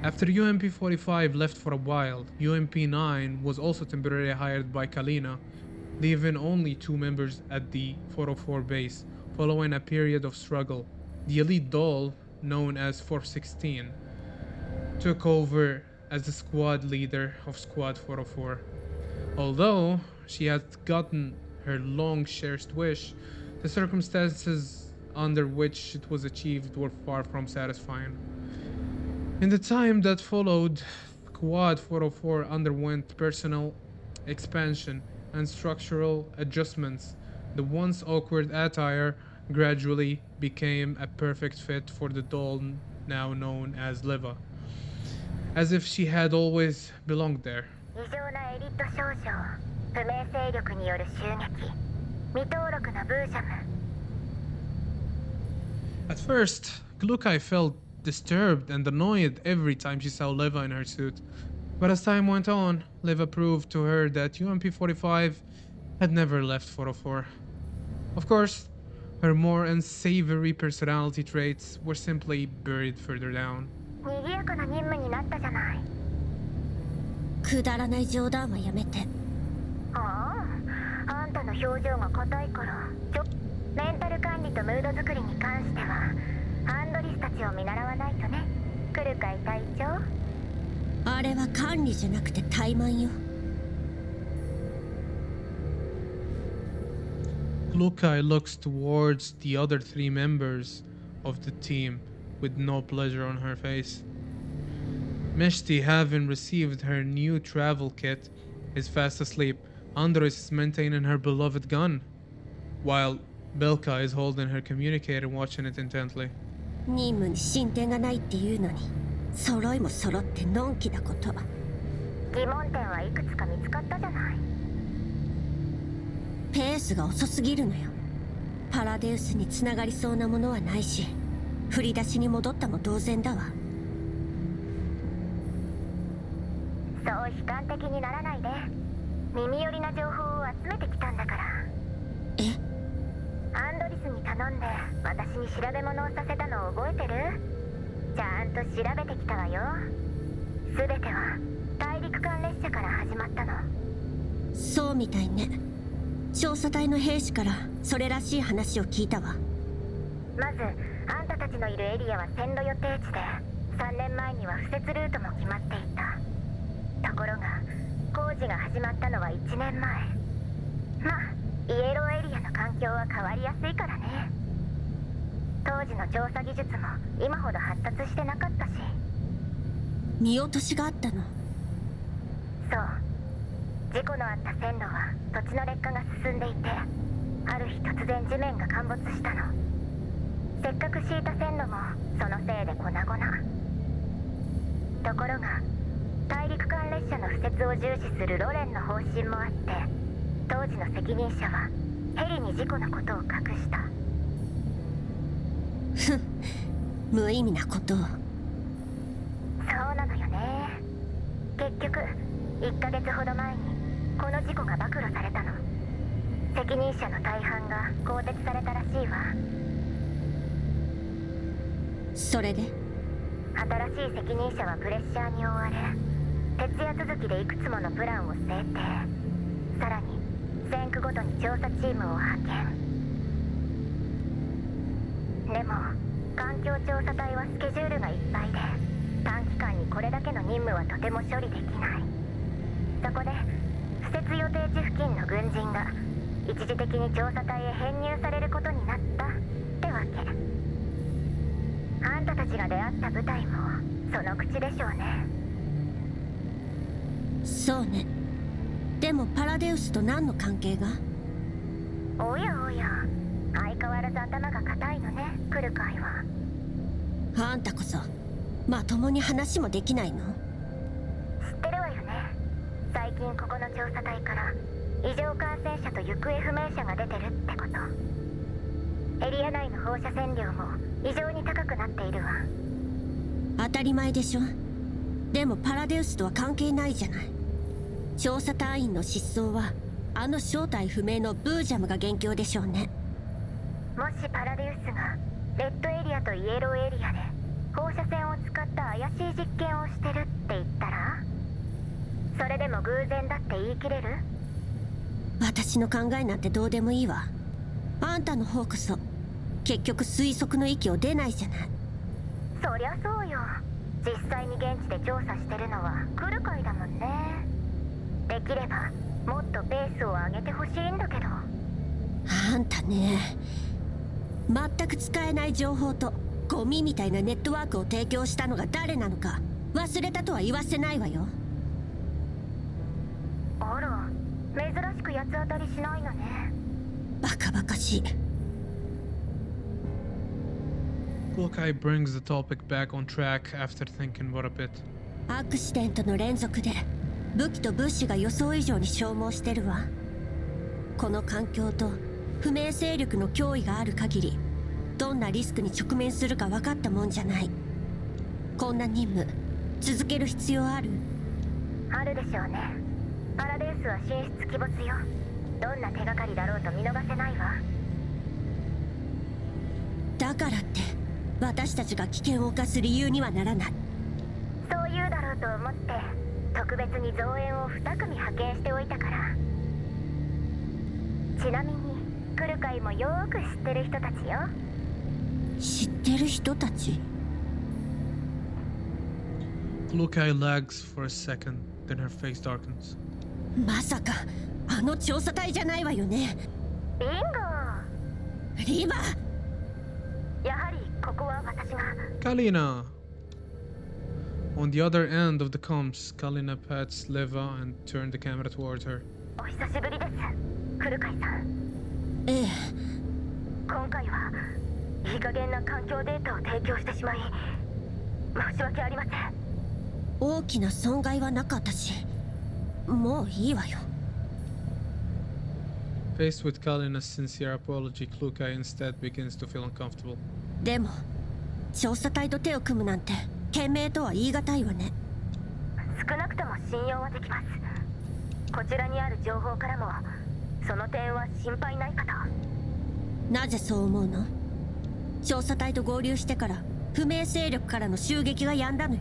After UMP-45 left for a while, UMP-9 was also temporarily hired by Kalina, leaving only 2 members at the 404 base, following a period of struggle. The elite doll, known as 416, took over as the squad leader of Squad 404. Although she had gotten her long-cherished wish, the circumstances under which it was achieved were far from satisfying. In the time that followed, Squad 404 underwent personal expansion and structural adjustments. The once awkward attire gradually became a perfect fit for the doll now known as Liva, as if she had always belonged there. 異常なエリット少将、不明勢力による襲撃、未登録なブージャム。 At first, Glukai felt disturbed and annoyed every time she saw Liva in her suit. But as time went on, Liva proved to her that UMP-45 had never left 404. Of course, her more unsavory personality traits were simply buried further down. 賑やかな任務になったじゃない。くだらない冗談はやめて。ああ、あんたの表情が硬いからメンタル管理とムード作りに関してはアンドリスたちを見習わないとね。来るかい隊長。あれは管理じゃなくて怠慢よ。Lukai looks towards the other three members of the team with no pleasure on her face. Mishti, having received her new travel kit, is fast asleep. Andres is maintaining her beloved gun, while Belka is holding her communicator and watching it intently. 任務に進展がないっていうのに、揃いも揃ってのんきなこと。疑問点はいくつか見つかったじゃない。ペースが遅すぎるのよ。パラデウスに繋がりそうなものはないし、振り出しに戻ったも同然だわ。そう悲観的にならないで。耳寄りな情報を集めてきたんだから。え？アンドリスに頼んで私に調べ物をさせたのを覚えてる？ちゃんと調べてきたわよ。全ては大陸間列車から始まったの。そうみたいね。調査隊の兵士からそれらしい話を聞いたわ。まずあんたたちのいるエリアは線路予定地で、3年前には敷設ルートも決まっていた。ところが工事が始まったのは1年前。まあイエローエリアの環境は変わりやすいからね。当時の調査技術も今ほど発達してなかったし。見落としがあったの？そう。事故のあった線路は土地の劣化が進んでいて、ある日突然地面が陥没したの。せっかく敷いた線路もそのせいで粉々。ところが大陸間列車の敷設を重視するロレンの方針もあって、当時の責任者はヘリに事故のことを隠した。ふん、無意味なことを。そうなのよね。結局1ヶ月ほど前にこの事故が暴露されたの。責任者の大半が更迭されたらしいわ。それで？新しい責任者はプレッシャーに追われ、徹夜続きでいくつものプランを制定。さらに線区ごとに調査チームを派遣。でも環境調査隊はスケジュールがいっぱいで、短期間にこれだけの任務はとても処理できない。そこで敷設予定地付近の軍人が一時的に調査隊へ編入されることになったってわけ。あんたたちが出会った部隊もその口でしょうね。そうね。でもパラデウスと何の関係が？おやおや、相変わらず頭が固いのね、来る会は。あんたこそまともに話もできないの？知ってるわよね。最近ここの調査隊から異常感染者と行方不明者が出てるってこと。エリア内の放射線量も異常に高くなっているわ。当たり前でしょ。でもパラデウスとは関係ないじゃない。調査隊員の失踪はあの正体不明のブージャムが元凶でしょうね。もしパラデウスがレッドエリアとイエローエリアで放射線を使った怪しい実験をしてるって言ったら、それでも偶然だって言い切れる？私の考えなんてどうでもいいわ。あんたの方こそ結局推測の域を出ないじゃない。そりゃそうよ。実際に現地で調査してるのは来る会だもんね。できればもっとペースを上げてほしいんだけど。あんたね、全く使えない情報とゴミみたいなネットワークを提供したのが誰なのか忘れたとは言わせないわよ。あら、珍しく八つ当たりしないのね。バカバカしい。Lukai brings the topic back on track after thinking about a bit. アクシデントの連続で武器と物資が予想以上に消耗してるわ。この環境と不明勢力の脅威がある限り、どんなリスクに直面するか分かったもんじゃない。こんな任務続ける必要ある？あるでしょうね。パラデウスは進出鬼没よ。どんな手がかりだろうと見逃せないわ。だからって私たちが危険を冒す理由にはならない。そう言うだろうと思って特別に増援を2組派遣しておいたから。ちなみに来る会もよーく知ってる人たちよ。知ってる人たち。 Lukai lags for a second, then her face darkens. まさかあの調査隊じゃないわよね。ビンゴ。リバ。やはりここは私が。Kalina! On the other end of the comms, Kalina pats Leva and turned the camera towards her. お久しぶりです、来る会さん。ええ。今回はいい加減な環境データを提供してしまい申し訳ありません。大きな損害はなかったし、もういいわよ。Faced with Kalina's sincere apology, Klukai instead begins to feel uncomfortable. でも調査隊と手を組むなんて賢明とは言い難いわね。少なくとも信用はできます。こちらにある情報からもその点は心配ないかと。なぜそう思うの？調査隊と合流してから不明勢力からの襲撃が止んだのよ。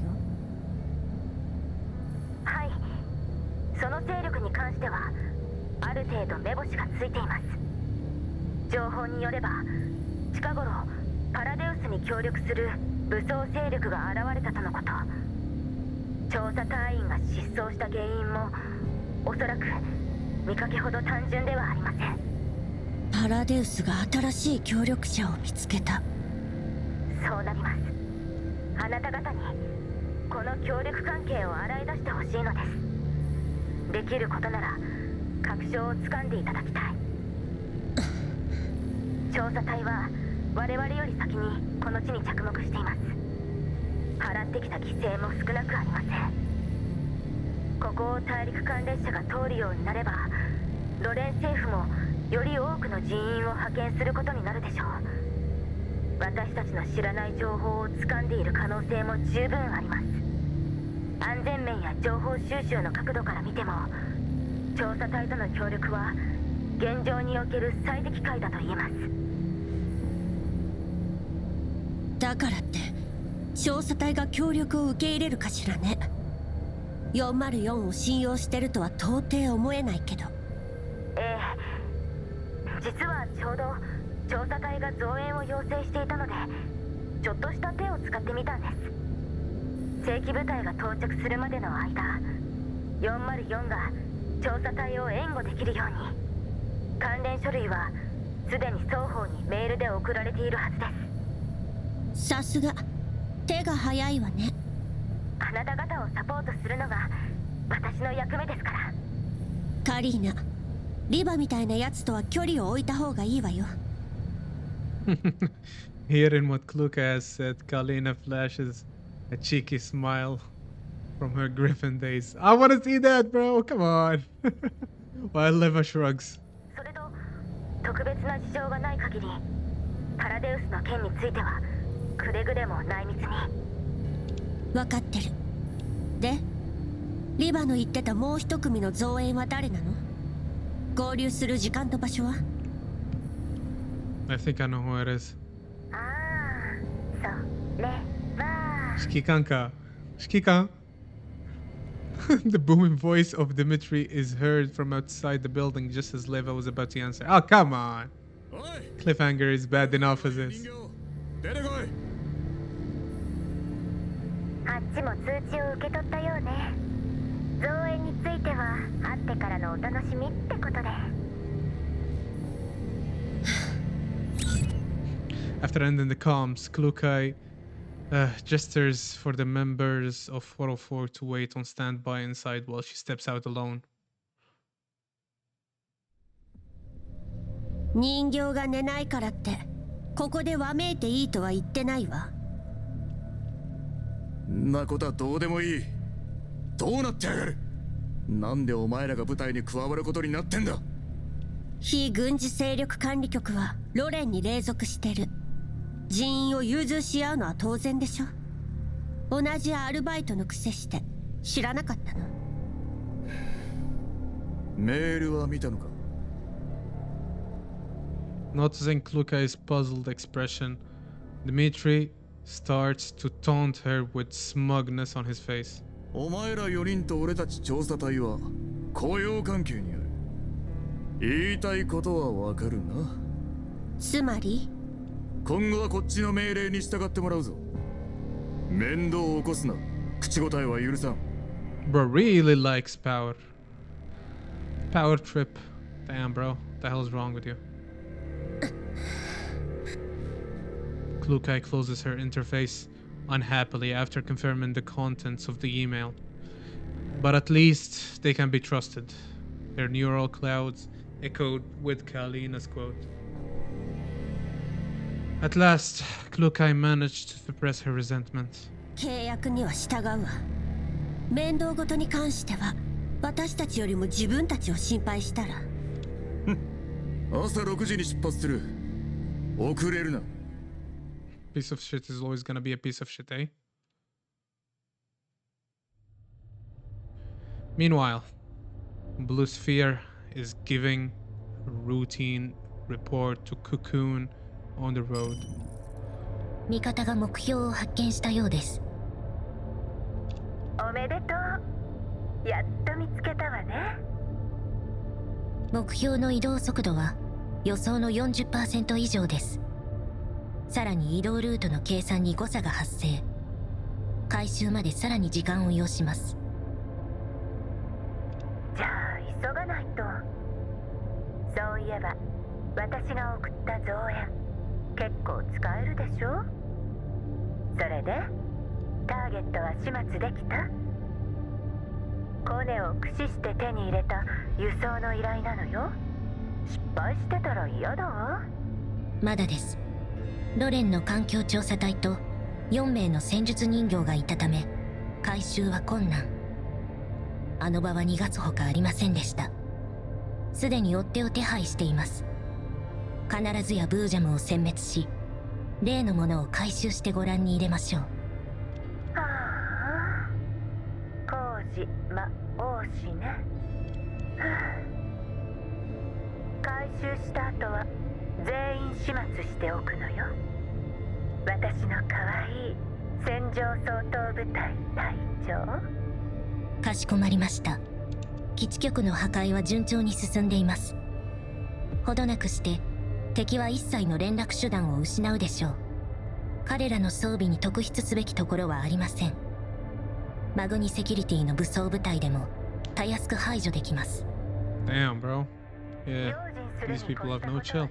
はい、その勢力に関してはある程度目星がついています。情報によれば近頃パラデウスに協力する武装勢力が現れたとのこと。調査隊員が失踪した原因もおそらく見かけほど単純ではありません。パラデウスが新しい協力者を見つけた。そうなります。あなた方にこの協力関係を洗い出してほしいのです。できることなら確証をつかんでいただきたい。調査隊は我々より先にこの地に着目しています。払ってきた犠牲も少なくありません。ここを大陸間列車が通るようになればロレン政府もより多くの人員を派遣することになるでしょう。私たちの知らない情報を掴んでいる可能性も十分あります。安全面や情報収集の角度から見ても調査隊との協力は現状における最適解だと言えます。だからって調査隊が協力を受け入れるかしらね。404を信用してるとは到底思えないけど。ええ、実はちょうど調査隊が増援を要請していたのでちょっとした手を使ってみたんです。正規部隊が到着するまでの間404が調査隊を援護できるように関連書類はすでに双方にメールで送られているはずです。さすが手が早いわね。あなた方をサポートするのが私の役目ですから。カリーナ、リバみたいなやつとは距離を置いた方がいいわよ。Hearing what Kluka has said, Kalina flashes a cheeky smile from her Griffin days. I want to see that, bro. Come on. While Leva shrugs. それと特別な事情がない限りパラデウスの件についてはくれぐれも内密に。分かってる。でリバの言ってたもう一組の増援は誰なの？合流する時間と場所は？ I think I know who it is. ああ、それは。指揮官か。指揮官? The booming voice of Dmitri is heard from outside the building just as Leva was about to answer. Oh, come on. Cliffhanger is bad enough as is. あっちも通知を受け取ったようね。増援については会ってからのお楽しみってことで。After ending the comms, Klukai gestures for the members of 404 to wait on standby inside while she steps out alone. 人形が寝ないからってここでわめいていいとは言ってないわ。んなことはどうでもいい。どうなってやがる。なんでお前らが部隊に加わることになってんだ。非軍事勢力管理局はロレンに隷属してる。人員を融通し合うのは当然でしょ。同じアルバイトのくせして知らなかったの？メールは見たのか。Noticing Klukai's puzzled expression, Dmitri starts to taunt her with smugness on his face. お前ら4人と俺たち調査隊は雇用関係にある。言いたいことはわかるな。つまり今後はこっちの命令に従ってもらうぞ。面倒を起こすな。口答えは許さん。Bro really likes power. Power trip. Damn, bro. What the hell is wrong with you? Klukai closes her interface unhappily after confirming the contents of the email. But at least they can be trusted. Their neural clouds echoed with Kalina's quote. At last, Klukai managed to suppress her resentment. 契約には従うわ。面倒ごとに関しては私たちよりも自分たちを心配したら。朝6時に出発する。遅れるな。Piece of shit is always gonna be a piece of shit, eh? Meanwhile, Blue Sphere is giving a routine report to Cocoon on the road. 味方が目標を発見したようです。おめでとう。やっと見つけたわね。目標の移動速度は予想の 40% 以上です。さらに移動ルートの計算に誤差が発生。回収までさらに時間を要します。じゃあ急がないと。そういえば私が送った造園結構使えるでしょ。それでターゲットは始末できた？コネを駆使して手に入れた輸送の依頼なのよ。失敗してたら嫌だわ。まだです。ロレンの環境調査隊と4名の戦術人形がいたため回収は困難。あの場は逃がすほかありませんでした。すでに追っ手を手配しています。必ずやブージャムを殲滅し例のものを回収してご覧に入れましょう。はあ、工事魔王子ね。はあ、回収した後は全員始末しておくのよ。私の可愛い戦場相当部隊隊長。かしこまりました。基地局の破壊は順調に進んでいます。ほどなくして敵は一切の連絡手段を失うでしょう。彼らの装備に特筆すべきところはありません。マグニセキュリティの武装部隊でもたやすく排除できます。 Damn, bro. Yeah, these people have no chill.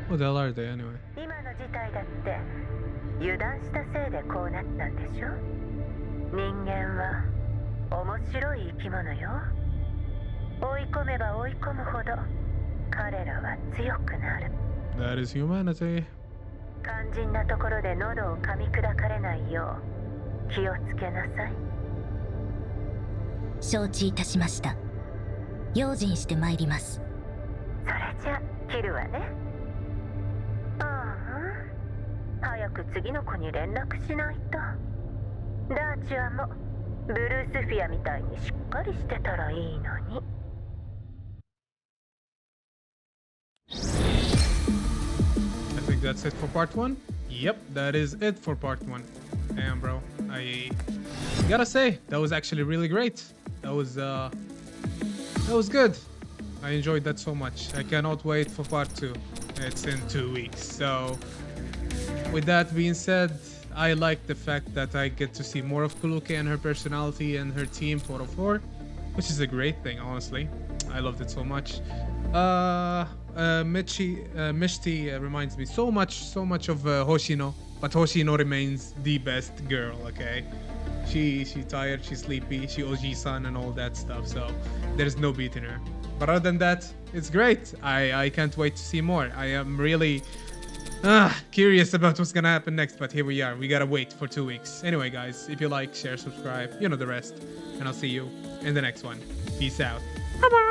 What the hell are they anyway? 今の事態だって油断したせいでこうなったんでしょ。人間は面白い生き物よ。追い込めば追い込むほど彼らは強くなる。 That is humanity. 肝心なところで喉を噛み砕かれないよう気をつけなさい。承知いたしました。用心して参ります。それじゃ切るわね。ああ、早く次の子に連絡しないと。ダーチュアもブルースフィアみたいにしっかりしてたらいいのに。I think that's it for part 1. Yep, that is it for part 1. Damn, bro. I gotta say, that was actually really great. That was good. I enjoyed that so much. I cannot wait for part 2. It's in 2 weeks. So, with that being said, I like the fact that I get to see more of Kuluke and her personality and her team 404, which is a great thing, honestly. I loved it so much. Mishti reminds me so much of Hoshino, but Hoshino remains the best girl, okay? She's tired, she's sleepy, she Oji-san and all that stuff, so there's no beating her. But other than that, it's great. I can't wait to see more. I am really curious about what's gonna happen next, but here we are. We gotta wait for 2 weeks. Anyway, guys, if you like, share, subscribe, you know the rest. And I'll see you in the next one. Peace out. Bye-bye!